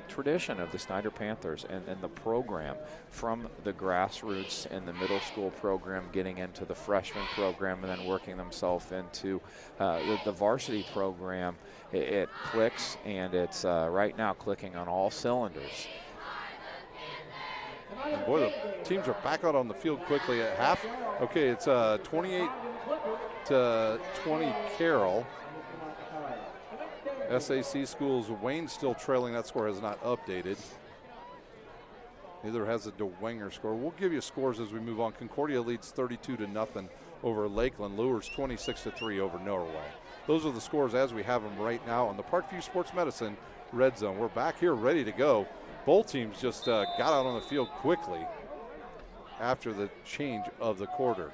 tradition of the Snider Panthers and the program from the grassroots and the middle school program getting into the freshman program and then working themselves into the varsity program, it clicks, and it's right now clicking on all cylinders. And boy, the teams are back out on the field quickly at half. Okay, it's 28-20 Carroll. SAC schools, Wayne still trailing. That score has not updated. Neither has the DeWanger score. We'll give you scores as we move on. Concordia leads 32-0 over Lakeland. Lures 26-3 over Norway. Those are the scores as we have them right now on the Parkview Sports Medicine Red Zone. We're back here ready to go. Both teams just got out on the field quickly after the change of the quarter.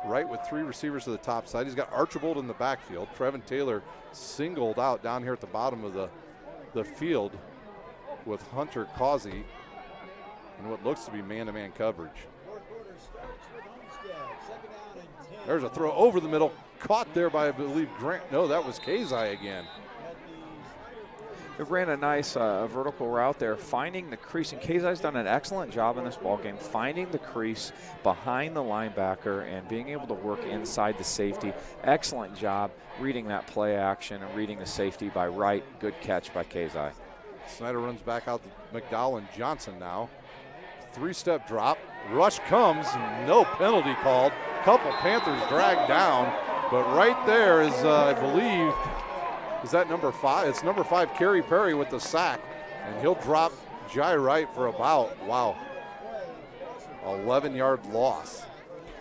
Wright with 3 receivers to the top side. He's got Archibald in the backfield. Trevin Taylor singled out down here at the bottom of the field with Hunter Causey in what looks to be man-to-man coverage. There's a throw over the middle. Caught there by, I believe, Grant. No, that was Kazai again. ran a nice vertical route there, finding the crease. And Kazai's done an excellent job in this ball game, finding the crease behind the linebacker and being able to work inside the safety. Excellent job reading that play action and reading the safety by Wright. Good catch by Kazai. Snider runs back out to McDowell and Johnson now. 3-step drop. Rush comes. No penalty called. Couple Panthers dragged down. But right there is, I believe, is that number 5? It's number 5, Kerry Perry with the sack. And he'll drop Jai Wright for about, 11-yard loss.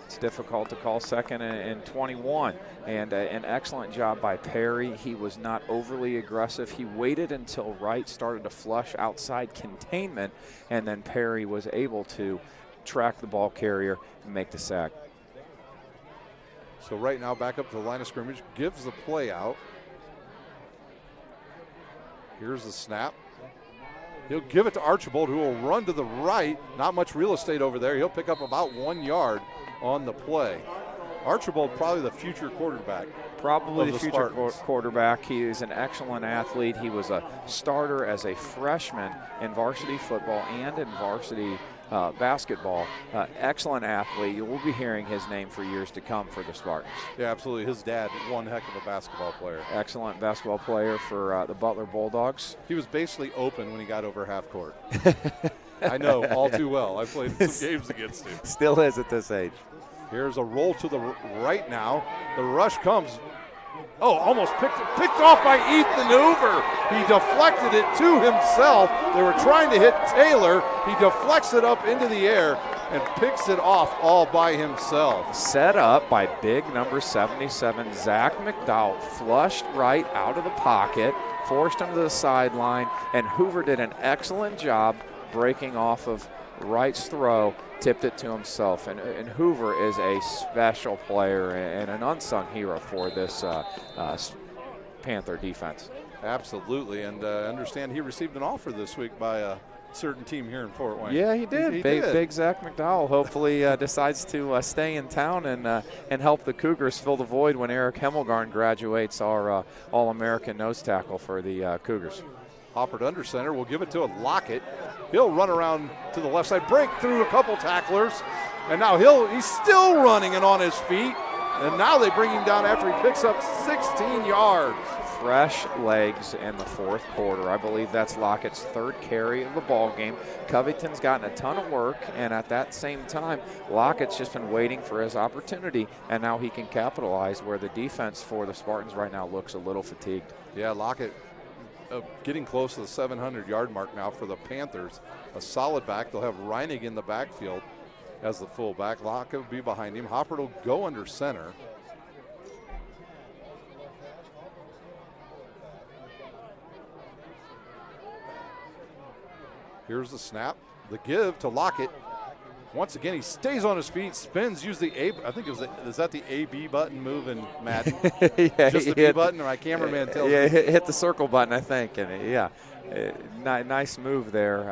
It's difficult to call second and 21. And an excellent job by Perry. He was not overly aggressive. He waited until Wright started to flush outside containment, and then Perry was able to track the ball carrier and make the sack. So right now back up to the line of scrimmage, gives the play out. Here's the snap. He'll give it to Archibald, who will run to the right. Not much real estate over there. He'll pick up about 1 yard on the play. Archibald, probably the future quarterback. Probably the future quarterback. He is an excellent athlete. He was a starter as a freshman in varsity football and in varsity basketball. Excellent athlete. You will be hearing his name for years to come for the Spartans. Yeah, absolutely. His dad, one heck of a basketball player. Excellent basketball player for the Butler Bulldogs. He was basically open when he got over half court. I know all too well. I played some games against him. Still is at this age. Here's a roll to the right now. The rush comes. Oh, almost picked off by Ethan Hoover. He deflected it to himself. They were trying to hit Taylor. He deflects it up into the air and picks it off all by himself. Set up by big number 77, Zach McDowell. Flushed right out of the pocket, forced him to the sideline, and Hoover did an excellent job breaking off of Wright's throw, tipped it to himself. And Hoover is a special player and an unsung hero for this Panther defense. Absolutely, and understand he received an offer this week by a certain team here in Fort Wayne. Yeah, he did. He big, did. Big Zach McDowell hopefully decides to stay in town and help the Cougars fill the void when Eric Hemmelgarn graduates, our All-American nose tackle for the Cougars. Hopper to under center. We'll give it to Lockett. He'll run around to the left side, break through a couple tacklers, and now he's still running and on his feet. And now they bring him down after he picks up 16 yards. Fresh legs in the fourth quarter. I believe that's Lockett's third carry of the ball game. Covington's gotten a ton of work, and at that same time, Lockett's just been waiting for his opportunity, and now he can capitalize where the defense for the Spartans right now looks a little fatigued. Yeah, Lockett getting close to the 700-yard mark now for the Panthers. A solid back. They'll have Reinig in the backfield as the fullback. Lockett will be behind him. Hopper will go under center. Here's the snap. The give to Lockett. Once again, he stays on his feet, spins, use the A. I think it was is that the A-B button move in Madden? Yeah, just the B button, or my cameraman tells me. Yeah, hit the circle button, I think, and nice move there.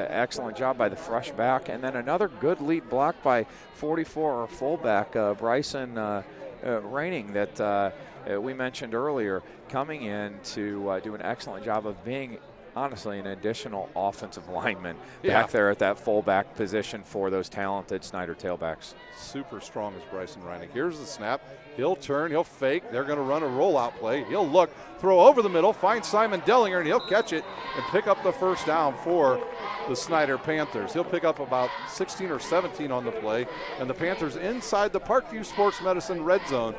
Excellent job by the fresh back, and then another good lead block by 44 or fullback Bryson Raining that we mentioned earlier, coming in to do an excellent job of being, honestly, an additional offensive lineman back there at that fullback position for those talented Snider tailbacks. Super strong is Bryson Reinig. Here's the snap. He'll turn, he'll fake. They're going to run a rollout play. He'll look, throw over the middle, find Simon Dellinger, and he'll catch it and pick up the first down for the Snider Panthers. He'll pick up about 16 or 17 on the play, and the Panthers inside the Parkview Sports Medicine red zone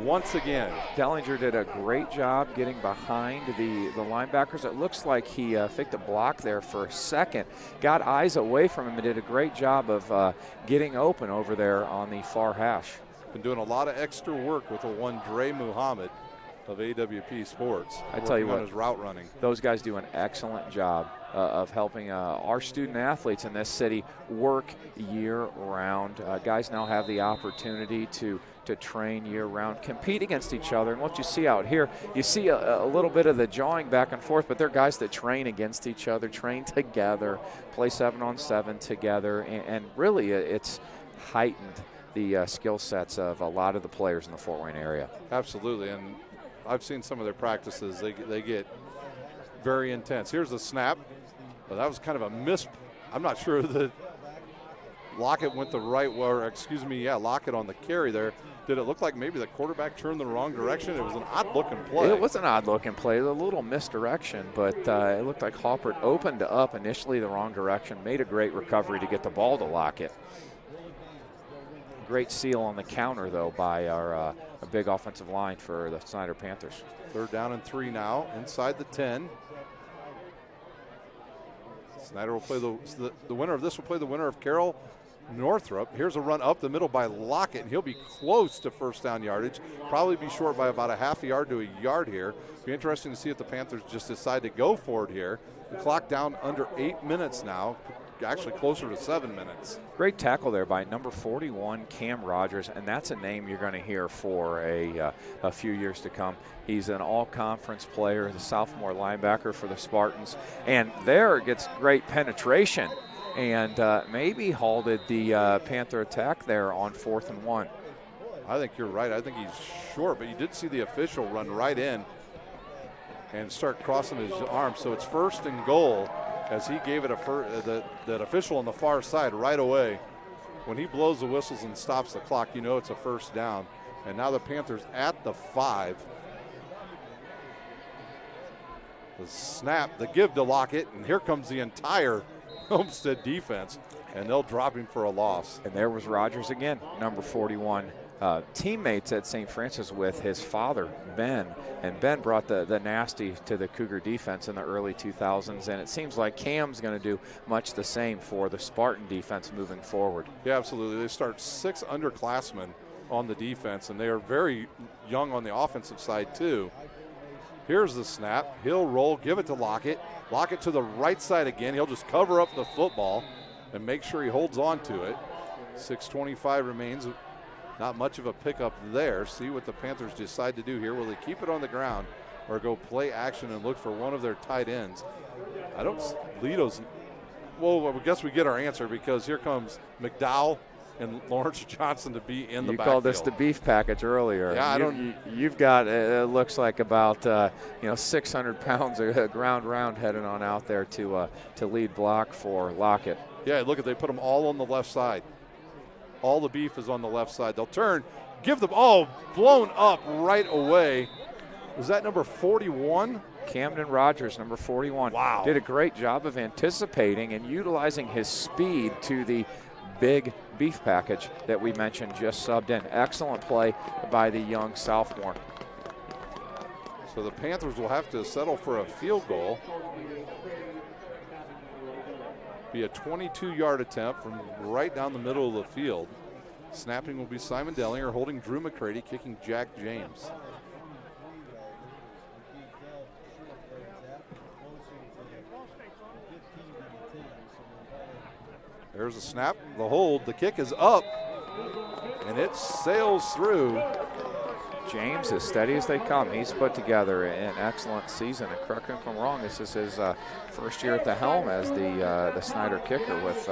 once again. Dellinger did a great job getting behind the linebackers. It looks like he faked a block there for a second, got eyes away from him, and did a great job of getting open over there on the far hash. Been doing a lot of extra work with the one Dre Muhammad of AWP Sports. I tell you what, his route running. Those guys do an excellent job of helping our student athletes in this city work year-round. Guys now have the opportunity to train year-round, compete against each other. And what you see out here, you see a little bit of the jawing back and forth, but they're guys that train against each other, train together, play 7-on-7 together, and really it's heightened the skill sets of a lot of the players in the Fort Wayne area. Absolutely, and I've seen some of their practices. They get very intense. Here's the snap. But that was kind of a miss. I'm not sure that Lockett went the right way, or excuse me, Lockett on the carry there. Did it look like maybe the quarterback turned the wrong direction? It was an odd-looking play. It was an odd-looking play, a little misdirection, but it looked like Hawpert opened up initially the wrong direction, made a great recovery to get the ball to Lockett. Great seal on the counter, though, by our big offensive line for the Snider Panthers. 3rd down and 3 now, inside the 10. Snider will play the winner of this will play the winner of Carroll Northrop. Here's a run up the middle by Lockett, and he'll be close to first down yardage. Probably be short by about a half a yard to a yard here. Be interesting to see if the Panthers just decide to go for it here. The clock down under 8 minutes now, actually closer to 7 minutes. Great tackle there by number 41, Cam Rogers, and that's a name you're going to hear for a few years to come. He's an all-conference player, the sophomore linebacker for the Spartans, and there gets great penetration and maybe halted the Panther attack there on 4th and 1. I think you're right. I think he's short, but you did see the official run right in and start crossing his arms. So it's 1st and goal as he gave it that official on the far side right away. When he blows the whistles and stops the clock, you know it's a 1st down. And now the Panthers at the 5. The snap, the give to Lockett, and here comes the entire Homestead defense, and they'll drop him for a loss. And there was Rogers again, number 41. Teammates at St. Francis with his father, Ben, and Ben brought the nasty to the Cougar defense in the early 2000s, and it seems like Cam's going to do much the same for the Spartan defense moving forward. Yeah, absolutely. They start 6 underclassmen on the defense, and they are very young on the offensive side too. Here's the snap. He'll roll, give it to Lockett. Lockett to the right side again. He'll just cover up the football and make sure he holds on to it. 6:25 remains. Not much of a pickup there. See what the Panthers decide to do here. Will they keep it on the ground or go play action and look for one of their tight ends? Lito's. Well, I guess we get our answer because here comes McDowell and Lawrence Johnson to be in the backfield. You called this the beef package earlier. Yeah, you've got, it looks like about 600 pounds of ground round headed on out there to lead block for Lockett. Yeah, look they put them all on the left side. All the beef is on the left side. They'll turn, give them, blown up right away. Was that number 41? Camden Rogers, number 41. Wow. Did a great job of anticipating and utilizing his speed to the big beef package that we mentioned just subbed in. Excellent play by the young sophomore. So the Panthers will have to settle for a field goal. Be a 22-yard attempt from right down the middle of the field. Snapping will be Simon Dellinger, holding Drew McCready, kicking Jack James. There's a snap, the hold, the kick is up, and it sails through. James, as steady as they come, he's put together an excellent season. And correct me if I'm wrong, this is his first year at the helm as the Snider kicker. With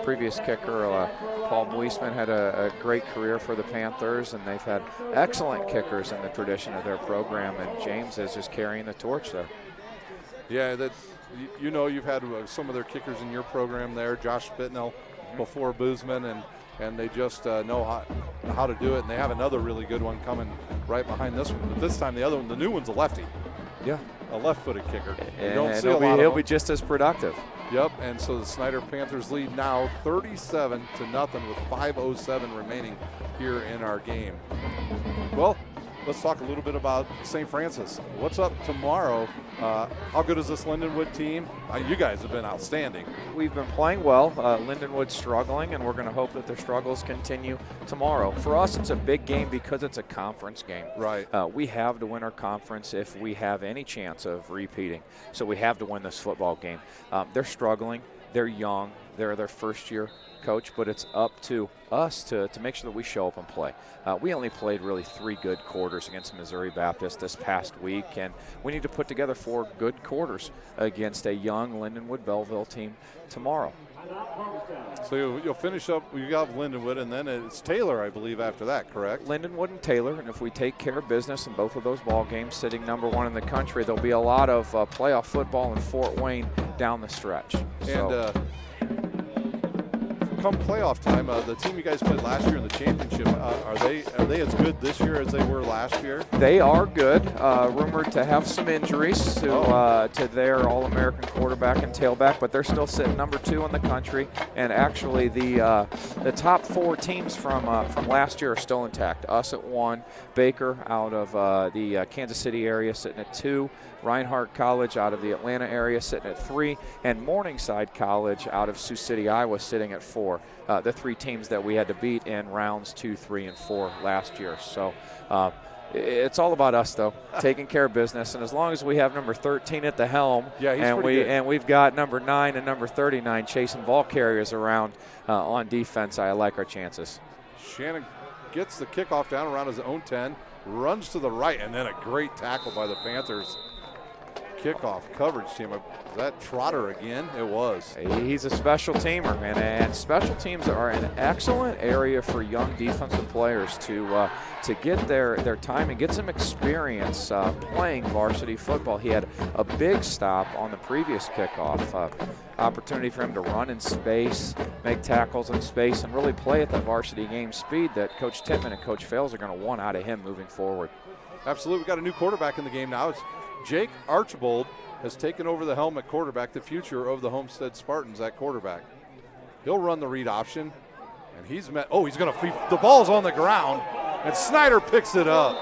previous kicker Paul Buisman had a great career for the Panthers, and they've had excellent kickers in the tradition of their program. And James is just carrying the torch there. Yeah, you've had some of their kickers in your program there, Josh Spitnell before Buisman, and they just know how to do it. And they have another really good one coming right behind this one. But this time the new one's a lefty. Yeah. A left-footed kicker. And he'll be just as productive. Yep, and so the Snider Panthers lead now 37-0 with 5:07 remaining here in our game. Well, let's talk a little bit about St. Francis. What's up tomorrow? How good is this Lindenwood team? You guys have been outstanding. We've been playing well. Lindenwood's struggling, and we're going to hope that their struggles continue tomorrow. For us, it's a big game because it's a conference game. Right. We have to win our conference if we have any chance of repeating. So we have to win this football game. They're struggling. They're young. They're their first-year coach, but it's up to us to make sure that we show up and play. We only played really 3 good quarters against Missouri Baptist this past week, and we need to put together 4 good quarters against a young Lindenwood Belleville team tomorrow. So you'll finish up, you got Lindenwood, and then it's Taylor, I believe, after that, correct? Lindenwood and Taylor, and if we take care of business in both of those ball games, sitting number 1 in the country, there'll be a lot of playoff football in Fort Wayne down the stretch. And come playoff time, the team you guys played last year in the championship, are they as good this year as they were last year? They are good. Rumored to have some injuries to their All-American quarterback and tailback, but they're still sitting number 2 in the country. And actually, the top 4 teams from last year are still intact. Us at 1, Baker out of the Kansas City area sitting at 2. Reinhardt College out of the Atlanta area sitting at 3, and Morningside College out of Sioux City, Iowa sitting at 4. The 3 teams that we had to beat in rounds 2, 3, and 4 last year. So it's all about us, though, taking care of business. And as long as we have number 13 at the helm, and we've got number 9 and number 39 chasing ball carriers around on defense, I like our chances. Shannon gets the kickoff down around his own 10, runs to the right, and then a great tackle by the Panthers. Kickoff coverage team. Was that Trotter again? It was. He's a special teamer, man, and special teams are an excellent area for young defensive players to get their time and get some experience playing varsity football. He had a big stop on the previous kickoff. Opportunity for him to run in space, make tackles in space, and really play at that varsity game speed that Coach Tittman and Coach Fales are going to want out of him moving forward. Absolutely. We've got a new quarterback in the game now. It's Jake Archbold has taken over the helm at quarterback, the future of the Homestead Spartans at quarterback. He'll run the read option, and he's going to – the ball's on the ground, and Snider picks it up.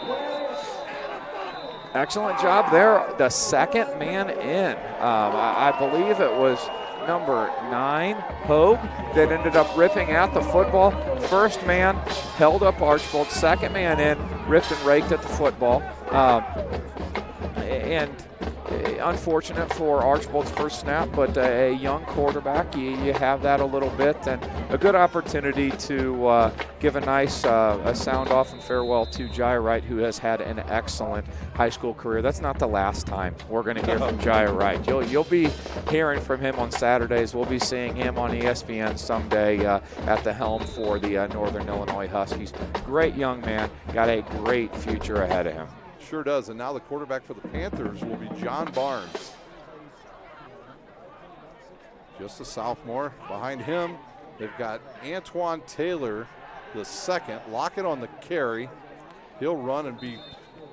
Excellent job there. The second man in. I believe it was number 9, Hogue, that ended up ripping at the football. First man held up Archbold. Second man in, ripped and raked at the football. And unfortunate for Archbold's first snap, but a young quarterback, you have that a little bit, and a good opportunity to give a nice a sound off and farewell to Jai Wright, who has had an excellent high school career. That's not the last time we're going to hear from Jai Wright. You'll be hearing from him on Saturdays. We'll be seeing him on ESPN someday at the helm for the Northern Illinois Huskies. Great young man, got a great future ahead of him. Sure does. And now the quarterback for the Panthers will be John Barnes. Just a sophomore. Behind him, they've got Antoine Taylor, the second. Lockett on the carry. He'll run and be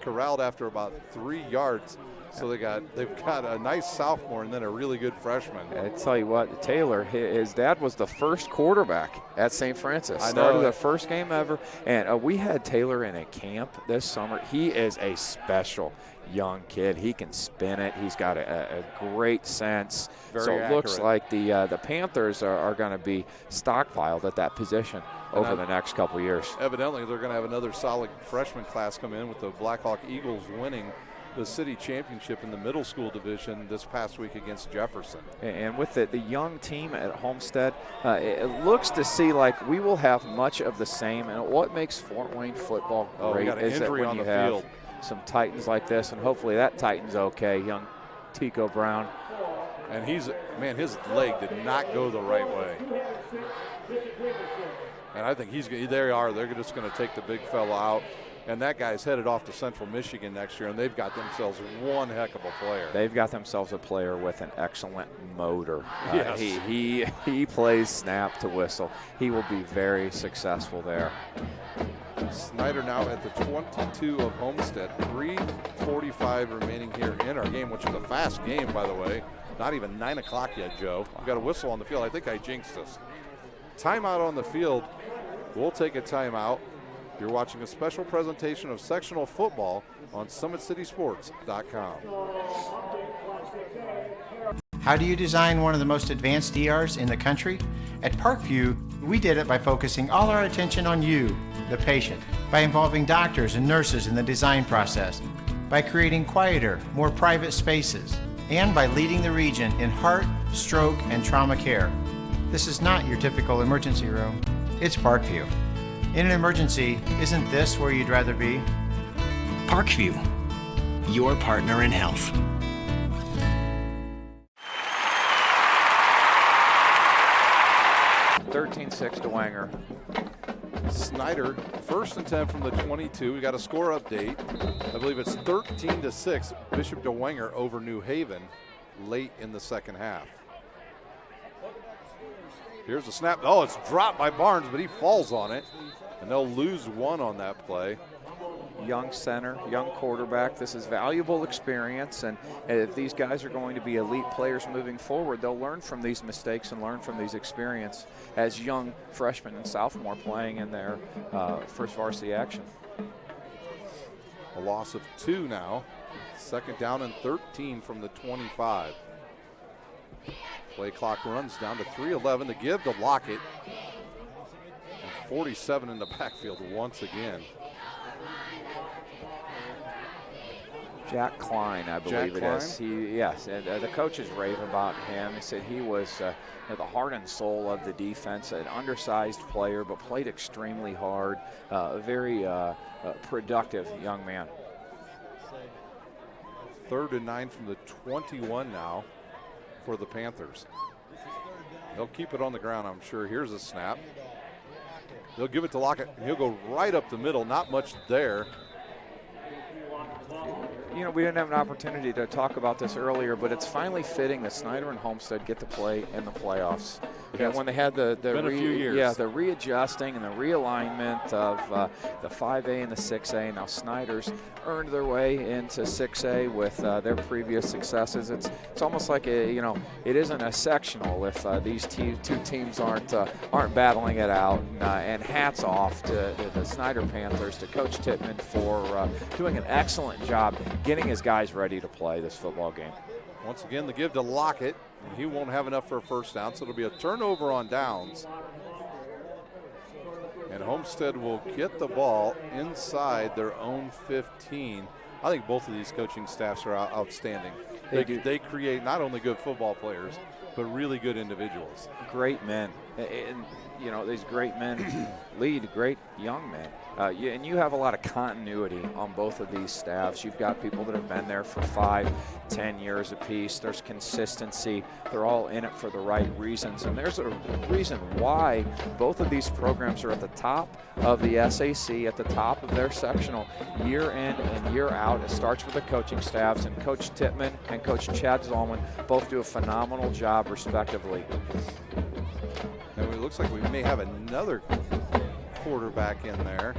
corralled after about 3 yards. So they've got a nice sophomore and then a really good freshman. I tell you what, Taylor, his dad was the first quarterback at St. Francis. I know. Started the first game ever, and we had Taylor in a camp this summer. He is a special young kid. He can spin it. He's got a great sense. Very it looks accurate. like the Panthers are going to be stockpiled at that position over the next couple years. Evidently, they're going to have another solid freshman class come in with the Blackhawk Eagles winning the city championship in the middle school division this past week against Jefferson. And with the young team at Homestead, it looks to see like we will have much of the same. And what makes Fort Wayne football great is that when you have some Titans like this, and hopefully that Titan's okay, young Tico Brown. And his leg did not go the right way. And I think they're just going to take the big fella out. And that guy's headed off to Central Michigan next year, and they've got themselves one heck of a player. They've got themselves a player with an excellent motor. Yes. He plays snap to whistle. He will be very successful there. Snider now at the 22 of Homestead. 3:45 remaining here in our game, which is a fast game, by the way. Not even 9 o'clock yet, Joe. We've got a whistle on the field. I think I jinxed us. Timeout on the field. We'll take a timeout. You're watching a special presentation of sectional football on SummitCitySports.com. How do you design one of the most advanced ERs in the country? At Parkview, we did it by focusing all our attention on you, the patient, by involving doctors and nurses in the design process, by creating quieter, more private spaces, and by leading the region in heart, stroke, and trauma care. This is not your typical emergency room. It's Parkview. In an emergency, isn't this where you'd rather be? Parkview, your partner in health. All 13-6 to Wenger. Snider, 1st and 10 from the 22. We got a score update. I believe it's 13-6. Bishop DeWenger over New Haven late in the second half. Here's the snap. Oh, it's dropped by Barnes, but he falls on it, and they'll lose one on that play. Young center, young quarterback. This is valuable experience, and if these guys are going to be elite players moving forward, they'll learn from these mistakes and learn from these experience as young freshmen and sophomore playing in their first varsity action. A loss of 2 now. 2nd down and 13 from the 25. Play clock runs down to 3:11 to give to Lockett. And 47 in the backfield once again. Jack Klein, I believe it is. Yes, and the coaches rave about him. He said he was the heart and soul of the defense, an undersized player, but played extremely hard. A very productive young man. 3rd and 9 from the 21 now for the Panthers. They'll keep it on the ground, I'm sure. Here's a snap. They'll give it to Lockett, and he'll go right up the middle. Not much there. You know, we didn't have an opportunity to talk about this earlier, but it's finally fitting that Snider and Homestead get to play in the playoffs. Yeah, when they had the readjusting and the realignment of the 5A and the 6A. Now Snider's earned their way into 6A with their previous successes. It's almost like it isn't a sectional if these two teams aren't battling it out. And hats off to the Snider Panthers, to Coach Tittman for doing an excellent job getting his guys ready to play this football game. Once again, the give to Lockett. He won't have enough for a first down, so it'll be a turnover on downs. And Homestead will get the ball inside their own 15. I think both of these coaching staffs are outstanding. They create not only good football players, but really good individuals. Great men. And, you know, these great men lead great young men. And you have a lot of continuity on both of these staffs. You've got people that have been there for 5, 10 years apiece. There's consistency. They're all in it for the right reasons. And there's a reason why both of these programs are at the top of the SAC, at the top of their sectional year in and year out. It starts with the coaching staffs, and Coach Tittman and Coach Chad Zolman both do a phenomenal job respectively. And it looks like we may have another quarterback in there.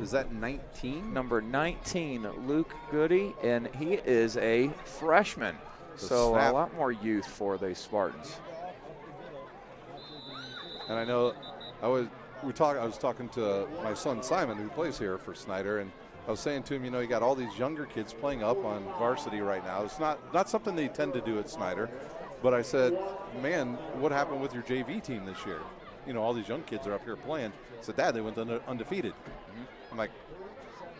Is that 19? Number 19, Luke Goody, and he is a freshman. So a lot more youth for the Spartans. And I know I was talking to my son Simon, who plays here for Snider, and I was saying to him, you know, you got all these younger kids playing up on varsity right now. It's not something they tend to do at Snider. But I said, man, what happened with your JV team this year? You know, all these young kids are up here playing. I said, Dad, they went undefeated. I'm like,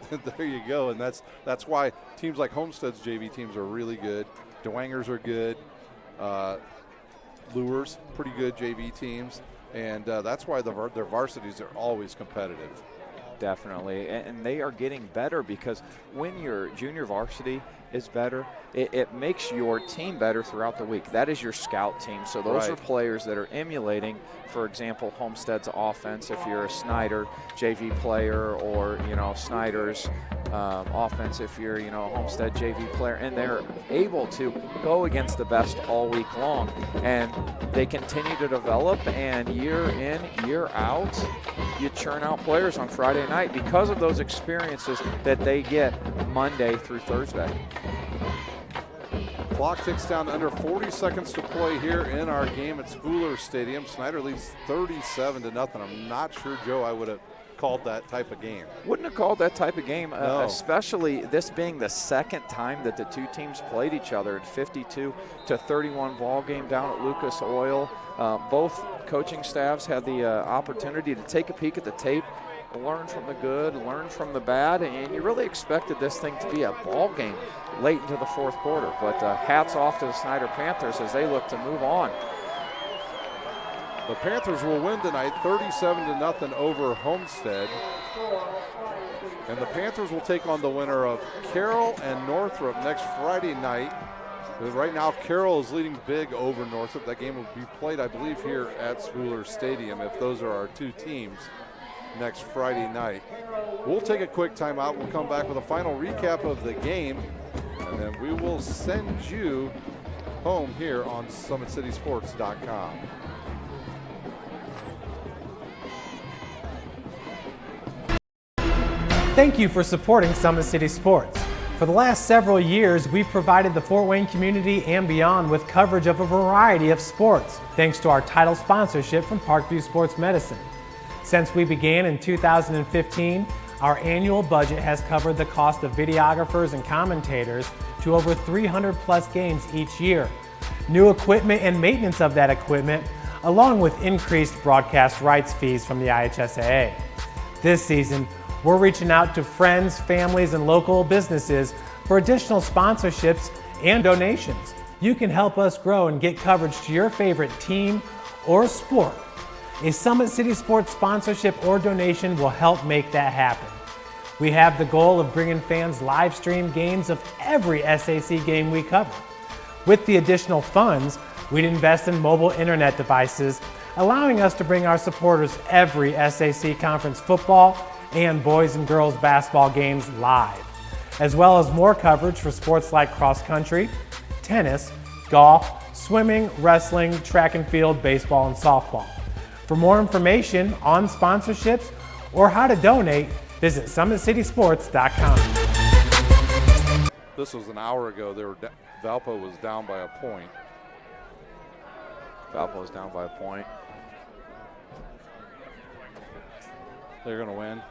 there you go. And that's why teams like Homestead's JV teams are really good. DeWangers are good. Lures, pretty good JV teams. And that's why their varsities are always competitive. Definitely, and they are getting better, because when your junior varsity is better, it makes your team better throughout the week. That is your scout team. So those are players that are emulating, for example, Homestead's offense. If you're a Snider JV player, or, you know, Snider's offense if you're, you know, a Homestead JV player, and they're able to go against the best all week long, and they continue to develop, and year in, year out, you churn out players on Friday night because of those experiences that they get Monday through Thursday. Clock ticks down to under 40 seconds to play here in our game at Spooler Stadium. Snider leads 37-0. I'm not sure, Joe, I would have called that type of game. Wouldn't have called that type of game, especially this being the second time that the two teams played each other. 52-31 ball game down at Lucas Oil. Both coaching staffs had the opportunity to take a peek at the tape, learn from the good, learn from the bad, and you really expected this thing to be a ball game late into the fourth quarter. But hats off to the Snider Panthers as they look to move on. The Panthers will win tonight 37-0 over Homestead. And the Panthers will take on the winner of Carroll and Northrop next Friday night Right now, Carroll is leading big over Northrop. That game will be played, I believe, here at Spooler Stadium if those are our two teams next Friday night. We'll take a quick timeout. We'll come back with a final recap of the game, and then we will send you home here on SummitCitySports.com. Thank you for supporting Summit City Sports. For the last several years, we've provided the Fort Wayne community and beyond with coverage of a variety of sports, thanks to our title sponsorship from Parkview Sports Medicine. Since we began in 2015, our annual budget has covered the cost of videographers and commentators to over 300 plus games each year. New equipment and maintenance of that equipment, along with increased broadcast rights fees from the IHSAA. This season, we're reaching out to friends, families, and local businesses for additional sponsorships and donations. You can help us grow and get coverage to your favorite team or sport. A Summit City Sports sponsorship or donation will help make that happen. We have the goal of bringing fans live stream games of every SAC game we cover. With the additional funds, we'd invest in mobile internet devices, allowing us to bring our supporters every SAC conference football and boys and girls basketball games live, as well as more coverage for sports like cross country, tennis, golf, swimming, wrestling, track and field, baseball, and softball. For more information on sponsorships or how to donate, visit SummitCitySports.com. This was an hour ago. Valpo was down by a point. Valpo was down by a point. They're going to win.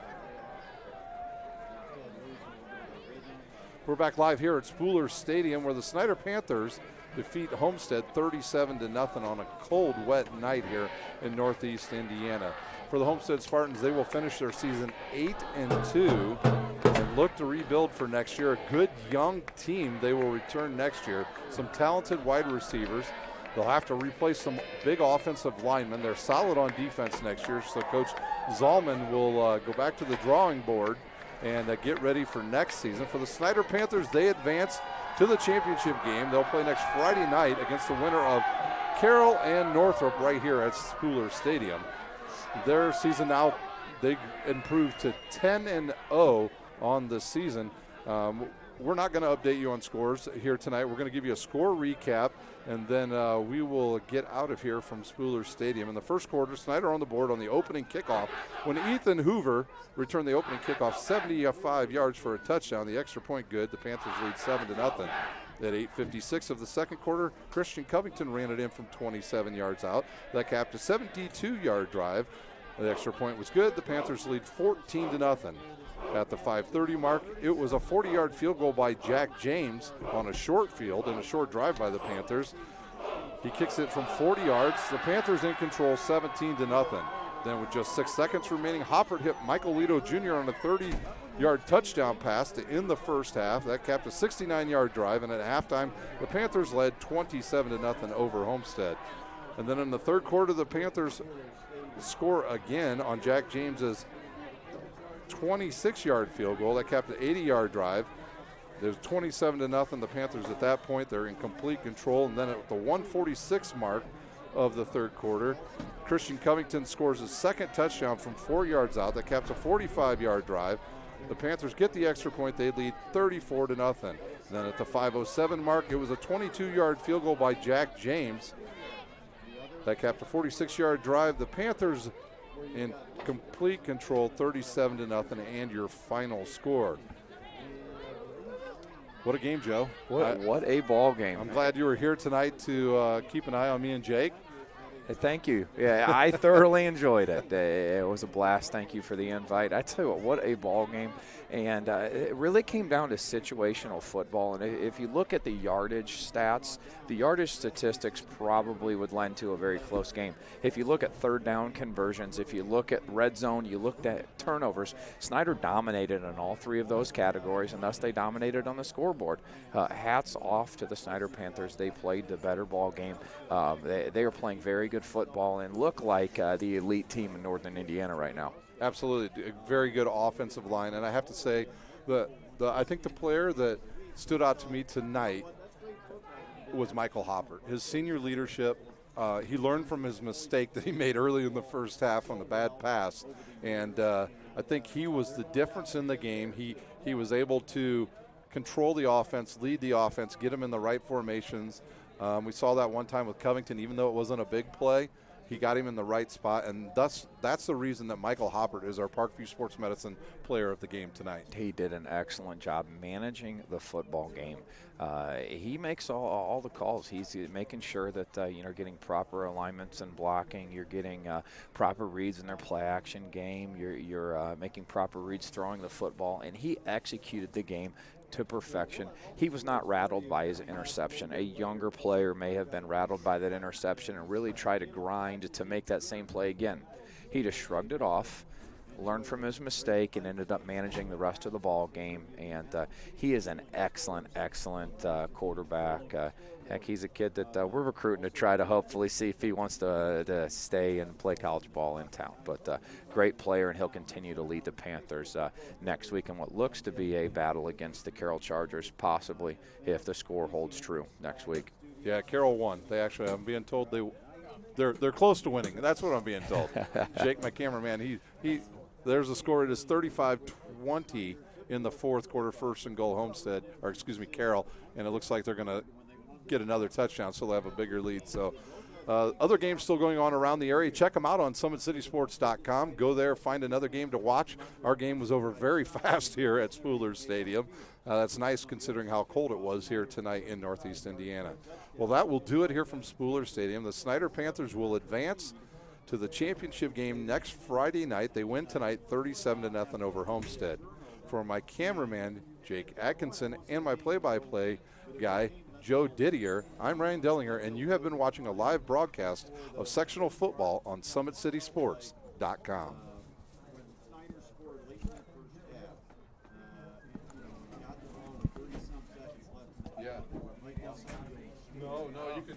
We're back live here at Spooler Stadium where the Snider Panthers defeat Homestead 37-0 on a cold, wet night here in Northeast Indiana. For the Homestead Spartans, they will finish their season 8-2 and look to rebuild for next year. A good young team they will return next year. Some talented wide receivers. They'll have to replace some big offensive linemen. They're solid on defense next year, so Coach Zalman will go back to the drawing board and get ready for next season. For the Snider Panthers, they advance to the championship game. They'll play next Friday night against the winner of Carroll and Northrop right here at Spooler Stadium. Their season now, they improved to 10-0 on the season. We're not going to update you on scores here tonight. We're going to give you a score recap, and then we will get out of here from Spooler Stadium. In the first quarter, Snider on the board on the opening kickoff when Ethan Hoover returned the opening kickoff 75 yards for a touchdown. The extra point good. The Panthers lead 7-0. At 8:56 of the second quarter, Christian Covington ran it in from 27 yards out. That capped a 72-yard drive. The extra point was good. The Panthers lead 14-0. At the 5:30 mark, it was a 40-yard field goal by Jack James on a short field and a short drive by the Panthers. He kicks it from 40 yards. The Panthers in control 17-0. Then with just 6 seconds remaining, Hoppert hit Michael Lito Jr. on a 30-yard touchdown pass to end the first half. That capped a 69-yard drive, and at halftime, the Panthers led 27-0 over Homestead. And then in the third quarter, the Panthers score again on Jack James's 26-yard field goal. That capped an 80-yard drive. There's 27-0. The Panthers at that point, they're in complete control. And then at the 1:46 mark of the third quarter, Christian Covington scores his second touchdown from 4 yards out. That caps a 45-yard drive. The Panthers get the extra point. They lead 34-0. Then at the 5:07 mark, it was a 22-yard field goal by Jack James. That capped a 46-yard drive. The Panthers in complete control, 37-0, and your final score. What a game, Joe. What a ball game. I'm glad you were here tonight to keep an eye on me and Jake. Thank you. Yeah, I thoroughly enjoyed it. It was a blast. Thank you for the invite. I tell you what a ball game. And it really came down to situational football. And if you look at the yardage stats, the yardage statistics probably would lend to a very close game. If you look at third down conversions, if you look at red zone, you looked at turnovers, Snider dominated in all three of those categories, and thus they dominated on the scoreboard. Hats off to the Snider Panthers. They played the better ball game. They are playing very good football and look like the elite team in Northern Indiana right now. Absolutely, a very good offensive line, and I have to say, I think the player that stood out to me tonight was Michael Hoppert. His senior leadership, he learned from his mistake that he made early in the first half on the bad pass, and I think he was the difference in the game. He was able to control the offense, lead the offense, get them in the right formations. We saw that one time with Covington, even though it wasn't a big play. He got him in the right spot, and that's the reason that Michael Hoppert is our Parkview Sports Medicine player of the game tonight. He did an excellent job managing the football game. He makes all the calls. He's making sure that you're getting proper alignments and blocking. You're getting proper reads in their play-action game. You're making proper reads throwing the football, and he executed the game to perfection. He was not rattled by his interception. A younger player may have been rattled by that interception and really tried to grind to make that same play again. He just shrugged it off, learned from his mistake, and ended up managing the rest of the ball game. And he is an excellent quarterback. Heck, he's a kid that we're recruiting to try to hopefully see if he wants to stay and play college ball in town. But great player, and he'll continue to lead the Panthers next week in what looks to be a battle against the Carroll Chargers, possibly if the score holds true next week. Yeah, Carroll won. They actually, I'm being told they're close to winning. That's what I'm being told. Jake, my cameraman, there's a score. It is 35-20 in the fourth quarter, first and goal Carroll, and it looks like they're going to get another touchdown, so they'll have a bigger lead. So other games still going on around the area. Check them out on SummitCitySports.com. Go there, find another game to watch. Our game was over very fast here at Spooler Stadium. That's nice considering how cold it was here tonight in Northeast Indiana. Well, that will do it here from Spooler Stadium. The Snider Panthers will advance to the championship game next Friday night. They win tonight 37-0 over Homestead. For my cameraman, Jake Atkinson, and my play-by-play guy, Joe Didier, I'm Ryan Dellinger, and you have been watching a live broadcast of sectional football on SummitCitySports.com. Yeah. No, you can.